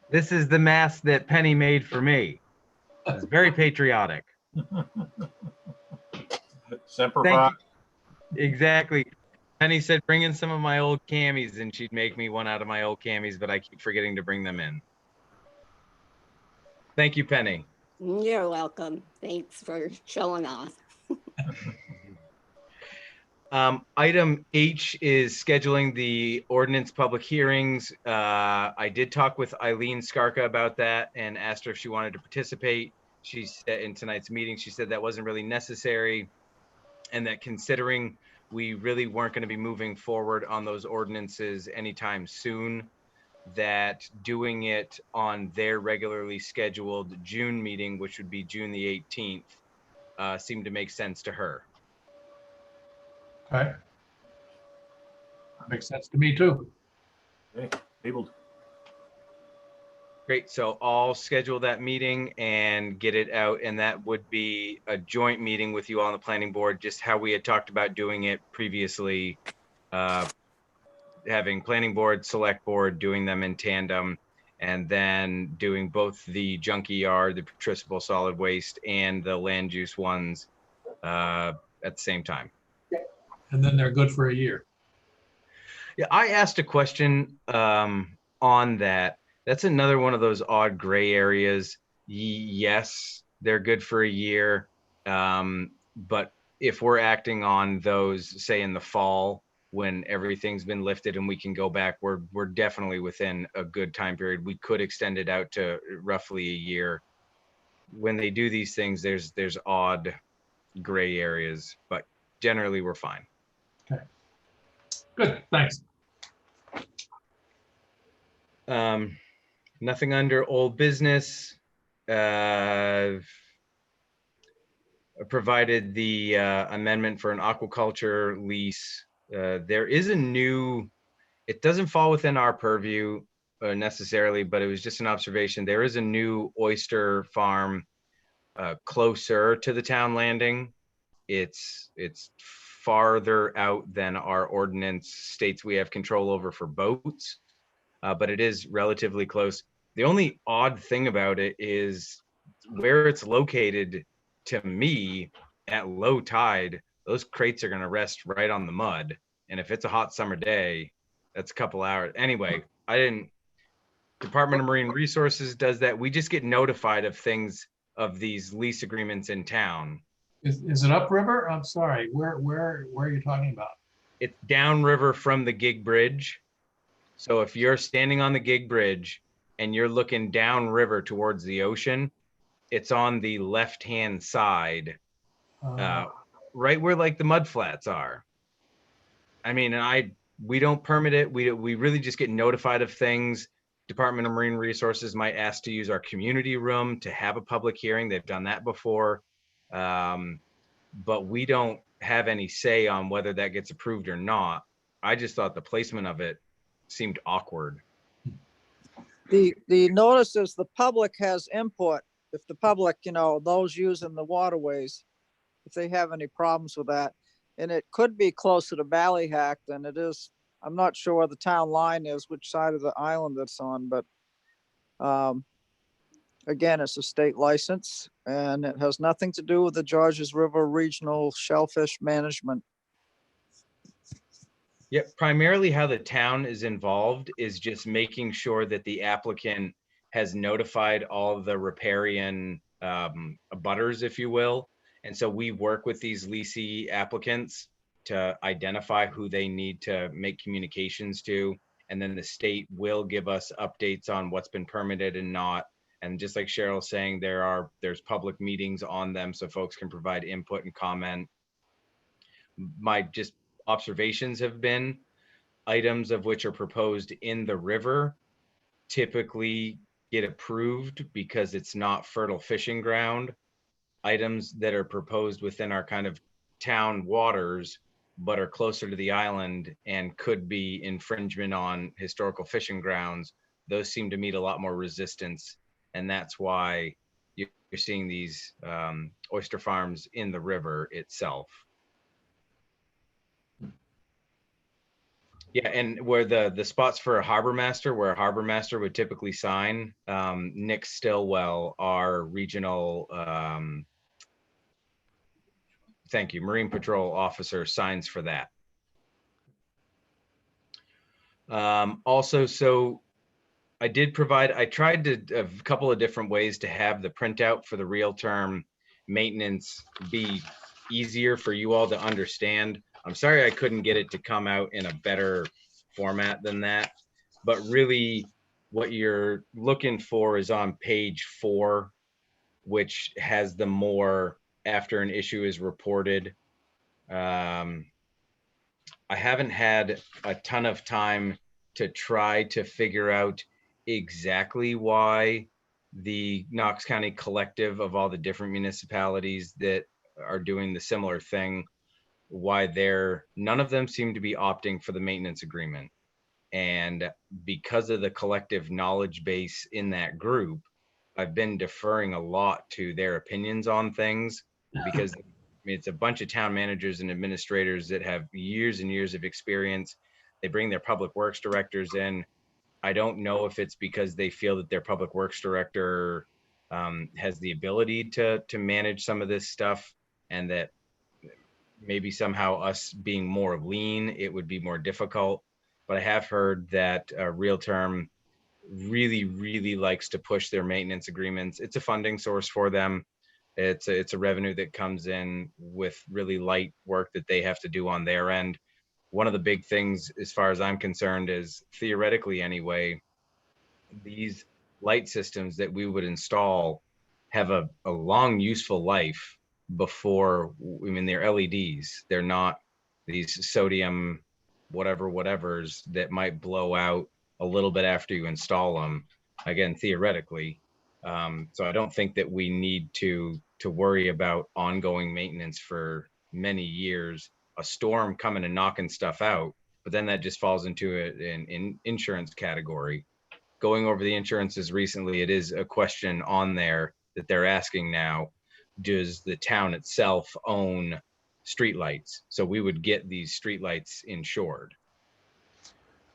[SPEAKER 1] This is the mask that Penny made for me. It's very patriotic.
[SPEAKER 4] Semper
[SPEAKER 1] Thank
[SPEAKER 4] Fi.
[SPEAKER 1] you. Exactly. Penny said, bring in some of my old camis, and she'd make me one out of my old camis, but I keep forgetting to bring them in. Thank you, Penny.
[SPEAKER 3] You're welcome. Thanks for showing off.
[SPEAKER 1] Item H is scheduling the ordinance public hearings. I did talk with Eileen Skarka about that and asked her if she wanted to participate. She said in tonight's meeting, she said that wasn't really necessary, and that considering we really weren't going to be moving forward on those ordinances anytime soon, that doing it on their regularly scheduled June meeting, which would be June the 18th, seemed to make sense to her.
[SPEAKER 2] Okay. That makes sense to me too.
[SPEAKER 4] Okay, tabled.
[SPEAKER 1] Great, so I'll schedule that meeting and get it out, and that would be a joint meeting with you all on the planning board, just how we had talked about doing it previously, having planning board, select board, doing them in tandem, and then doing both the junkyard, the putrescible solid waste, and the land use ones at the same time.
[SPEAKER 2] And then they're good for a year.
[SPEAKER 1] Yeah, I asked a question on that. That's another one of those odd gray areas. Yes, they're good for a year. But if we're acting on those, say in the fall, when everything's been lifted and we can go back, we're definitely within a good time period. We could extend it out to roughly a year. When they do these things, there's odd gray areas, but generally we're fine.
[SPEAKER 2] Okay. Good, thanks.
[SPEAKER 1] Nothing under old business. Provided the amendment for an aquaculture lease. There is a new, it doesn't fall within our purview necessarily, but it was just an observation. There is a new oyster farm closer to the town landing. It's farther out than our ordinance states we have control over for boats, but it is relatively close. The only odd thing about it is where it's located. To me, at low tide, those crates are going to rest right on the mud. And if it's a hot summer day, that's a couple hours. Anyway, Department of Marine Resources does that. We just get notified of things, of these lease agreements in town.
[SPEAKER 2] Is it upriver? I'm sorry. Where are you talking about?
[SPEAKER 1] It's downriver from the Gig Bridge. So if you're standing on the Gig Bridge and you're looking downriver towards the ocean, it's on the left-hand side, right where like the mud flats are. I mean, we don't permit it. We really just get notified of things. Department of Marine Resources might ask to use our community room to have a public hearing. They've done that before. But we don't have any say on whether that gets approved or not. I just thought the placement of it seemed awkward.
[SPEAKER 6] The notice is the public has input. If the public, those using the waterways, if they have any problems with that, and it could be closer to Ballyhack than it is. I'm not sure where the town line is, which side of the island it's on, but again, it's a state license and it has nothing to do with the Georges River Regional Shellfish Management.
[SPEAKER 1] Yep, primarily how the town is involved is just making sure that the applicant has notified all the riparian abutters, if you will. And so we work with these leasing applicants to identify who they need to make communications to. And then the state will give us updates on what's been permitted and not. And just like Cheryl's saying, there's public meetings on them so folks can provide input and comment. My just observations have been items of which are proposed in the river typically get approved because it's not fertile fishing ground. Items that are proposed within our kind of town waters but are closer to the island and could be infringement on historical fishing grounds, those seem to meet a lot more resistance. And that's why you're seeing these oyster farms in the river itself. Yeah, and where the spots for a harbor master, where a harbor master would typically sign, Nick Stillwell, our regional, thank you, Marine Patrol officer, signs for that. Also, so I tried a couple of different ways to have the printout for the real term maintenance be easier for you all to understand. I'm sorry I couldn't get it to come out in a better format than that, but really what you're looking for is on page 4, which has the more after an issue is reported. I haven't had a ton of time to try to figure out exactly why the Knox County collective of all the different municipalities that are doing the similar thing, why none of them seem to be opting for the maintenance agreement. And because of the collective knowledge base in that group, I've been deferring a lot to their opinions on things, because it's a bunch of town managers and administrators that have years and years of experience. They bring their public works directors in. I don't know if it's because they feel that their public works director has the ability to manage some of this stuff, and that maybe somehow us being more lean, it would be more difficult. But I have heard that Real Term really, really likes to push their maintenance agreements. It's a funding source for them. It's a revenue that comes in with really light work that they have to do on their end. One of the big things, as far as I'm concerned, is theoretically anyway, these light systems that we would install have a long useful life before, I mean, they're LEDs. They're not these sodium whatevers that might blow out a little bit after you install them, again, theoretically. So I don't think that we need to worry about ongoing maintenance for many years. A storm coming and knocking stuff out, but then that just falls into an insurance category. Going over the insurances recently, it is a question on there that they're asking now. Does the town itself own streetlights? So we would get these streetlights insured.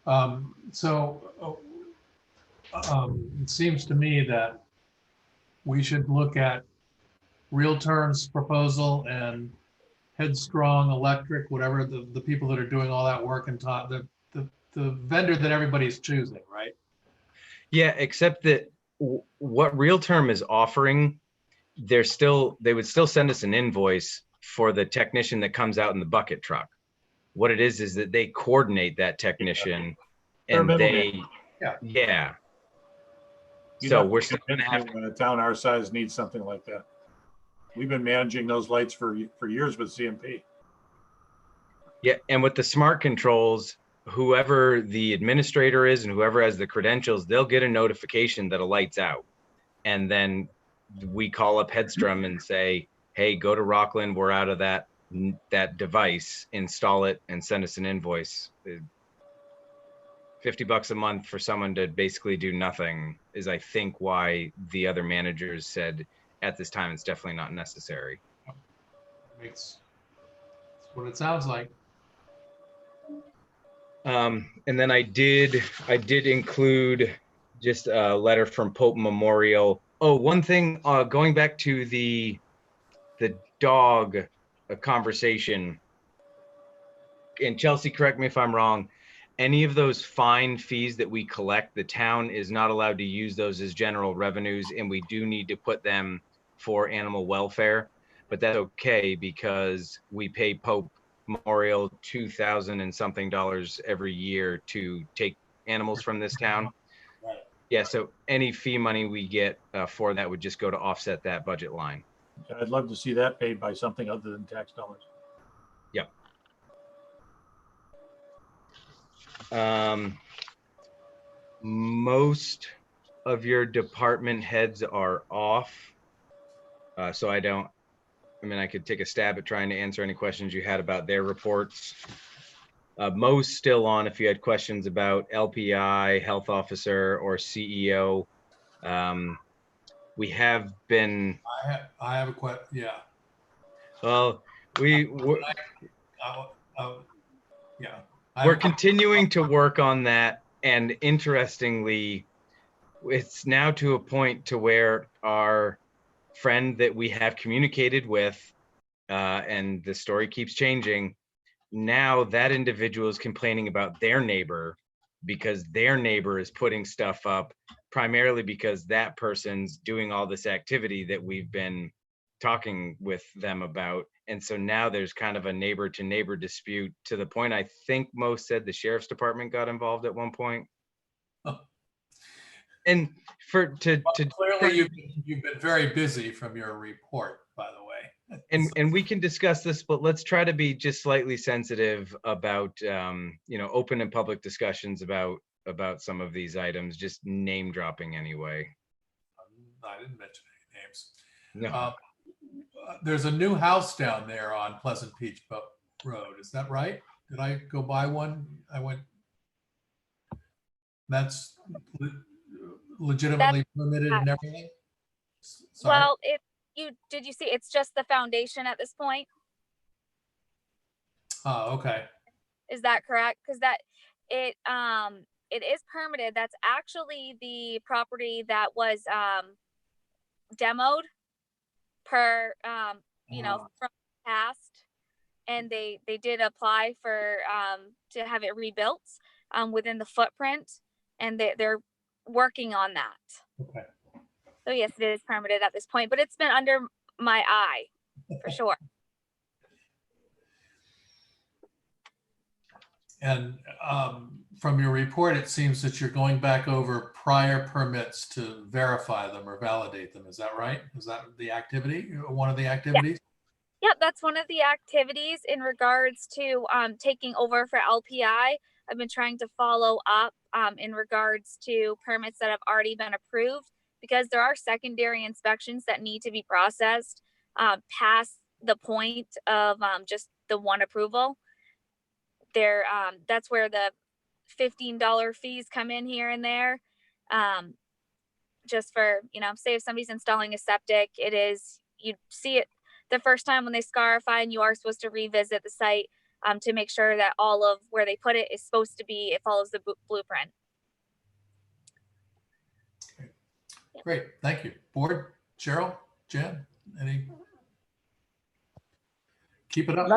[SPEAKER 2] It seems to me that we should look at Real Term's proposal and Headstrong Electric, whatever the people that are doing all that work, and the vendor that everybody's choosing, right?
[SPEAKER 1] Yeah, except that what Real Term is offering, they would still send us an invoice for the technician that comes out in the bucket truck. What it is that they coordinate that technician, and they, yeah. So we're still going to have
[SPEAKER 4] a town our size needs something like that. We've been managing those lights for years with CMP.
[SPEAKER 1] Yeah, and with the smart controls, whoever the administrator is and whoever has the credentials, they'll get a notification that a light's out. And then we call up Headstrom and say, hey, go to Rockland, we're out of that device, install it, and send us an invoice. $50 a month for someone to basically do nothing is, I think, why the other managers said at this time it's definitely not necessary.
[SPEAKER 2] That's what it sounds like.
[SPEAKER 1] And then I did include just a letter from Pope Memorial. Oh, one thing, going back to the dog conversation, and Chelsea, correct me if I'm wrong, any of those fine fees that we collect, the town is not allowed to use those as general revenues, and we do need to put them for animal welfare, but that's okay because we pay Pope Memorial $2,000 and something every year to take animals from this town.
[SPEAKER 2] Right.
[SPEAKER 1] Yeah, so any fee money we get for that would just go to offset that budget line.
[SPEAKER 4] I'd love to see that paid by something other than tax dollars.
[SPEAKER 1] Yep. Most of your department heads are off. So I could take a stab at trying to answer any questions you had about their reports. Mo's still on if you had questions about LPI, health officer, or CEO. We have been.
[SPEAKER 2] I have a question. Yeah.
[SPEAKER 1] Well, we're
[SPEAKER 2] We're
[SPEAKER 1] continuing to work on that, and interestingly, it's now to a point to where our friend that we have communicated with, and the story keeps changing. Now that individual is complaining about their neighbor because their neighbor is putting stuff up, primarily because that person's doing all this activity that we've been talking with them about. And so now there's kind of a neighbor to neighbor dispute, to the point I think most said the sheriff's department got involved at one point.
[SPEAKER 2] Oh.
[SPEAKER 1] And
[SPEAKER 2] clearly you've been very busy from your report, by the way.
[SPEAKER 1] And we can discuss this, but let's try to be just slightly sensitive about open and public discussions about some of these items, just name dropping anyway.
[SPEAKER 2] I didn't mention any names.
[SPEAKER 1] No.
[SPEAKER 2] There's a new house down there on Pleasant Beach Road. Is that right? Did I go by one? I went. That's legitimately permitted and everything? Sorry?
[SPEAKER 10] Well, did you see it's just the foundation at this point?
[SPEAKER 2] Oh, okay.
[SPEAKER 10] Is that correct? Because it is permitted. That's actually the property that was demoed per from past, and they did apply for to have it rebuilt within the footprint, and they're working on that.
[SPEAKER 2] Okay.
[SPEAKER 10] So yes, it is permitted at this point, but it's been under my eye for sure.
[SPEAKER 2] And from your report, it seems that you're going back over prior permits to verify them or validate them. Is that right? Is that the activity, one of the activities?
[SPEAKER 10] Yep, that's one of the activities in regards to taking over for LPI. I've been trying to follow up in regards to permits that have already been approved, because there are secondary inspections that need to be processed past the point of just the one approval. That's where the $15 fees come in here and there. Just for, say if somebody's installing a septic, you see it the first time when they scarify, and you are supposed to revisit the site to make sure that all of where they put it is supposed to be, it follows the blueprint.
[SPEAKER 2] Okay. Great, thank you. Board, Cheryl, Jen, any? Keep it up.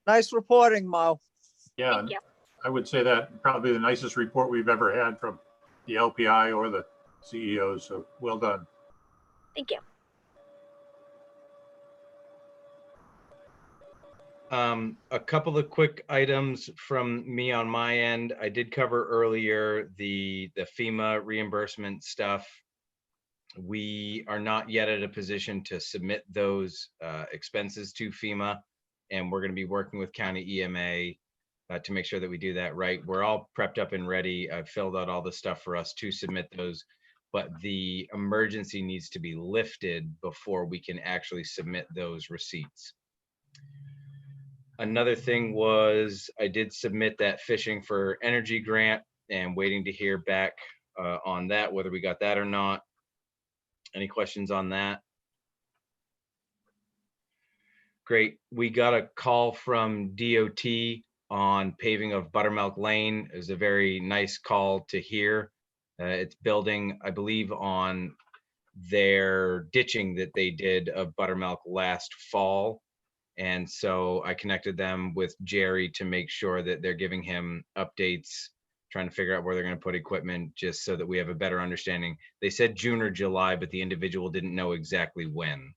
[SPEAKER 6] Nice reporting, Mo.
[SPEAKER 4] Yeah, I would say that probably the nicest report we've ever had from the LPI or the CEOs. So well done.
[SPEAKER 10] Thank you.
[SPEAKER 1] A couple of quick items from me on my end. I did cover earlier the FEMA reimbursement stuff. We are not yet at a position to submit those expenses to FEMA, and we're going to be working with county EMA to make sure that we do that right. We're all prepped up and ready. I've filled out all the stuff for us to submit those, but the emergency needs to be lifted before we can actually submit those receipts. Another thing was I did submit that Fishing for Energy grant, and waiting to hear back on that, whether we got that or not. Any questions on that? Great. We got a call from DOT on paving of Buttermilk Lane. It was a very nice call to hear. It's building, I believe, on their ditching that they did of Buttermilk last fall. And so I connected them with Jerry to make sure that they're giving him updates trying to figure out where they're going to put equipment, just so that we have a better understanding. They said June or July, but the individual didn't know exactly when.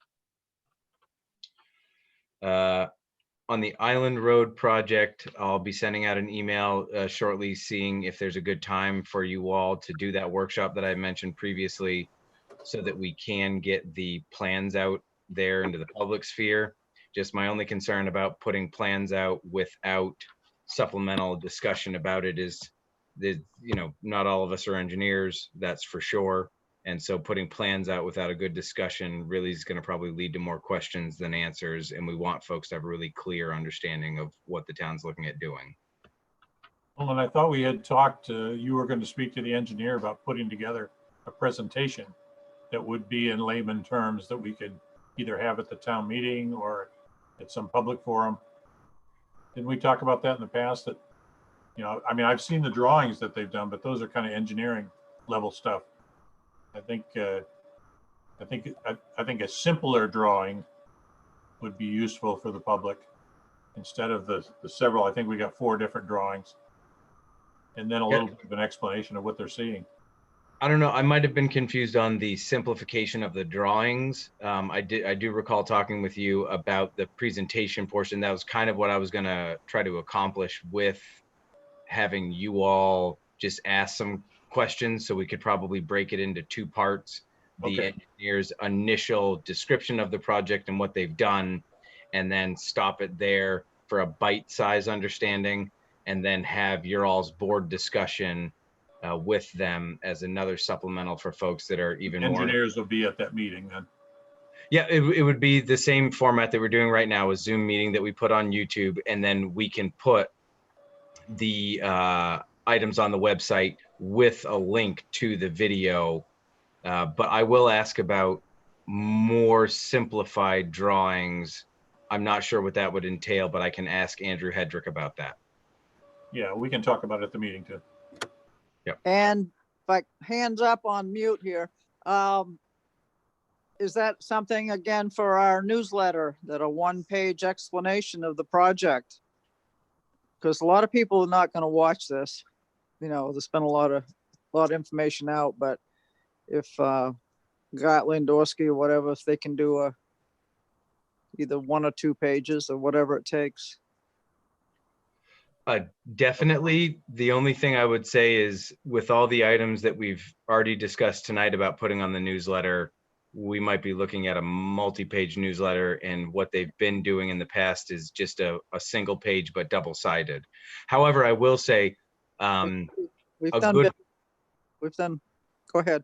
[SPEAKER 1] On the Island Road project, I'll be sending out an email shortly, seeing if there's a good time for you all to do that workshop that I mentioned previously, so that we can get the plans out there into the public sphere. Just my only concern about putting plans out without supplemental discussion about it is that, you know, not all of us are engineers, that's for sure. And so putting plans out without a good discussion really is going to probably lead to more questions than answers. And we want folks to have a really clear understanding of what the town's looking at doing.
[SPEAKER 4] Well, and I thought we had talked, you were going to speak to the engineer about putting together a presentation that would be in layman terms that we could either have at the town meeting or at some public forum. Didn't we talk about that in the past? That, you know, I mean, I've seen the drawings that they've done, but those are kind of engineering level stuff. I think a simpler drawing would be useful for the public instead of the several. I think we got 4 different drawings, and then a little bit of an explanation of what they're seeing.
[SPEAKER 1] I don't know. I might have been confused on the simplification of the drawings. I do recall talking with you about the presentation portion. That was kind of what I was going to try to accomplish with having you all just ask some questions, so we could probably break it into 2 parts. The engineer's initial description of the project and what they've done, and then stop it there for a bite-sized understanding, and then have your all's board discussion with them as another supplemental for folks that are even more.
[SPEAKER 4] Engineers will be at that meeting then.
[SPEAKER 1] Yeah, it would be the same format that we're doing right now, a Zoom meeting that we put on YouTube, and then we can put the items on the website with a link to the video. But I will ask about more simplified drawings. I'm not sure what that would entail, but I can ask Andrew Hedrick about that.
[SPEAKER 4] Yeah, we can talk about it at the meeting too.
[SPEAKER 1] Yep.
[SPEAKER 6] And like hands up on mute here. Is that something again for our newsletter, that a 1-page explanation of the project? Because a lot of people are not going to watch this. You know, there's been a lot of information out, but if Gottlieb, Dorsky or whatever, if they can do either 1 or 2 pages or whatever it takes.
[SPEAKER 1] Definitely. The only thing I would say is, with all the items that we've already discussed tonight about putting on the newsletter, we might be looking at a multi-page newsletter, and what they've been doing in the past is just a single page but double-sided. However, I will say
[SPEAKER 6] we've done, go ahead.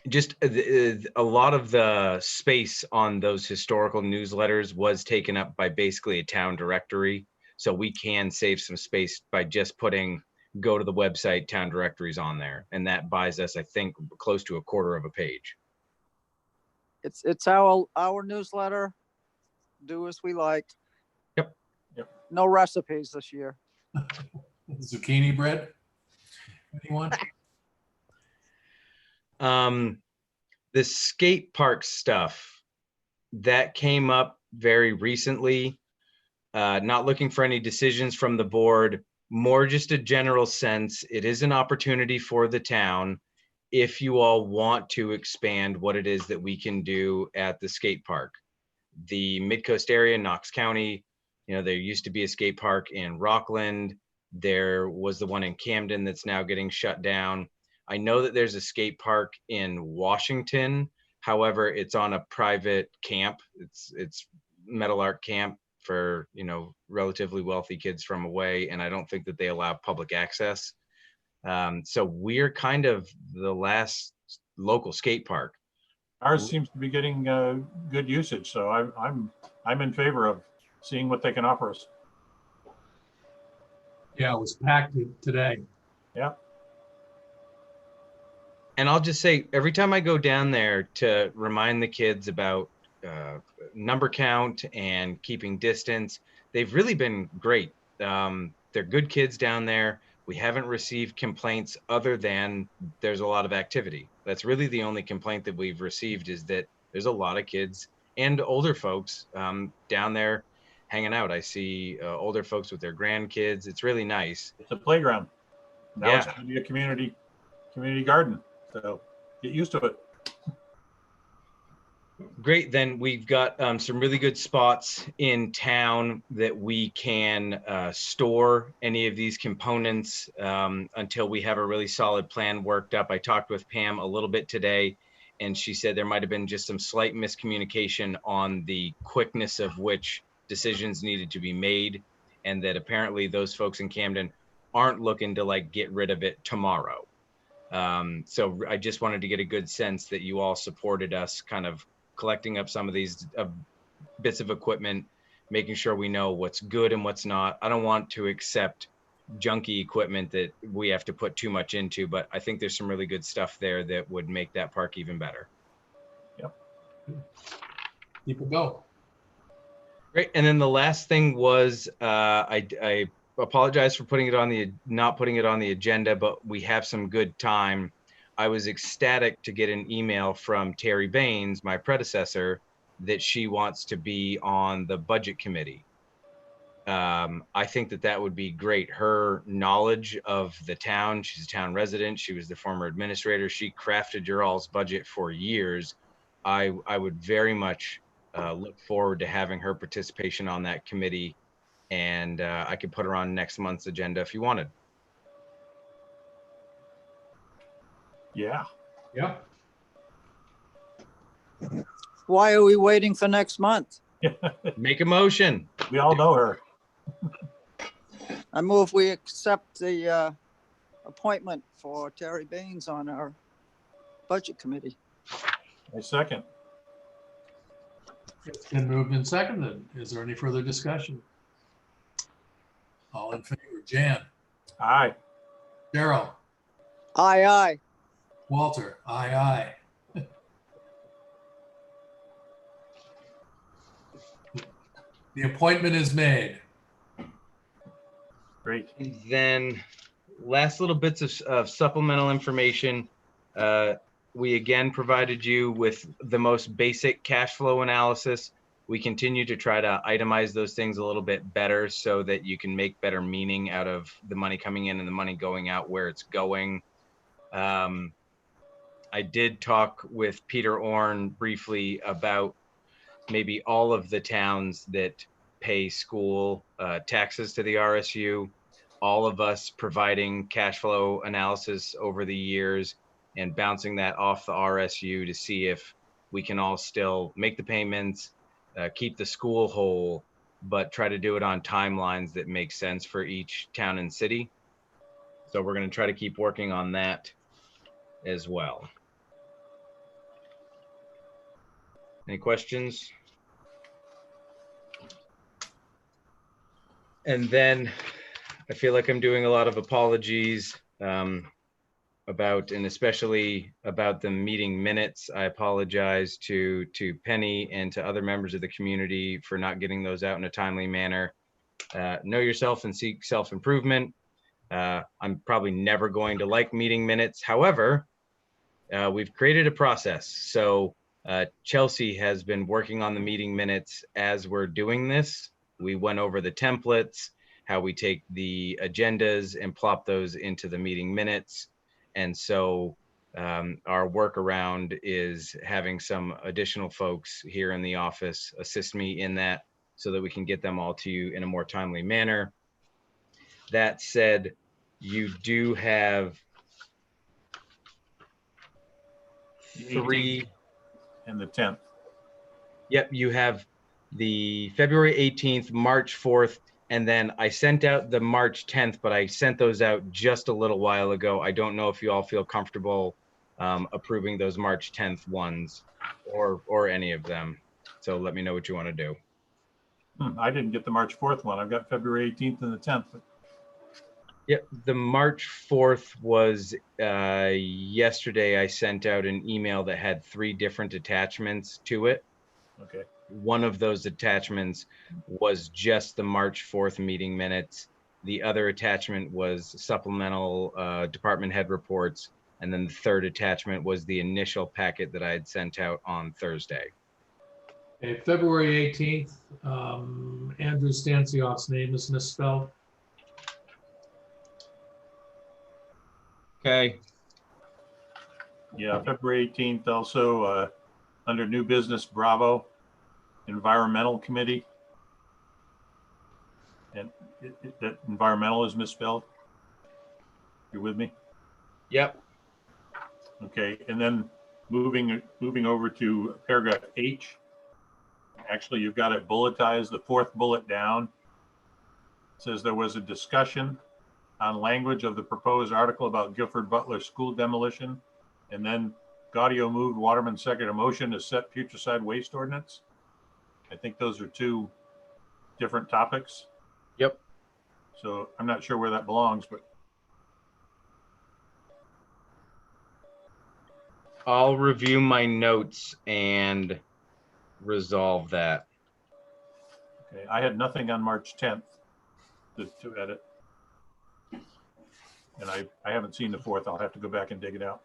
[SPEAKER 1] Just a lot of the space on those historical newsletters was taken up by basically a town directory. So we can save some space by just putting go to the website town directories on there. And that buys us, I think, close to 1/4 of a page.
[SPEAKER 6] It's our newsletter. Do as we like.
[SPEAKER 1] Yep.
[SPEAKER 6] No recipes this year.
[SPEAKER 2] Zucchini bread? Anyone?
[SPEAKER 1] The skate park stuff that came up very recently. Not looking for any decisions from the board, more just a general sense. It is an opportunity for the town if you all want to expand what it is that we can do at the skate park. The Midcoast area, Knox County, you know, there used to be a skate park in Rockland. There was the one in Camden that's now getting shut down. I know that there's a skate park in Washington. However, it's on a private camp. It's Metal Art Camp for, you know, relatively wealthy kids from away, and I don't think that they allow public access. So we're kind of the last local skate park.
[SPEAKER 4] Ours seems to be getting good usage, so I'm in favor of seeing what they can offer us.
[SPEAKER 2] Yeah, it was packed today.
[SPEAKER 4] Yeah.
[SPEAKER 1] And I'll just say, every time I go down there to remind the kids about number count and keeping distance, they've really been great. They're good kids down there. We haven't received complaints other than there's a lot of activity. That's really the only complaint that we've received, is that there's a lot of kids and older folks down there hanging out. I see older folks with their grandkids. It's really nice.
[SPEAKER 4] It's a playground. Now it's
[SPEAKER 1] Yeah.
[SPEAKER 4] gonna be a community garden, so get used to it.
[SPEAKER 1] Great, then we've got some really good spots in town that we can store any of these components until we have a really solid plan worked up. I talked with Pam a little bit today, and she said there might have been just some slight miscommunication on the quickness of which decisions needed to be made, and that apparently those folks in Camden aren't looking to like get rid of it tomorrow. So I just wanted to get a good sense that you all supported us kind of collecting up some of these bits of equipment, making sure we know what's good and what's not. I don't want to accept junky equipment that we have to put too much into, but I think there's some really good stuff there that would make that park even better.
[SPEAKER 4] Yep.
[SPEAKER 2] Keep it going.
[SPEAKER 1] Great. And then the last thing was, I apologize for not putting it on the agenda, but we have some good time. I was ecstatic to get an email from Terry Baines, my predecessor, that she wants to be on the budget committee. I think that would be great. Her knowledge of the town, she's a town resident, she was the former administrator, she crafted your all's budget for years. I would very much look forward to having her participation on that committee, and I could put her on next month's agenda if you wanted.
[SPEAKER 4] Yeah.
[SPEAKER 2] Yeah.
[SPEAKER 6] Why are we waiting for next month?
[SPEAKER 1] Make a motion.
[SPEAKER 4] We all know her.
[SPEAKER 6] I move we accept the appointment for Terry Baines on our budget committee.
[SPEAKER 4] I second.
[SPEAKER 2] It's been moved and seconded. Is there any further discussion? All in favor, Jan,
[SPEAKER 4] Aye.
[SPEAKER 2] Daryl,
[SPEAKER 6] Aye, aye.
[SPEAKER 2] Walter, aye. The appointment is made.
[SPEAKER 4] Great.
[SPEAKER 1] And then last little bits of supplemental information. We again provided you with the most basic cash flow analysis. We continue to try to itemize those things a little bit better so that you can make better meaning out of the money coming in and the money going out where it's going. I did talk with Peter Orn briefly about maybe all of the towns that pay school taxes to the RSU, all of us providing cash flow analysis over the years and bouncing that off the RSU to see if we can all still make the payments, keep the school whole, but try to do it on timelines that make sense for each town and city. So we're going to try to keep working on that as well. Any questions? And then I feel like I'm doing a lot of apologies about, and especially about the meeting minutes. I apologize to Penny and to other members of the community for not getting those out in a timely manner. Know yourself and seek self-improvement. I'm probably never going to like meeting minutes. However, we've created a process. So Chelsea has been working on the meeting minutes as we're doing this. We went over the templates, how we take the agendas and plop those into the meeting minutes. And so our workaround is having some additional folks here in the office assist me in that so that we can get them all to you in a more timely manner. That said, you do have three.
[SPEAKER 4] And the 10th.
[SPEAKER 1] Yep, you have the February 18th, March 4th, and then I sent out the March 10th, but I sent those out just a little while ago. I don't know if you all feel comfortable approving those March 10th ones or any of them. So let me know what you want to do.
[SPEAKER 4] I didn't get the March 4th one. I've got February 18th and the 10th.
[SPEAKER 1] Yep, the March 4th was yesterday. I sent out an email that had 3 different attachments to it.
[SPEAKER 4] Okay.
[SPEAKER 1] One of those attachments was just the March 4th meeting minutes. The other attachment was supplemental department head reports. And then the third attachment was the initial packet that I had sent out on Thursday.
[SPEAKER 2] Okay, February 18th, Andrew Stansioff's name is misspelled.
[SPEAKER 1] Okay.
[SPEAKER 4] Yeah, February 18th also, under new business, Bravo, Environmental Committee. And that environmental is misspelled. You with me?
[SPEAKER 1] Yep.
[SPEAKER 4] Okay, and then moving over to paragraph H. Actually, you've got it bulletized, the fourth bullet down. It says there was a discussion on language of the proposed article about Guilford Butler school demolition. And then Gaudio moved, Waterman second, a motion to set Putricide waste ordinance. I think those are two different topics.
[SPEAKER 1] Yep.
[SPEAKER 4] So I'm not sure where that belongs, but
[SPEAKER 1] I'll review my notes and resolve that.
[SPEAKER 4] okay, I had nothing on March 10th to edit. And I haven't seen the fourth. I'll have to go back and dig it out.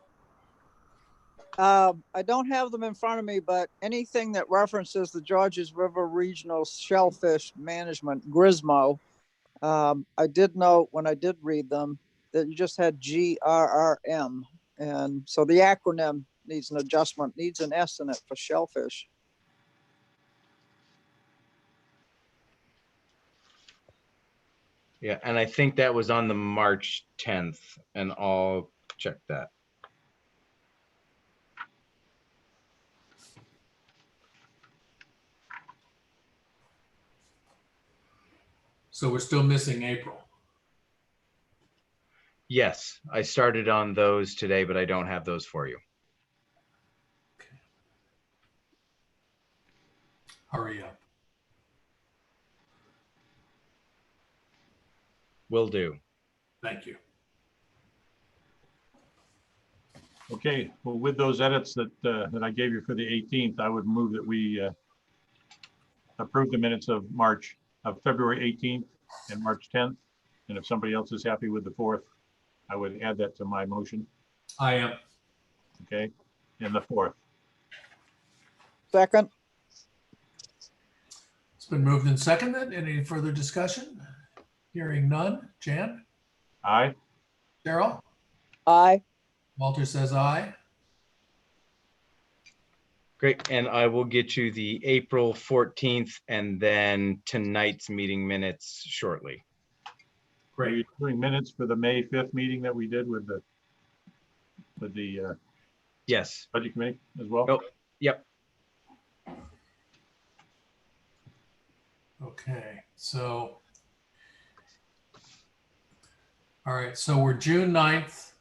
[SPEAKER 6] I don't have them in front of me, but anything that references the Georges River Regional Shellfish Management, GRISMO, I did note when I did read them that you just had GRRM. And so the acronym needs an adjustment, needs an S in it for shellfish.
[SPEAKER 1] Yeah, and I think that was on the March 10th, and I'll check that.
[SPEAKER 2] So we're still missing April.
[SPEAKER 1] Yes, I started on those today, but I don't have those for you.
[SPEAKER 2] Hurry up.
[SPEAKER 1] Will do.
[SPEAKER 2] Thank you.
[SPEAKER 4] Okay, well, with those edits that I gave you for the 18th, I would move that we approve the minutes of February 18th and March 10th. And if somebody else is happy with the 4th, I would add that to my motion.
[SPEAKER 2] I am.
[SPEAKER 4] Okay, and the 4th.
[SPEAKER 6] Second.
[SPEAKER 2] It's been moved and seconded. Any further discussion? Hearing none. Jan?
[SPEAKER 4] Aye.
[SPEAKER 2] Cheryl?
[SPEAKER 6] Aye.
[SPEAKER 2] Walter says aye.
[SPEAKER 1] Great, and I will get you the April 14th and then tonight's meeting minutes shortly.
[SPEAKER 4] Are you doing minutes for the May 5th meeting that we did with the
[SPEAKER 1] Yes.
[SPEAKER 4] budget committee as well?
[SPEAKER 1] Oh, yep.
[SPEAKER 2] Okay, so. All right, so we're June 9th.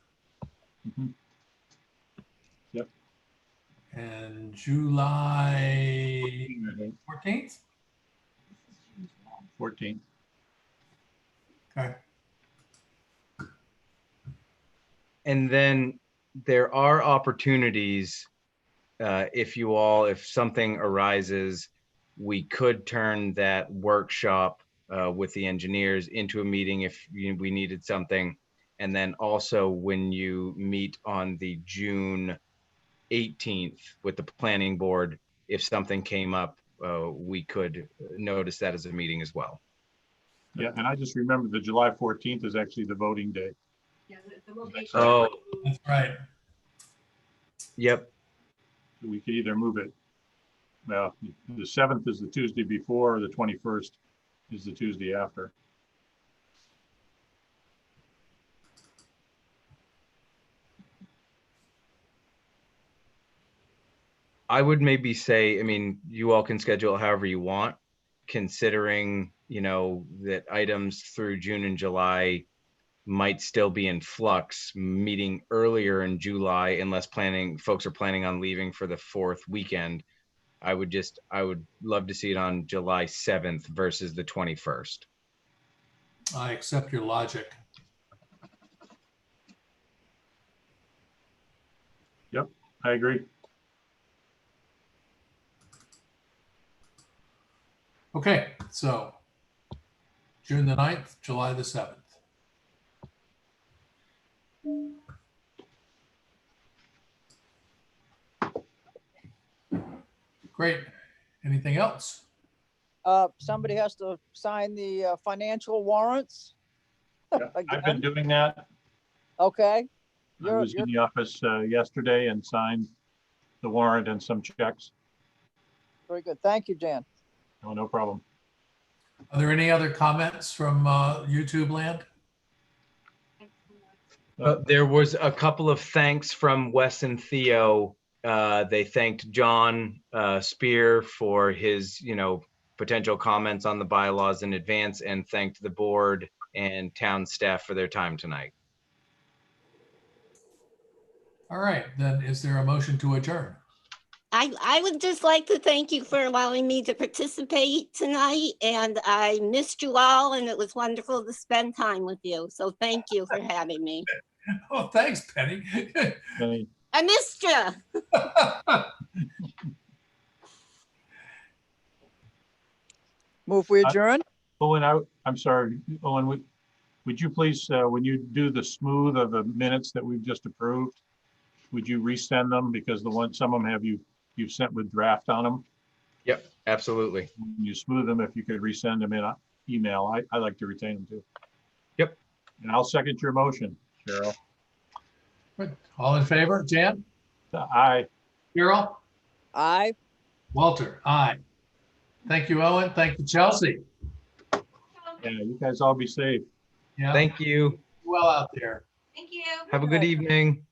[SPEAKER 4] Mhm. Yep.
[SPEAKER 2] And July 14th?
[SPEAKER 4] 14th.
[SPEAKER 2] Okay.
[SPEAKER 1] And then there are opportunities, if something arises, we could turn that workshop with the engineers into a meeting if we needed something. And then also when you meet on the June 18th with the planning board, if something came up, we could notice that as a meeting as well.
[SPEAKER 4] Yeah, and I just remembered the July 14th is actually the voting day.
[SPEAKER 7] Yeah, the location.
[SPEAKER 1] Oh,
[SPEAKER 2] That's right.
[SPEAKER 1] yep.
[SPEAKER 4] We could either move it. Well, the 7th is the Tuesday before, or the 21st is the Tuesday after.
[SPEAKER 1] I would maybe say, I mean, you all can schedule it however you want, considering, that items through June and July might still be in flux, meeting earlier in July, unless folks are planning on leaving for the 4th weekend. I would love to see it on July 7th versus the 21st.
[SPEAKER 2] I accept your logic.
[SPEAKER 4] Yep, I agree.
[SPEAKER 2] Okay, so June the 9th, July the 7th. Great. Anything else?
[SPEAKER 6] Somebody has to sign the financial warrants.
[SPEAKER 4] Yeah, I've been doing that.
[SPEAKER 6] Okay.
[SPEAKER 4] I was in the office yesterday and signed the warrant and some checks.
[SPEAKER 6] Very good. Thank you, Jan.
[SPEAKER 4] Oh, no problem.
[SPEAKER 2] Are there any other comments from YouTube land?
[SPEAKER 1] There was a couple of thanks from Wes and Theo. They thanked John Spear for his, potential comments on the bylaws in advance, and thanked the board and town staff for their time tonight.
[SPEAKER 2] All right, then is there a motion to adjourn?
[SPEAKER 3] I would just like to thank you for allowing me to participate tonight, and I missed you all, and it was wonderful to spend time with you. So thank you for having me.
[SPEAKER 2] Oh, thanks, Penny.
[SPEAKER 3] I missed you.
[SPEAKER 6] Move we adjourn?
[SPEAKER 4] Owen, I'm sorry, Owen, would you please, when you do the smooth of the minutes that we've just approved, would you resend them? Because some of them you've sent with draft on them.
[SPEAKER 1] Yep, absolutely.
[SPEAKER 4] When you smooth them, if you could resend them in an email, I like to retain them too.
[SPEAKER 1] Yep.
[SPEAKER 4] And I'll second your motion, Cheryl.
[SPEAKER 2] Good. All in favor? Jan?
[SPEAKER 4] Aye.
[SPEAKER 2] Cheryl?
[SPEAKER 6] Aye.
[SPEAKER 2] Walter? Aye. Thank you, Owen. Thank you, Chelsea.
[SPEAKER 4] Yeah, you guys all be safe.
[SPEAKER 2] Yeah.
[SPEAKER 1] Thank you.
[SPEAKER 2] Well out there.
[SPEAKER 7] Thank you.
[SPEAKER 1] Have a good evening.